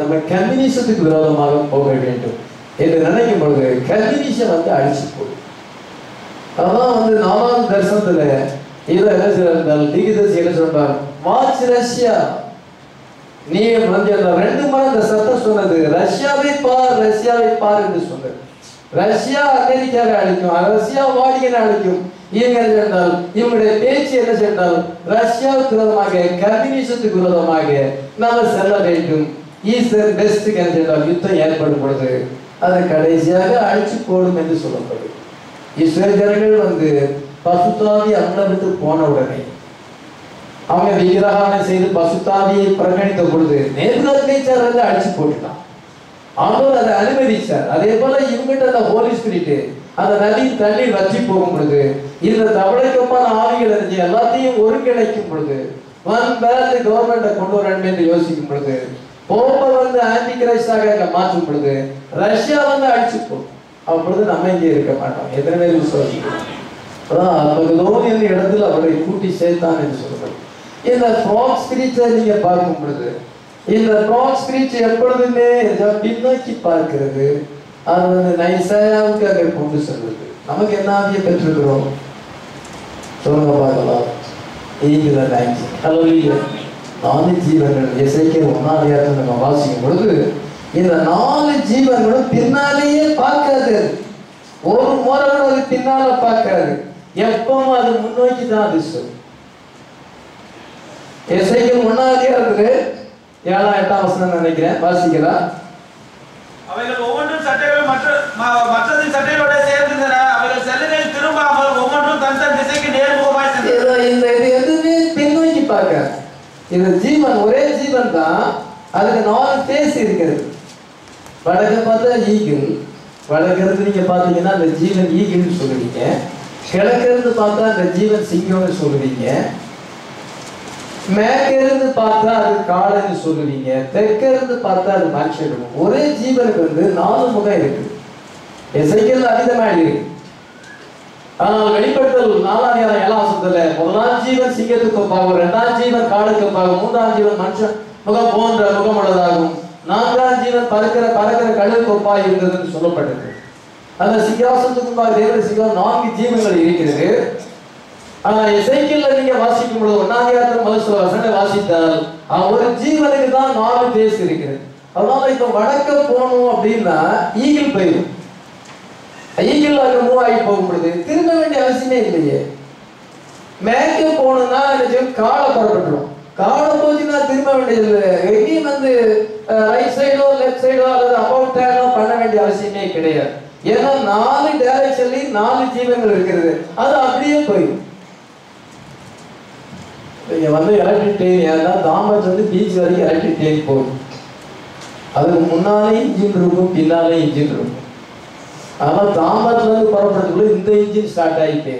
நம்ம கம்யூனிசத்துக்கு விரோதமாக போக வேண்டும் என்று நினைக்கும் பொழுது கம்யூனிசம் வந்து அழிச்சு போடும். அதான் வந்து 4ஆம் தரிசனத்துல இதை என்ன செய்யறால் தீர்க்கதரிசி என்ன சொல்றார், வாட்ச் ரஷ்யா. நீ வந்து 2 முறை இந்த சத்தம் சொன்னது, ரஷ்யாவை பார் என்று சொன்னது. ரஷ்யா அமெரிக்காவை அழிக்கும், ரஷ்யா வாடிகனை அழிக்கும். இவங்க என்ன சென்றால் இவங்களுடைய பேச்சு என்ன சென்றால் ரஷ்யாவுக்கு விரோதமாக, கம்யூனிசத்துக்கு விரோதமாக நாம செல்ல வேண்டும். ஈஸ்டர் பெஸ்ட் என்றால் யுத்தம் ஏற்படும் பொழுது அதை கடைசியாக அழிச்சு போடும் என்று சொல்லப்படும். இஸ்ரேல் ஜனங்கள் வந்து பசுத்தாவி அவங்களை விட்டு போன உடனே அவங்க விக்கிரகானை செய்து பசுத்தாவியை புறக்கணித்த பொழுது நேபுகாத்நேச்சார் வந்து அடிச்சு போட்டுட்டான். ஆண்டவர் அதை அனுமதிச்சார். அதே போல இவங்கிட்ட அந்த ஹோலி ஸ்பிரிட் அந்த நதியின் தண்ணீர் வற்றி போகும் பொழுது இந்த தவளைக்கமான ஆவிகள் இருந்து எல்லாத்தையும் ஒருங்கிணைக்கும் பொழுது கவர்மெண்ட்டை கொண்டு வரணும் என்று யோசிக்கும் பொழுது போப்பை வந்து ஆன்டி கிரைஸ்டாக மாற்றும் பொழுது ரஷ்யா வந்து அடிச்சு போகும். அப்பொழுது நம்ம இங்கே இருக்க மாட்டோம். எத்தனை பேர் விசுவாசிக்கிறோம்? அதான் இடத்துல அவரை கூட்டி சேர்த்தான் என்று சொல்றது. இந்த ஃப்ராக் ஸ்பிரிட்டை நீங்க பார்க்கும் பொழுது இந்த ஃப்ராக் ஸ்பிரிட் எப்பொழுதுமே பின்னோக்கி பார்க்கிறது. அது வந்து நைசாயாவுக்கு அங்கே கொண்டு செல்வது. நமக்கு என்ன ஆவியை பெற்றிருக்கிறோம் சொல்லுங்க பார்க்கலாம். நாலு ஜீவன்கள் எசேக்கியேல் 1ஆம் அதிகாரத்தில் நம்ம வாசிக்கும் பொழுது இந்த 4 ஜீவன்களும் பின்னாலேயே பார்க்காது. ஒரு முறை அது பின்னால பார்க்காது. எப்பவும் அது முன்னோக்கி தான் அது சொல்லும். எசேக்கியேல் 1ஆம் அதிகாரத்துல 7ஆம் 8ஆம் வசனம் நினைக்கிறேன் வாசிக்கலாம். அவைகள் ஒவ்வொன்றும் சட்டைகள் மற்றதின் சட்டைகளோட சேர்ந்திருந்தன. அவைகள் செல்லுகையில் திரும்பாமல் ஒவ்வொன்றும் தன் தன் திசைக்கு நேர்முகமாய் சென்றன. இந்த இது எதுவுமே பின்னோக்கி பார்க்க. இந்த ஜீவன் ஒரே ஜீவன் தான். அதுக்கு 4 ஃபேஸ் இருக்கிறது. வடக்க பார்த்தா ஈகிள், வடக்கிருந்து நீங்க பாத்தீங்கன்னா அந்த ஜீவன் ஈகிள்னு சொல்லுவீங்க. கிழக்கிருந்து பார்த்தா அந்த ஜீவன் சிங்கம்னு சொல்லுவீங்க. மேற்கிருந்து பார்த்தா அது காளைன்னு சொல்லுவீங்க. தெற்கிருந்து பார்த்தா அது மனுஷன். ஒரே ஜீவனுக்கு வந்து 4 முகம் இருக்கு. எசேக்கியேல் அதிகமாக இருக்கு. ஆனால் வெளிப்படுத்தல் 4ஆம் அதிகாரம் 7ஆம் வசனத்துல முதலாம் ஜீவன் சிங்கத்துக்கு ஒப்பாகும், 2ஆம் ஜீவன் காளுக்கு ஒப்பாகும், 3ஆம் ஜீவன் மனுஷன் முகம் போன்ற முகம் உள்ளதாகும், 4ஆம் ஜீவன் பறக்கிற கழுகுக்கு ஒப்பாய் இருந்ததுன்னு சொல்லப்பட்டது. அந்த சிங்காசனத்துக்கு முன்பாக தேவனுடைய சிங்கம் 4 ஜீவன்கள் இருக்கிறது. ஆனா எசேக்கியேல்ல நீங்க வாசிக்கும் பொழுது 1ஆம் அதிகாரத்துல முதல் சில வசனங்களை வாசித்தால் ஒரு ஜீவனுக்கு தான் 4 ஃபேஸ் இருக்கிறது. அதனால இப்ப வடக்க போகணும் அப்படின்னா ஈகிள் போயிடும். ஈகிள் அங்க மூவ் ஆகி போகும் பொழுது திரும்ப வேண்டிய அவசியமே இல்லையே. மேற்க போகணும்னா காலை புறப்பட்டுரும். காலை போச்சுன்னா திரும்ப வேண்டியது எங்கேயும் வந்து ரைட் சைடோ லெஃப்ட் சைடோ அல்லது அபவுட் டேனோ பண்ண வேண்டிய அவசியமே கிடையாது. ஏன்னா 4 டைரக்ஷன்லயும் 4 ஜீவன்கள் இருக்கிறது. அது அப்படியே போயிடும். இங்க வந்து எலக்ட்ரிக் ட்ரெயின் ஏன்னா தாமஸ் வந்து பீச் வரைக்கும் எலக்ட்ரிக் ட்ரெயின் போகும். அதுக்கு முன்னாலே இன்ஜின் இருக்கும், பின்னாலே இன்ஜின் இருக்கும். ஆனால் தாம்பரத்துல இருந்து புறப்படுறதுக்குள்ள இந்த இன்ஜின் ஸ்டார்ட் ஆகிட்டே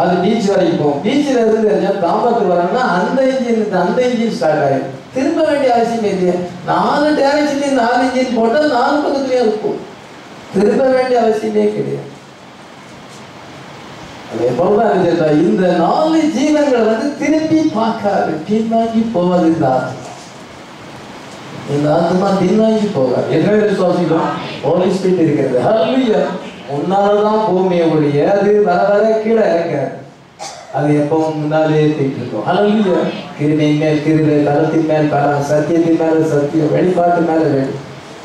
அது பீச் வரைக்கும் போகும். பீச்சில் இருந்து தாம்பரத்துக்கு வரணும்னா அந்த இன்ஜின் ஸ்டார்ட் ஆகிடும். திரும்ப வேண்டிய அவசியம் இல்லையா? 4 டைரக்ஷன்லையும் 4 இன்ஜின் போட்டால் 4 பக்கத்துலேயும் இருக்கும். திரும்ப வேண்டிய அவசியமே கிடையாது. அதே போலதான் இந்த 4 ஜீவன்கள் வந்து திருப்பி பார்க்காது, பின்னாங்கி போவது. இந்த ஆத்மா பின்னாங்கி போகாது. என்ன விசுவாசிக்கும் ஹோலி ஸ்பிரிட் இருக்கிறது. ஹல்லேலூயா. முன்னாலதான் பூமியை ஒழிய அது வர வர கீழே இறங்காது. அது எப்பவும் முன்னாலே போயிட்டு இருக்கும். ஹல்லேலூயா. கிருபை மேல் கிருபை, பலத்தின் மேல் பலம், சத்தியத்தின் மேல சத்தியம், வெளிப்பாட்டு மேல வெளி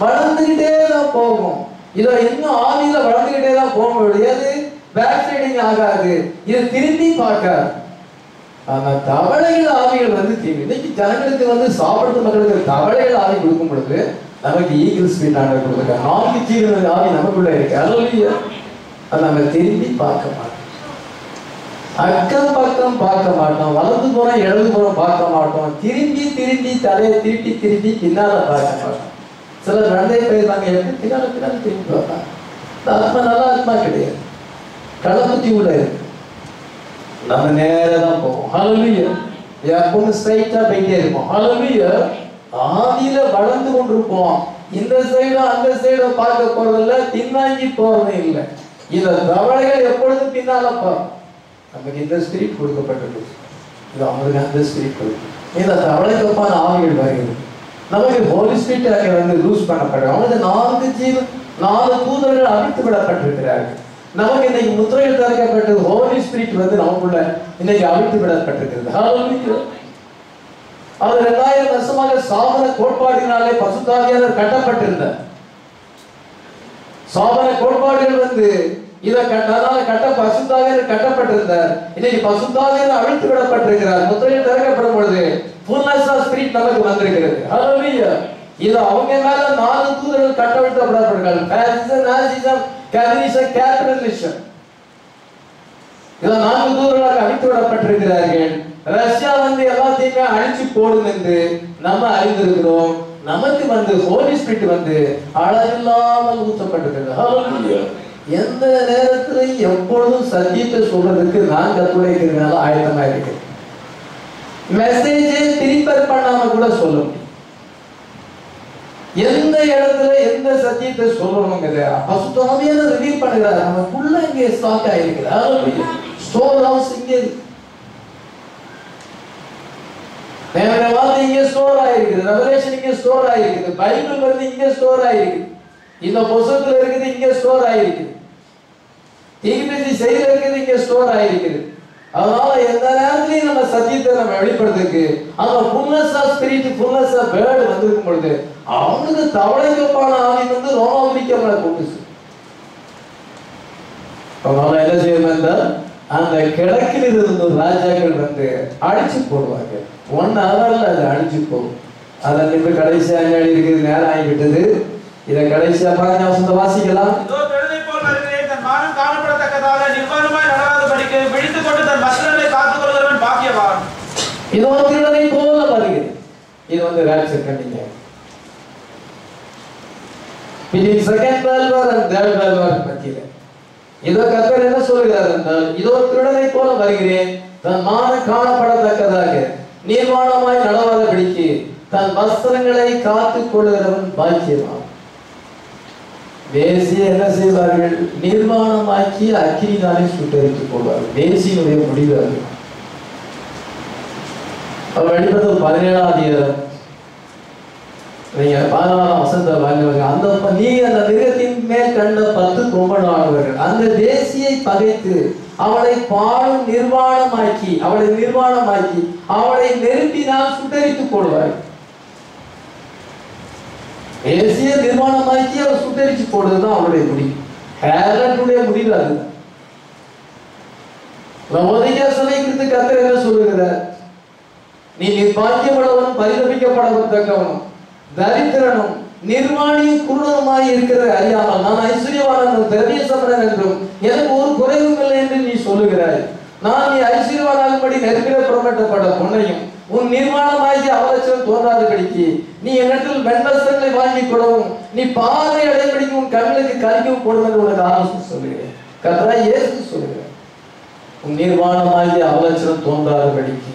வளர்ந்துகிட்டே தான் போகும். இதை இன்னும் ஆவியில வளர்ந்துகிட்டே தான் போக முடியாது. பேக் சைடிங் ஆகாது. இதை திரும்பி பார்க்காது. ஆனா தவளைகள் ஆவிகள் வந்து இன்னைக்கு ஜனங்களுக்கு வந்து சாப்பிடுற மக்களுக்கு தவளைகள் ஆவி கொடுக்கும் பொழுது நமக்கு ஈகிள் ஸ்பிரிட் ஆண்டவர் கொடுத்துருக்காங்க. 4 ஜீவன் ஆவி நமக்குள்ள இருக்கு. ஹல்லேலூயா. அதை நம்ம திரும்பி பார்க்க மாட்டோம். அக்கம் பக்கம் பார்க்க மாட்டோம். வலது புறம் இடது புறம் பார்க்க மாட்டோம். திரும்பி திரும்பி தலையை திருப்பி பின்னால பார்க்க மாட்டோம். சிலர் ரெண்டே பேர் தாங்க எப்படி பின்னால திரும்பி பார்ப்பாங்க. ஆத்மா நல்ல ஆத்மா கிடையாது. களப்புத்தி உள்ள இருக்கு. நம்ம நேரா தான் போவோம். ஹல்லேலூயா. எப்பவும் ஸ்ட்ரைட்டா போயிட்டே இருப்போம். ஹல்லேலூயா. ஆதியில வளர்ந்து கொண்டிருப்போம். இந்த சைடோ அந்த சைடோ பார்க்க போறதில்ல, பின்னாங்கி போறதும் இல்லை. இந்த தவளைகள் எப்பொழுதும் பின்னால பார்ப்போம். நமக்கு இந்த ஸ்பிரிட் கொடுக்கப்பட்டது. இது அவங்களுக்கு அந்த ஸ்பிரிட் கொடுக்கும். இந்த தவளைக்கப்பான ஆவிகள் வருகிறது. நமக்கு ஹோலி ஸ்பிரிட் அங்கே வந்து லூஸ் பண்ணப்படுறது. அவங்களுக்கு 4 தூதர்கள் அழித்து விடப்பட்டிருக்கிறார்கள். நமக்கு இன்னைக்கு முத்திரையில் திறக்கப்பட்டு ஹோலி ஸ்பிரிட் வந்து நமக்குள்ள இன்னைக்கு அழித்து விடப்பட்டிருக்கிறது. ஹல்லேலூயா. அது 2000 வருஷமாக சாபன கோட்பாடுகளாலே பசுத்தாவியானவர் கட்டப்பட்டிருந்த சாபன கோட்பாடுகள் வந்து இதை பசுத்தாவியானவர் கட்டப்பட்டிருந்தார். இன்னைக்கு பசுத்தாவியானவர் அழித்து விடப்பட்டிருக்கிறார். முத்திரையில் திறக்கப்படும் பொழுது ஃபுல்னஸ் ஆஃப் ஸ்பிரிட் நமக்கு வந்திருக்கிறது. ஹல்லேலூயா. இது அவங்க மேல 4 தூதர்கள் கட்டவிழ்த்தப்படார்கள். Fascism, நாசிசம், communism, capitalism. இதை 4 தூதர்களாக அழித்து விடப்பட்டிருக்கிறார்கள். ரஷ்யா வந்து எல்லாத்தையுமே அழிச்சு போடும் என்று நம்ம அறிந்திருக்கிறோம். நமக்கு வந்து ஹோலி ஸ்பிரிட் வந்து அளவில்லாமல் ஊற்றப்பட்டிருக்கிறது. எந்த நேரத்திலும் எப்பொழுதும் சத்தியத்தை சொல்றதுக்கு நான் கத்துழைக்கிறதுனால ஆயத்தமா இருக்கேன். மெசேஜே திருப்பர் பண்ணாம கூட சொல்ல முடியும். எந்த இடத்துல எந்த சத்தியத்தை சொல்லணுங்கிறத பசுத்தாவியான ரிவீல் பண்ணுகிறார். நமக்குள்ள இங்கே ஸ்டாக் ஆயிருக்குது. ஸ்டோர் ஹவுஸ் இங்கே தேவனுடைய வார்த்தை இங்கே ஸ்டோர் ஆயிருக்குது. ரெவலேஷன் இங்கே ஸ்டோர் ஆயிருக்குது. பைபிள் வந்து இங்கே ஸ்டோர் ஆயிருக்குது. இந்த புத்தகத்துல இருக்குது இங்கே ஸ்டோர் ஆயிருக்குது. தீர்க்கதரிசி செய்தி இருக்குது இங்கே ஸ்டோர் ஆயிருக்குது. அதனால எந்த நேரத்திலையும் நம்ம சத்தியத்தை நம்ம வெளிப்படுறதுக்கு அந்த fullness of spirit, fullness of word வந்திருக்கும் பொழுது அவனுக்கு தவளைக்கப்பான ஆவி வந்து ரோமாபுரிக்கமலை கொண்டுச்சு. அதனால என்ன செய்யணும் என்றால் அந்த கிழக்கில் இருந்த ராஜாக்கள் வந்து அடிச்சு போடுவாங்க. 1 hourல அது அடிச்சு போகும். அதை நின்று கடைசியா இருக்குது, நேரம் ஆகிவிட்டது. இதை கடைசியா 15 வசனத்தை வாசிக்கலாம். மானம் காணப்படத்தக்கதாக நிர்வாணமாய் நடவாதபடிக்கு விழித்துக் கொண்டு தன் வஸ்திரங்களை காத்துக் கொள்கிறவன் பாக்கியவான். இதோ திருடனை போல வருகிறது. இது வந்து rapture கண்டிங்க. between second world war and third world war மத்தியில இதோ கர்த்தர் என்ன சொல்கிறார் என்றால், இதோ திருடனை போல வருகிறேன், தன் மானம் காணப்படத்தக்கதாக நிர்வாணமாய் நடவாதபடிக்கு தன் வஸ்திரங்களை காத்துக் கொள்கிறவன் பாக்கியவான். வேசியை என்ன செய்வார்கள்? நிர்வாணமாக்கி அக்கினினாலே சுட்டரித்துக் கொள்வார்கள். வேசியினுடைய முடிவு அது. வெளிப்படுத்தல் 17ஆம் அதிகாரம் நீங்க 16ஆம் வசனத்தை வாங்குவாங்க. நீ அந்த மிருகத்தின் மேல் கண்ட 10 கொம்பனானவர்கள் அந்த தேசியை பகைத்து அவளை பாழும் நிர்வாணமாக்கி அவளை நெருப்பினால் சுட்டரித்துக் கொள்வார்கள். தேசிய நிர்மாணமாக்கி அவர் சுட்டரிச்சு போடுறதுதான் அவருடைய முடிவு. ஹேரட்டுடைய முடிவு அதுதான். சபை குறித்து கர்த்தர் என்ன சொல்லுகிறார்? நீ பாக்கியப்படவனும் பரிதபிக்கப்படத்தக்கவனும் தரித்திரனும் நிர்வாணியும் குருடனுமாய் இருக்கிற அறியாமல் நான் ஐஸ்வர்யவானனும் திரவிய சம்பளன் என்றும் எனக்கு ஒரு குறைவும் இல்லை என்று நீ சொல்லுகிறாய். நான் நீ ஐஸ்வர்யவானாகும்படி நெருப்பில புறப்பட்டப்பட பொன்னையும் உன் நிர்மாணமாகி அவலட்சணம் தோன்றாதபடிக்கு நீ என்னிடத்தில் வெண்வஸ்திரங்களை வாங்கி கொள்ளவும் நீ பார்வை அடையபடிக்கு உன் கண்களுக்கு கலிக்கவும் போடும் என்று உனக்கு ஆலோசனை சொல்லுகிறேன். கர்த்தராகிய இயேசு சொல்லுகிறேன், உன் நிர்மாணமாகி அவலட்சணம் தோன்றாதபடிக்கு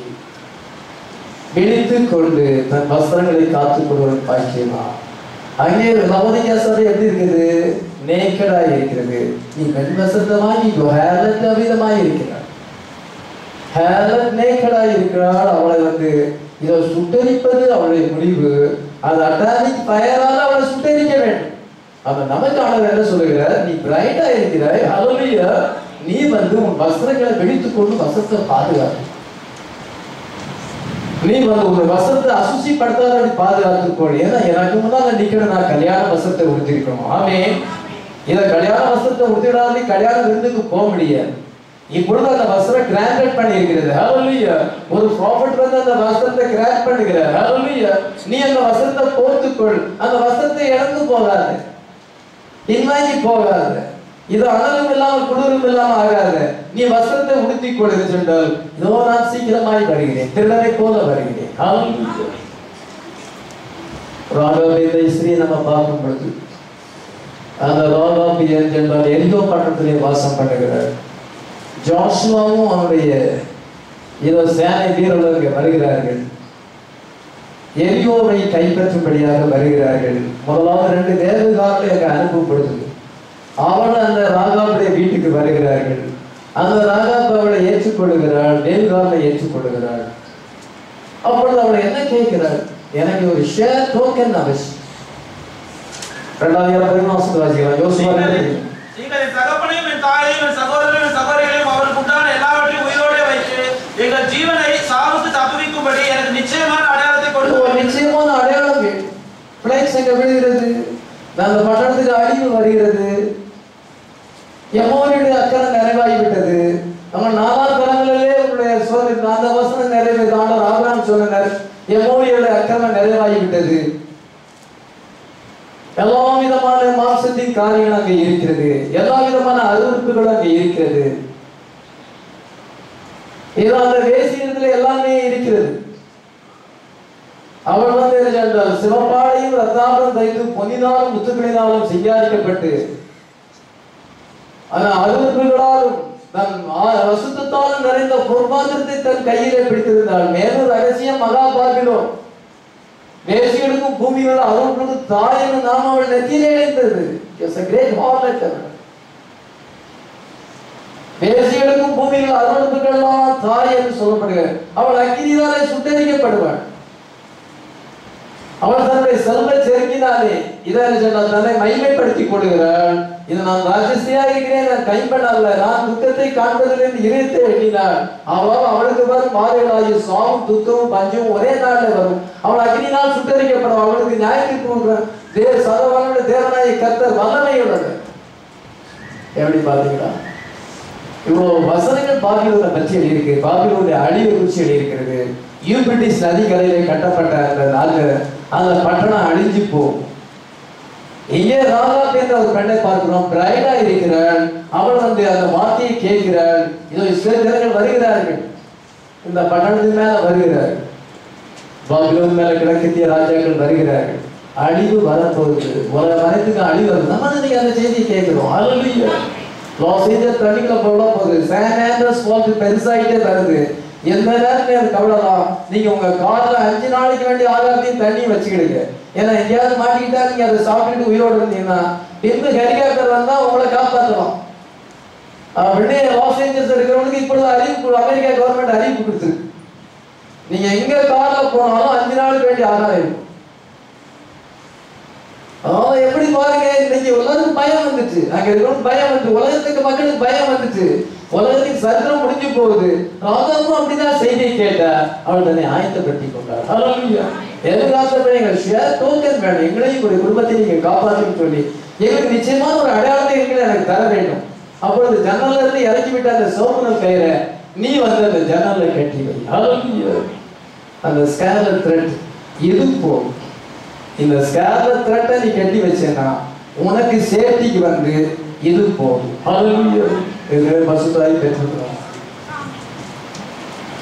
விழித்துக் கொண்டு தன் வஸ்திரங்களை காத்துக் கொள்வதன் பாக்கியமா. அங்கே லவோதிக்கா சபை எப்படி இருக்குது? நேக்கடா இருக்கிறது. நீ வெண்வஸ்திரத்தை வாங்கி அவிதமாய் இருக்கிறார். இருக்கிறாள். அவளை வந்து இதை சுட்டரிப்பது அவளுடைய முடிவு. அது அட்டாமிக் ஃபயரால் அவளை சுட்டரிக்க வேண்டும். அப்ப நமக்கான என்ன சொல்லுகிறார்? நீ பிரைட்டா இருக்கிறாய், ஹல்லேலூயா. நீ வந்து உன் வஸ்திரங்களை வெடித்துக் கொண்டு வஸ்திரத்தை பாதுகாத்து, நீ வந்து உன் வஸ்திரத்தை அசுசிப்படுத்தாத பாதுகாத்துக்கொள். ஏன்னா எனக்கு முன்னால நிக்கணும், நான் கல்யாண வஸ்திரத்தை உடுத்திருக்கணும். ஆமே, இதை கல்யாண வஸ்திரத்தை உடுத்திடாத கல்யாண விருந்துக்கு போக முடியாது. இப்பொழுது அந்த வஸ்திரம் கிராண்டட் பண்ணி இருக்கிறது. ஹல்லேலூயா. ஒரு ப்ராஃபட் வந்து அந்த வஸ்திரத்தை கிராண்ட் பண்ணுகிறார். ஹல்லேலூயா. நீ அந்த வஸ்திரத்தை போர்த்துக்கொள். அந்த வஸ்திரத்தை இழந்து போகாது, பின்வாங்கி போகாது. இது அனலும் இல்லாமல் குளிரும் இல்லாமல் ஆகாது. நீ வஸ்திரத்தை உடுத்திக் கொள் என்றால், இதோ நான் சீக்கிரமாய் வருகிறேன், திருடனை போல வருகிறேன். ஹல்லேலூயா. ராகாபேதை ஸ்ரீ நம்ம பார்க்கும் பொழுது அந்த ராகாபி என்றால் எரிகோ பட்டணத்திலே வாசம் பண்ணுகிறார். ஜோஷுவாவும் அவனுடைய ஏதோ சேனை வீரர்கள் வருகிறார்கள். எரியோவை கைப்பற்றும்படியாக வருகிறார்கள். முதலாவது 2 தேவகாரர்களை அங்கே அனுப்பப்படுது. அவள் அந்த ராகாவுடைய வீட்டுக்கு வருகிறார்கள். அந்த ராகாப் அவளை ஏற்றுக்கொள்கிறாள், தேவகாரனை ஏற்றுக்கொள்கிறாள். அப்பொழுது அவளை என்ன கேட்கிறாள்? எனக்கு ஒரு ஷேர் டோக்கன் அவசியம். 2 வாசிக்கலாம். யோசுவா நீங்கள் என் தகப்பனையும் என் தாயையும் என் சகோதரனையும் என் சகோதரிகளையும் அவருக்கு உண்டான எல்லாவற்றையும் உயிரோடு வைத்து எங்கள் ஜீவனை சாவுக்கு தப்புவிக்கும்படி எனக்கு நிச்சயமான அடையாளத்தை கொடுத்து. நிச்சயமான அடையாளம் வேண்டும். பிளேக்ஸ் எங்க விழுகிறது, அந்த பட்டணத்துக்கு அழிவு வருகிறது, எமோரியுடைய அக்கறை நிறைவாகிவிட்டது. நம்ம 4 தலங்களிலே உங்களுடைய சோதனை அந்த வசனம் நிறைவேறது. ஆண்டவர் ஆபிரகாம் சொன்னார், எமோரியுடைய அக்கறை நிறைவாகிவிட்டது. எல்லா விதமான மாம்சத்தின் காரியங்கள் அங்கே இருக்கிறது, எல்லா விதமான அருவருப்புகளும் அங்கே இருக்கிறது. ஏதோ அந்த வேசியத்துல எல்லாமே இருக்கிறது. அவள் வந்து என்றால் சிவப்பாடையும் ரத்தாபம் தைத்து பொன்னினாலும் முத்துக்களினாலும் செய்யாதிக்கப்பட்டு அருவர்களாலும் தன் வசுத்தாலும் நிறைந்த பொற்பாத்திரத்தை தன் கையிலே பிடித்திருந்தாள். மேலும் ரகசியம் மகா பாபிலோன் வேசிகளுக்கும் பூமியில் அருவர்களுக்கும் தாய் என்ற நாமம் அவள் நெத்தியிலே எழுந்தது. வேசிகளுக்கும் பூமியில் அருவர்களுக்கெல்லாம் தாய் என்று சொல்லப்படுகிறார். அவள் அக்கினியாலே சுட்டரிக்கப்படுவாள். அவள் தன்னுடைய செல்வ செருக்கினாலே இதை தன்னை மகிமைப்படுத்திக் கொள்கிறாள். இது நான் ராஜஸ்தியா இருக்கிறேன், நான் கைம்பெண் அல்ல, நான் துக்கத்தை காண்பதிலிருந்து இதயத்தை எண்ணினாள். அவளுக்கு வரும் மாறுகளாகிய சாவும் துக்கமும் பஞ்சமும் ஒரே நாளில் வரும். அவள் அக்னினால் சுட்டரிக்கப்படும். அவளுக்கு நியாயத்திற்கு சர்வவல்லமையுள்ள தேவனாகிய கர்த்தர் வல்லமையுள்ளது. எப்படி பாத்தீங்களா? இவ்வளவு வசனங்கள் பாபிலோனை பற்றி எழுதியிருக்கு. பாபிலோனுடைய அழிவை குறித்து எழுதியிருக்கிறது. யூபிரட்டிஸ் நதிக்கரையிலே கட்டப்பட்ட அந்த பட்டணம் அழிஞ்சு போகும். இங்கே ராகாப் என்ற ஒரு பெண்ணை பார்க்கிறோம். பிரைடா இருக்கிறாள். அவள் வந்து அந்த வார்த்தையை கேட்கிறாள். இதோ இஸ்ரேல் ஜனங்கள் வருகிறார்கள், இந்த பட்டணத்தின் மேல வருகிறார்கள், பாபிலோன் மேல கிழக்கிந்திய ராஜாக்கள் வருகிறார்கள். அழிவு வரப்போகுது, உலக அனைத்துக்கு அழிவு வருது. நம்ம நீங்க அந்த செய்தியை கேட்கிறோம். அல்லேலூயா. லாஸ் ஏஞ்சல்ஸ் தண்ணிக்குள்ள போக போகுது, சான் ஆண்ட்ரஸ் ஃபால்ஸ் பெருசாகிட்டே வருது. எந்த நேரம் கவலைதான். நீங்க உங்க கார்ல 5 நாளைக்கு வேண்டிய ஆதாரத்தையும் தண்ணி வச்சுக்கிடுங்க. ஏன்னா எங்கேயாவது மாட்டிக்கிட்டா நீங்க அதை சாப்பிட்டுட்டு உயிரோடு இருந்தீங்கன்னா பின்பு ஹெலிகாப்டர் வந்தா உங்களை காப்பாற்றலாம் அப்படின்னு லாஸ் ஏஞ்சல்ஸ் இருக்கிறவங்களுக்கு இப்பொழுது அறிவிப்பு அமெரிக்கா கவர்மெண்ட் அறிவிப்பு கொடுத்துருக்கு. நீங்க எங்க கார்ல போனாலும் 5 நாளுக்கு வேண்டிய ஆதாரம் இருக்கும். எப்படி பாருங்க, இன்னைக்கு உலகத்துக்கு பயம் வந்துச்சு, அங்க இருக்கிறவங்க பயம் வந்து, உலகத்துக்கு மக்களுக்கு பயம் வந்துச்சு, உலகத்துக்கு சரித்திரம் முடிஞ்சு போகுது. ராதாவும் அப்படிதான் செய்தியை கேட்டா அவள் தன்னை ஆயத்தப்படுத்தி கொண்டார். ஹல்லேலூயா. எதிர்காலத்துல எங்க ஷேர் டோக்கன் வேணும், எங்களையும் ஒரு குடும்பத்தை நீங்க காப்பாற்றுன்னு சொல்லி எங்களுக்கு நிச்சயமான ஒரு அடையாளத்தை எங்களை எனக்கு தர வேண்டும். அப்பொழுது ஜன்னல்ல இருந்து இறக்கி விட்ட அந்த சோப்புன கயிறை நீ வந்து அந்த ஜன்னல்ல கட்டி வை. ஹல்லேலூயா. அந்த ஸ்கேலர் த்ரெட் இது போகும். இந்த ஸ்கேலர் த்ரெட்டை நீ கட்டி வச்சேன்னா உனக்கு சேஃப்டிக்கு வந்து இது போகும். ஹல்லேலூயா. இது பசுத்தாய் பெற்றிருக்கிறோம்.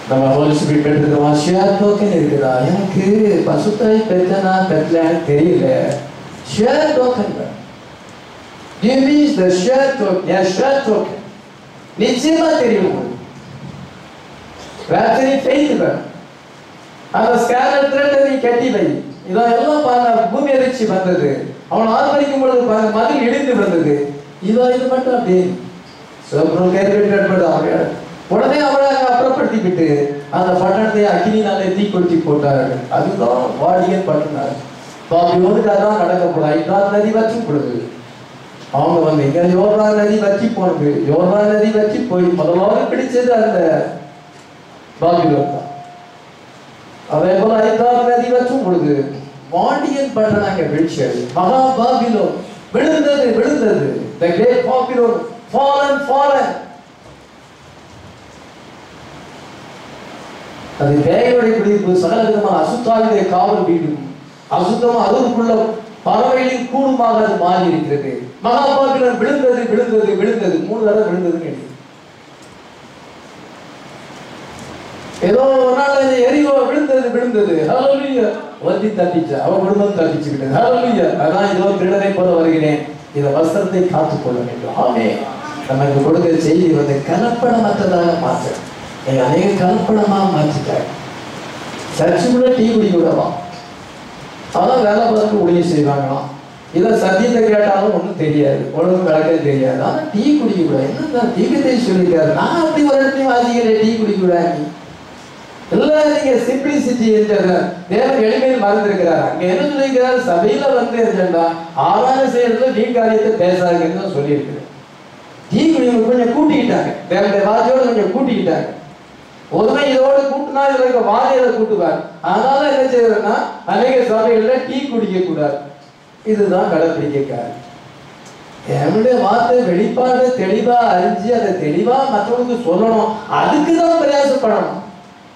நம்ம ஹோலி ஸ்பிரிட் பெற்றிருக்கிறோம். ஷேர் டோக்கன் இருக்குதா? எனக்கு பசுத்தாய் பெற்றனா பெற்றலான்னு தெரியல. Share token give me the share token. Yeah, share token. நிச்சயமா தெரியும். ராத்திரி ஃபெய்த் வேணும். அந்த ஸ்கேலர் த்ரெட்டை நீ கட்டி வை. இதெல்லாம் பாருங்க, பூமி அதிர்ச்சி வந்தது, அவன் ஆர்ப்பரிக்கும் பொழுது பாருங்க மதில் இடிந்து வந்தது. இது மட்டும் அப்படியே உடனே அவளை அப்புறப்படுத்திக்கிட்டு அந்த பட்டணத்தை அக்கினினாலே தீக்கொளுத்தி போட்டார்கள். அதுதான் வாடியன் பட்டினார். பாபிலோனுக்கு அதான் நடக்க போல. ஐந்தாவது நதி வற்றி பொழுது அவங்க வந்து எங்க யோர்தான் நதி வற்றி போனது. யோர்தான் நதி வற்றி போய் முதலாவது பிடிச்சது அந்த பாபிலோன் தான். அதே போல ஐந்தாவது நதி வற்றும் பொழுது வாடியன் பட்டணங்க வீழ்ச்சியது. மகா பாபிலோன் விழுந்தது விழுந்தது. The great Babylon fallen fallen. அது பேயோடைய குடியிருப்பு, சகல விதமான அசுத்தாவிலே காவல் வீடும், அசுத்தமா அதுக்குள்ள பறவைகளின் கூடுமாக அது மாறி இருக்கிறது. மகா பாபிலோன் விழுந்தது விழுந்தது விழுந்தது. 3 தடவை விழுந்ததுன்னு எழுதி. ஏதோ ஒரு நாள் எரிவோ விழுந்தது விழுந்தது. ஹல்லேலூயா. வந்தி தப்பிச்சா, அவன் குடும்பம் தப்பிச்சுக்கிட்டது. ஹல்லேலூயா. அதான் இதோ திருடனை போல வருகிறேன், இந்த வஸ்திரத்தை காத்துக்கொள்ள வேண்டும். ஆமென். நமக்கு கொடுக்கிற செய்தி வந்து கலப்படமற்றதாக மாற்ற. அநேக கலப்படமா மாற்றிட்டாங்க. சர்ச்சுக்குள்ள டீ குடி கூடவா, அதான் வேலை பார்த்து ஊழியம் செய்வாங்களாம். இதை சத்தியத்தை கேட்டாலும் ஒன்றும் தெரியாது, ஒழுங்கு விளக்க தெரியாது. ஆனால் டீ குடிக்க கூடாது. என்ன தீவிரத்தை சொல்லியிருக்காரு? நான் அப்படி ஒரு இடத்தையும் வாசிக்கிறேன், டீ குடிக்க கூடாது. இல்லை, நீங்க சிம்பிளிசிட்டி என்றது தேவன் எளிமையில் மறந்திருக்கிறார். அங்க என்ன சொல்லியிருக்கிறார்? சபையில வந்து இருந்தா ஆராதனை செய்யறதுல நீ காரியத்தை பேசாதுன்னு சொல்லியிருக்கிறேன். டீ குடிக்க கொஞ்சம் கூட்டிக்கிட்டாங்க, தேவனுடைய வாதியோடு கொஞ்சம் கூட்டிக்கிட்டாங்க. ஒருமை இதோடு கூட்டினா இதுல வாதியை கூட்டுவார். அதனால என்ன செய்யறதுன்னா அநேக சபைகள்ல டீ குடிக்க கூடாது. இதுதான் கடைப்பிடிக்காரு. என்னுடைய வார்த்தை வெளிப்பாடு தெளிவா அறிஞ்சு அதை தெளிவா மற்றவங்களுக்கு சொல்லணும். அதுக்குதான் பிரயாசப்படணும்.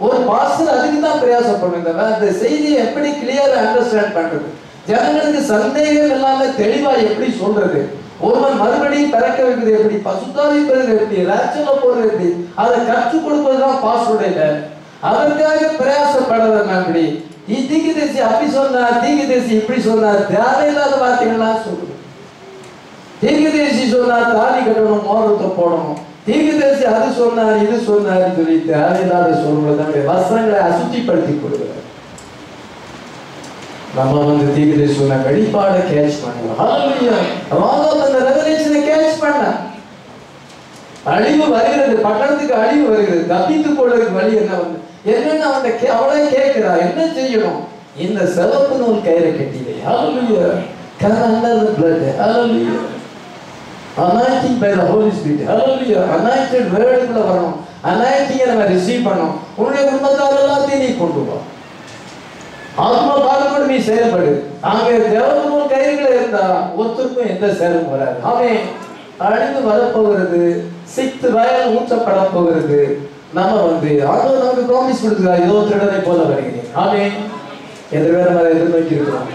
ஒரு பாஸ்டர் அதுக்கு தான் பிரயாசப்படணும். இந்த செய்தியை எப்படி கிளியரா அண்டர்ஸ்டாண்ட் பண்றது, ஜனங்களுக்கு சந்தேகம் இல்லாம தெளிவா எப்படி சொல்றது. ஒருவன் மறுபடியும் பிறக்க வைக்கிறது எப்படி, பசுத்தாவி பெறுவது எப்படி, ராட்சல போறது எப்படி, அதை கற்றுக் கொடுப்பதுதான் பாஸ்டருடைய வேலை. அதற்காக பிரயாசப்படுறது நன்றி. தீர்க்கதரிசி அப்படி சொன்னார், தீர்க்கதரிசி இப்படி சொன்னார், தேவையில்லாத வார்த்தைகள்லாம் சொல்லுது. தீர்க்கதரிசி சொன்னார் தாலி கட்டணும், மோதிரத்தை போடணும், தீர்க்கதரிசி அது சொன்னார் இது சொன்னார் சொல்லி தேவையில்லாத சொல்றது நம்முடைய வஸ்திரங்களை அசுத்திப்படுத்தி கொடுக்கிறார். நம்ம வந்து தீர்க்கதரிசி சொன்ன வெளிப்பாடை கேட்ச் பண்ணுவோம். ஹல்லேலூயா. ராகம் அந்த ரெவலேஷனை கேட்ச் பண்ண அழிவு வருகிறது, பட்டணத்துக்கு அழிவு வருகிறது, தப்பித்து கொள்றதுக்கு வழி என்ன வந்து என்னன்னு அவளே கேட்கிறா, என்ன செய்யணும்? இந்த சிவப்பு நூல் கயிறை கட்டிலே. ஹல்லேலூயா. come under the blood. Hallelujah. anointing by the Holy Spirit. Hallelujah. anointed word குள்ள வரணும். anointing நம்ம ரிசீவ் பண்ணணும். உன்னுடைய குடும்பத்தார் எல்லாத்தையும் நீ கொண்டு வா. ஆத்மா பாகத்தோடு நீ செயல்படு. அங்கே சிவப்பு நூல் கயிறுகள் இருந்தா ஒருத்தருக்கும் எந்த சேரும் வராது. அவன் அழிந்து வரப்போகிறது, சிக்ஸ்த் வயல் ஊற்றப்பட போகிறது. நம்ம வந்து ஆண்டவர் நமக்கு ப்ராமிஸ் கொடுத்துருக்காரு, இதோ திருடனை போல வருகிறேன். ஆமென். எந்த வேற மாதிரி எதிர்நோக்கி இருக்கிறோம்.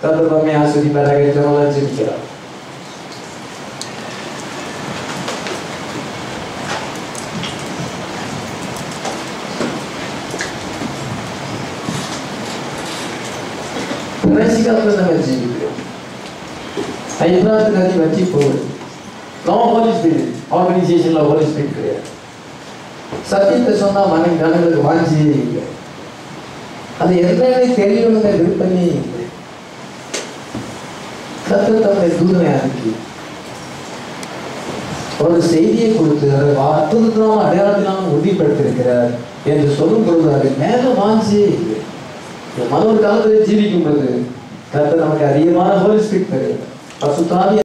கர்த்தர் ஆசீர்வதிப்பாராக. ஜெபம் ஜெபிக்கிறோம். கடைசிக்காலத்தில் நம்ம ஜீவிக்கிறோம். ஐந்தாவது நதி வற்றி போகுது. No holy spirit. ஆர்கனைசேஷன்ல ஹோலி ஸ்பிரிட் கிடையாது. சத்தியத்தை சொன்னா மனங்களுக்கு வாஞ்சியே இல்லை. அது என்னன்னு தெரியணுங்கிற விருப்பமே இல்லை. கர்த்தர் தம்முடைய தூதனை அனுப்பி ஒரு செய்தியை கொடுத்து அதை அற்புதத்தினாலும் அடையாளத்தினாலும் உறுதிப்படுத்திருக்கிறார் என்று சொல்லும் பொழுது அது மேல வாஞ்சியே இல்லை. மனோர் காலத்திலே ஜீவிக்கும் பொழுது கர்த்தர் நமக்கு அதிகமான ஹோலி ஸ்பிரிட் தருகிறார். பசுத்தாவி